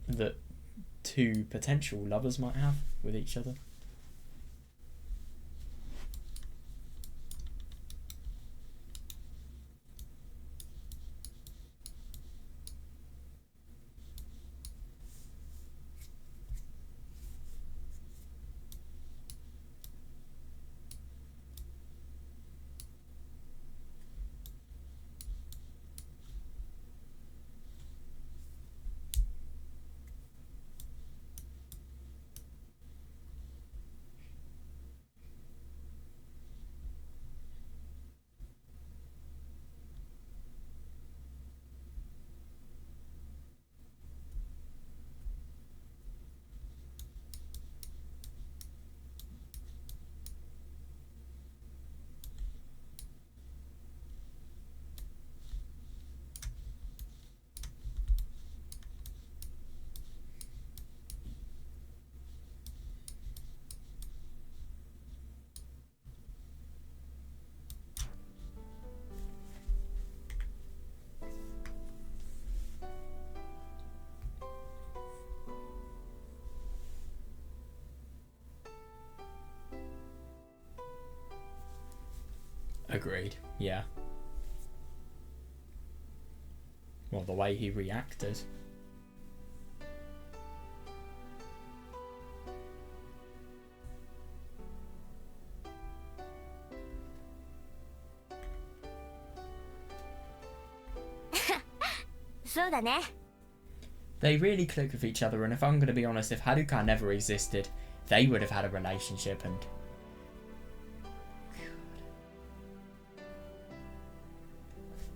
that two potential lovers might have with each other. Agreed, yeah. Well, the way he reacted.そうだね。 They really click with each other, and if I'm going to be honest, if Haruka never existed, they would have had a relationship. And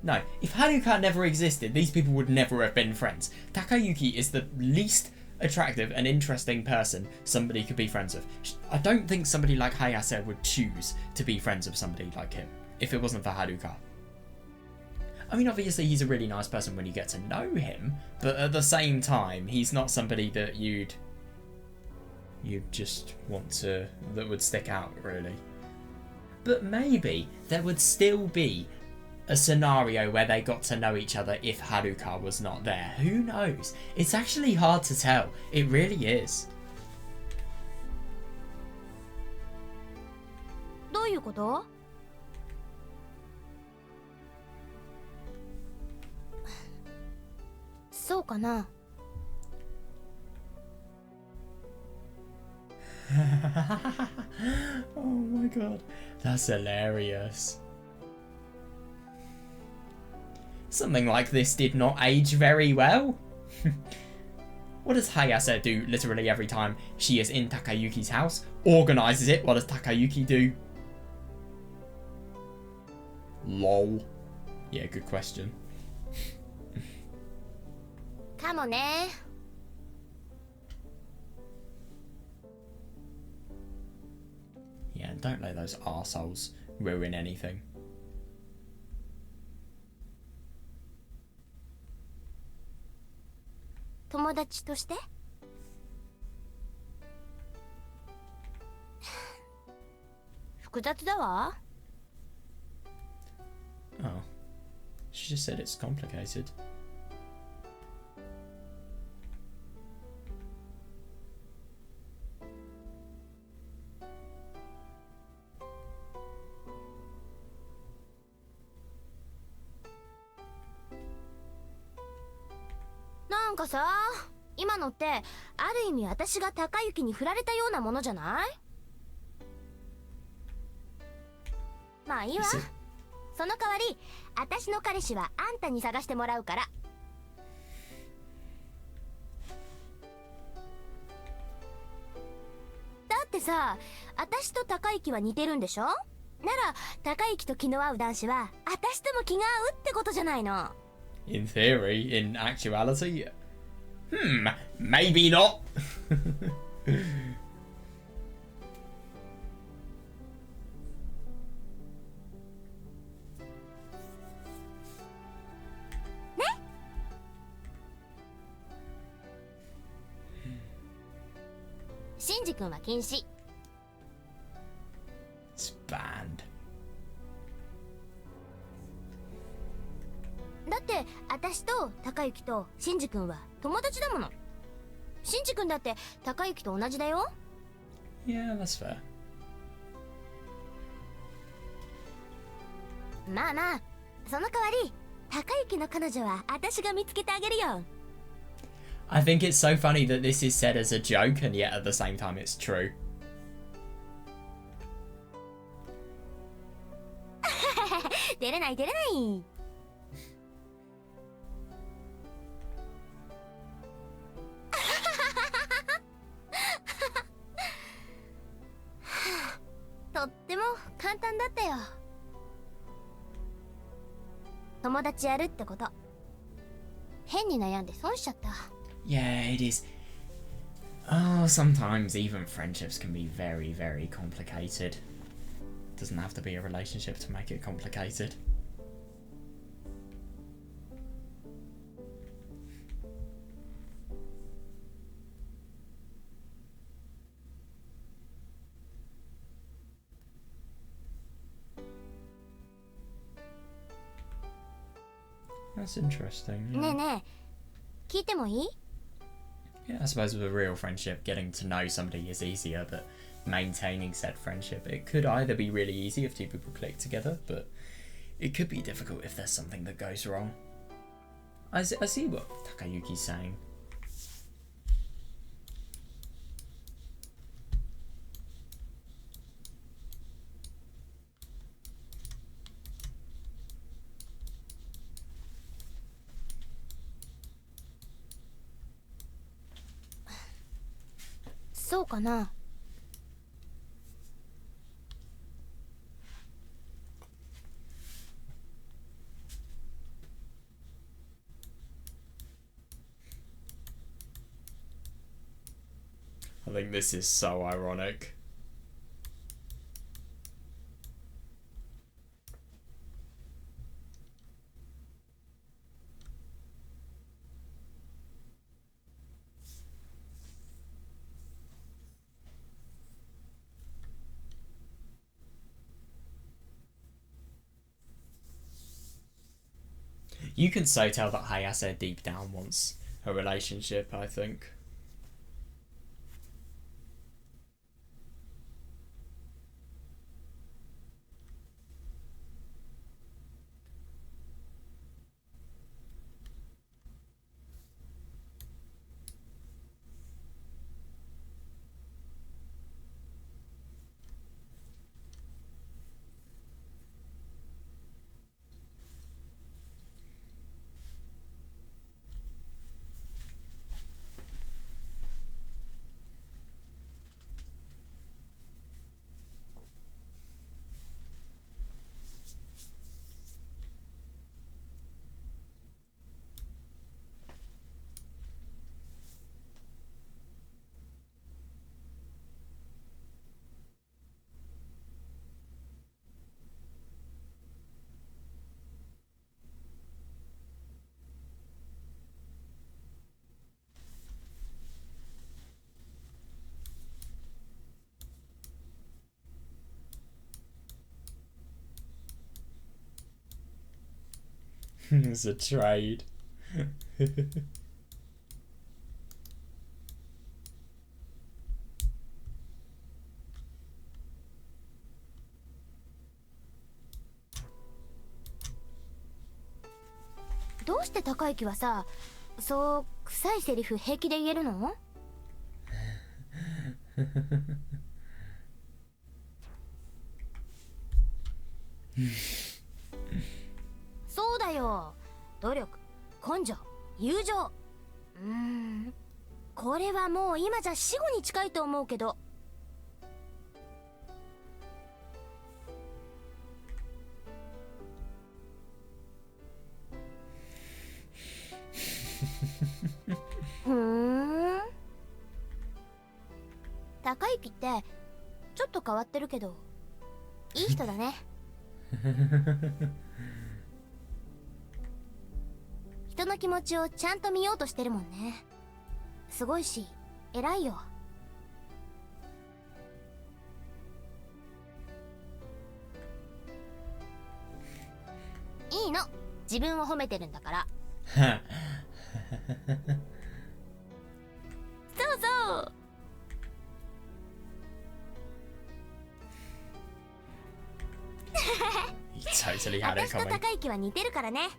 no, if Haruka never existed, these people would never have been friends. Takayuki is the least attractive and interesting person somebody could be friends with. I don't think somebody like Hayase would choose to be friends with somebody like him if it wasn't for Haruka. I mean, obviously he's a really nice person when you get to know him, but at the same time, he's not somebody that you'd just want to, that would stick out, really. But maybe there would still be a scenario where they got to know each other if Haruka was not there. Who knows? It's actually hard to tell. It really is. どういうこと？そうかな。Oh my god, that's hilarious. Something like this did not age very well. What does Hayase do literally every time she is in Takayuki's house? Organises it. What does Takayuki do? Lol. Yeah, good question. カかもね。Yeah, don't let those arseholes ruin anything. 友達として？複雑だわ。Oh. She just said it's complicated. なんかさ、今のってある意味私が高雪に振られたようなものじゃない？まあいいわ。その代わり私の彼氏はあんたに探してもらうから。だってさ、私と高雪は似てるんでしょ？なら高雪と気の合う男子は私とも気が合うってことじゃないの。In theory, in actuality, maybe not. シンジ君は禁止。It's banned. だって私と高雪とシンジ君は友達だもの。シンジ君だって高雪と同じだよ。Yeah, that's fair. まあまあ、その代わり高雪の彼女は私が見つけてあげるよ。I think it's so funny that this is said as a joke and yet at the same time it's true. 出れない出れない。とっても簡単だったよ。友達やるってこと。変に悩んで損しちゃった。Yeah, it is. Oh, sometimes even friendships can be very, very complicated. Doesn't have to be a relationship to make it complicated. That's interesting. Yeah. ねえねえ、聞いてもいい？ Yeah, I suppose with a real friendship, getting to know somebody is easier, but maintaining said friendship, it could either be really easy if two people click together, but it could be difficult if there's something that goes wrong. I see what Takayuki's saying.そうかな。I think this is so ironic. You can so tell that Hayase deep down wants a relationship, I think. It's a trade. どうして高之はさ、そう臭いセリフ平気で言えるの？そうだよ。努力、根性、友情。これはもう今じゃ死後に近いと思うけど。高之ってちょっと変わってるけどいい人だね。人の気持ちをちゃんと見ようとしてるもんね。すごいし偉いよ。いいの、自分を褒めてるんだから。そうそう。Totally had it 私と coming. 高之は似てるからね。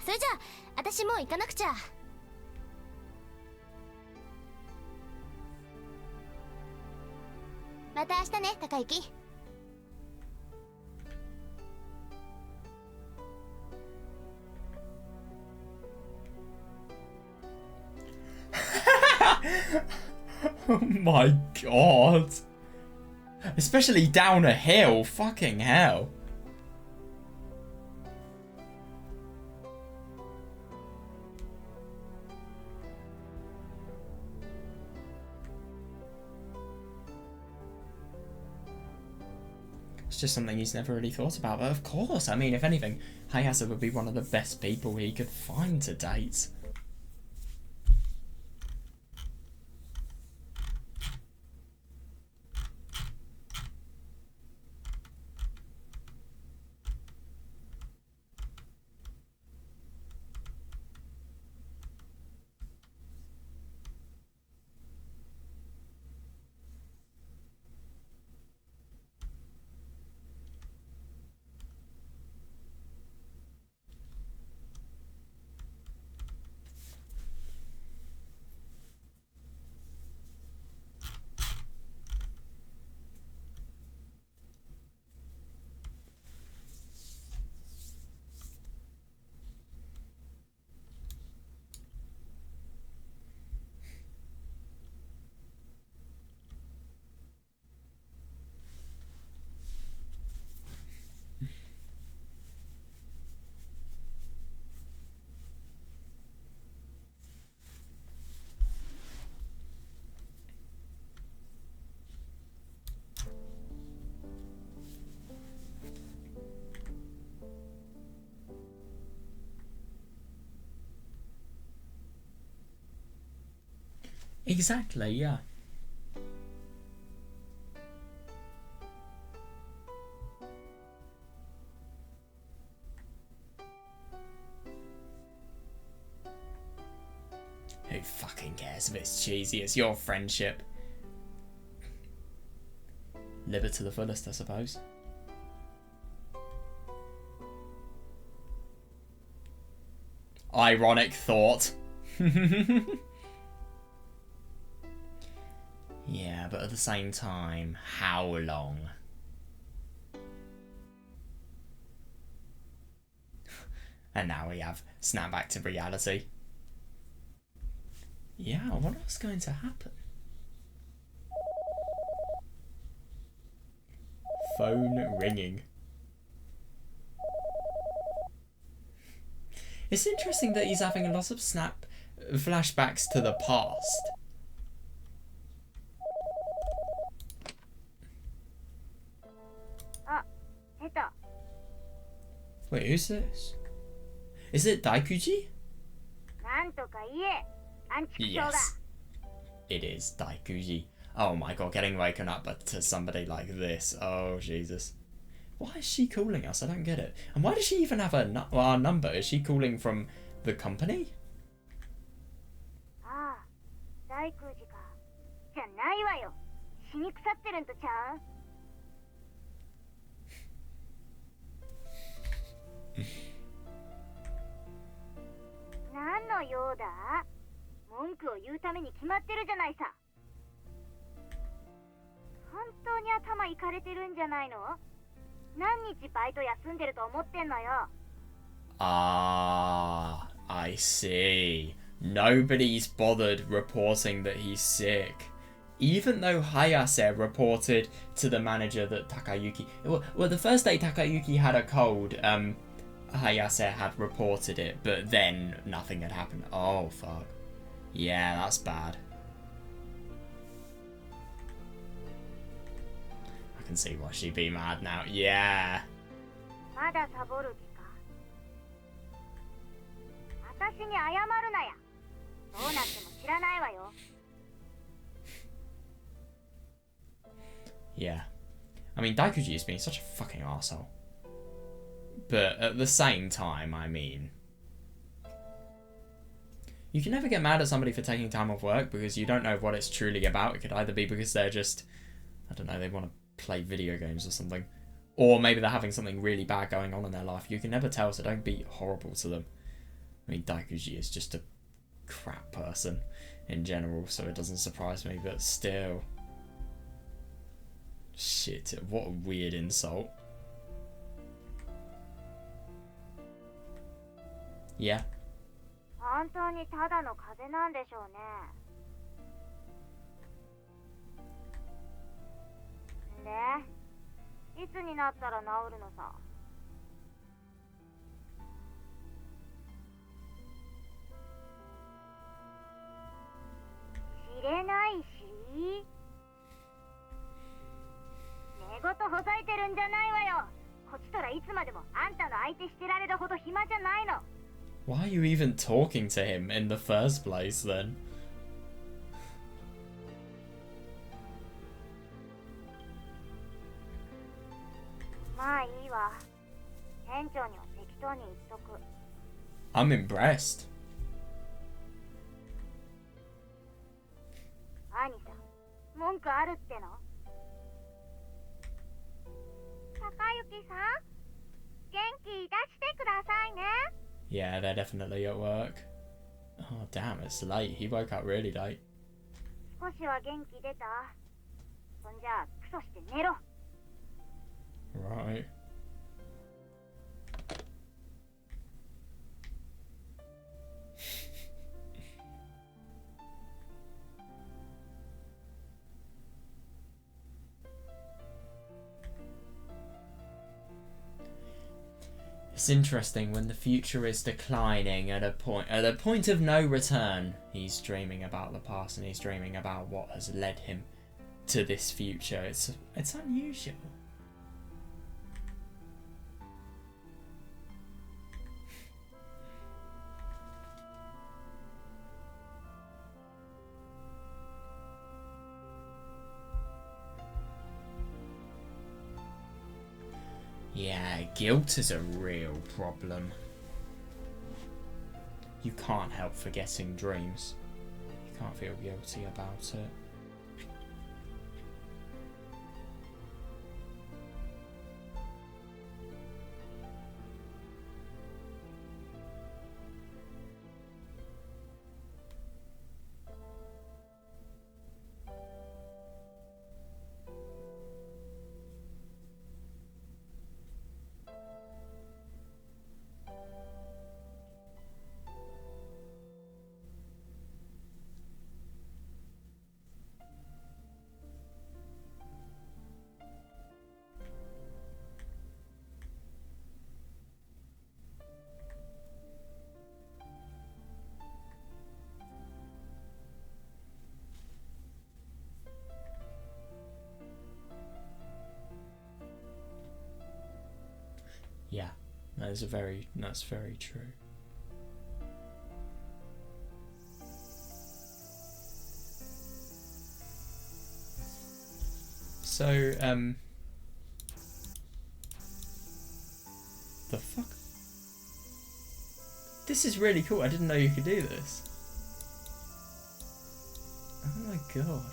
それじゃあ私もう行かなくちゃ。また明日ね、高之。Oh my god. Especially down a hill. Fucking hell. It's just something he's never really thought about. But of course, I mean, if anything, Hayase would be one of the best people he could find to date. Exactly, yeah. Who fucking cares if it's cheesy? It's your friendship. Live it to the fullest, I suppose. Ironic thought. Yeah, but at the same time, how long? And now we have snap back to reality. Yeah, I wonder what's going to happen. Phone ringing. It's interesting that he's having a lot of flashbacks to the past. Wait, who's this? Is it Daikuji? Yes. It is Daikuji. Oh my god, getting woken up to somebody like this. Oh, Jesus. Why is she calling us? I don't get it. And why does she even have our number? Is she calling from the company? ああ、大空寺か。じゃないわよ。死に腐ってるんとちゃう？何の用だ？文句を言うために決まってるじゃないさ。本当に頭いかれてるんじゃないの？何日バイト休んでると思ってんのよ。Ah, I see. Nobody's bothered reporting that he's sick. Even though Hayase reported to the manager that Takayuki... Well, the first day Takayuki had a cold, Hayase had reported it, but then nothing had happened. Oh, fuck. Yeah, that's bad. I can see why she'd be mad now. Yeah. まだサボる気か。私に謝るなや。どうなっても知らないわよ。Yeah. I mean, Daikuji is being such a fucking arsehole. But at the same time, I mean... You can never get mad at somebody for taking time off work because you don't know what it's truly about. It could either be because they're just... I don't know, they want to play video games or something. Or maybe they're having something really bad going on in their life. You can never tell, so don't be horrible to them. I mean, Daikuji is just a crap person in general, so it doesn't surprise me, but still... Shit, what a weird insult. Yeah. 本当にただの風邪なんでしょうね。で、いつになったら治るのさ。知れないし。寝言ほざいてるんじゃないわよ。こっちとらいつまでもあんたの相手してられるほど暇じゃないの。Why are you even talking to him in the first place then? まあいいわ。店長には適当に言っとく。I'm impressed. 兄さん、文句あるっての？Takayukiさん、元気出してくださいね。Yeah, they're definitely at work. Oh, damn, it's late. He woke up really late. 少しは元気出た？そんじゃ、クソして寝ろ。Right. It's interesting when the future is declining at a point of no return. He's dreaming about the past and he's dreaming about what has led him to this future. It's unusual. Yeah, guilt is a real problem. You can't help forgetting dreams. You can't feel guilty about it. Yeah, that's very true. So, The fuck? This is really cool. I didn't know you could do this. Oh my god.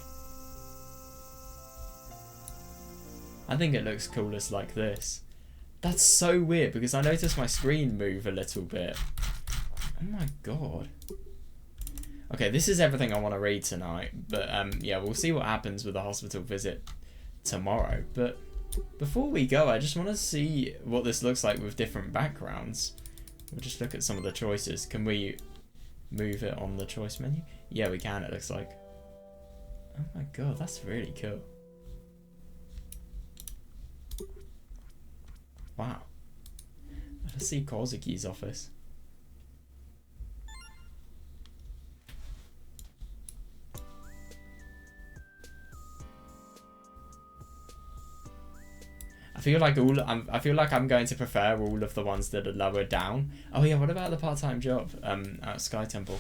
I think it looks coolest like this. That's so weird because I noticed my screen move a little bit. Oh my god. Okay, this is everything I want to read tonight, but yeah, we'll see what happens with the hospital visit tomorrow. But before we go, I just want to see what this looks like with different backgrounds. We'll just look at some of the choices. Can we move it on the choice menu? Yeah, we can, it looks like. Oh my god, that's really cool. Wow. Let's see Kozuki's office. I feel like I'm going to prefer all of the ones that are lower down. Oh yeah, what about the part-time job at Sky Temple?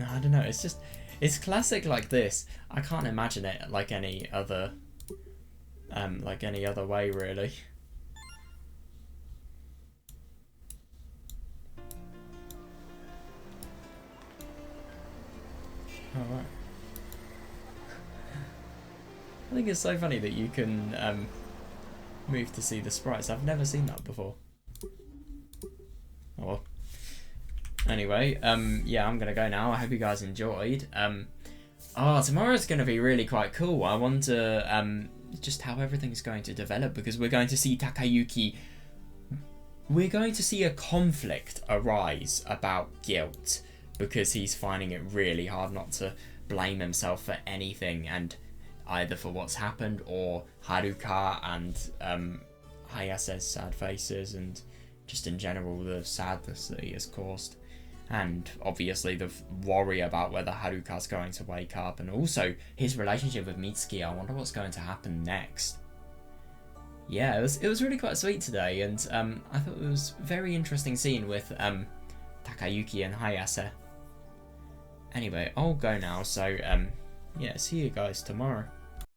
No, I don't know. It's just, it's classic like this. I can't imagine it like any other way really. Alright. I think it's so funny that you can move to see the sprites. I've never seen that before. Oh well. Anyway, yeah, I'm gonna go now. I hope you guys enjoyed. Tomorrow's gonna be really quite cool. I wonder just how everything's going to develop, because we're going to see Takayuki. We're going to see a conflict arise about guilt, because he's finding it really hard not to blame himself for anything, and either for what's happened or Haruka and Hayase's sad faces, and just in general the sadness that he has caused. And obviously the worry about whether Haruka's going to wake up, and also his relationship with Mitsuki. I wonder what's going to happen next. Yeah, it was really quite sweet today, and I thought it was a very interesting scene with Takayuki and Hayase. Anyway, I'll go now, so yeah, see you guys tomorrow.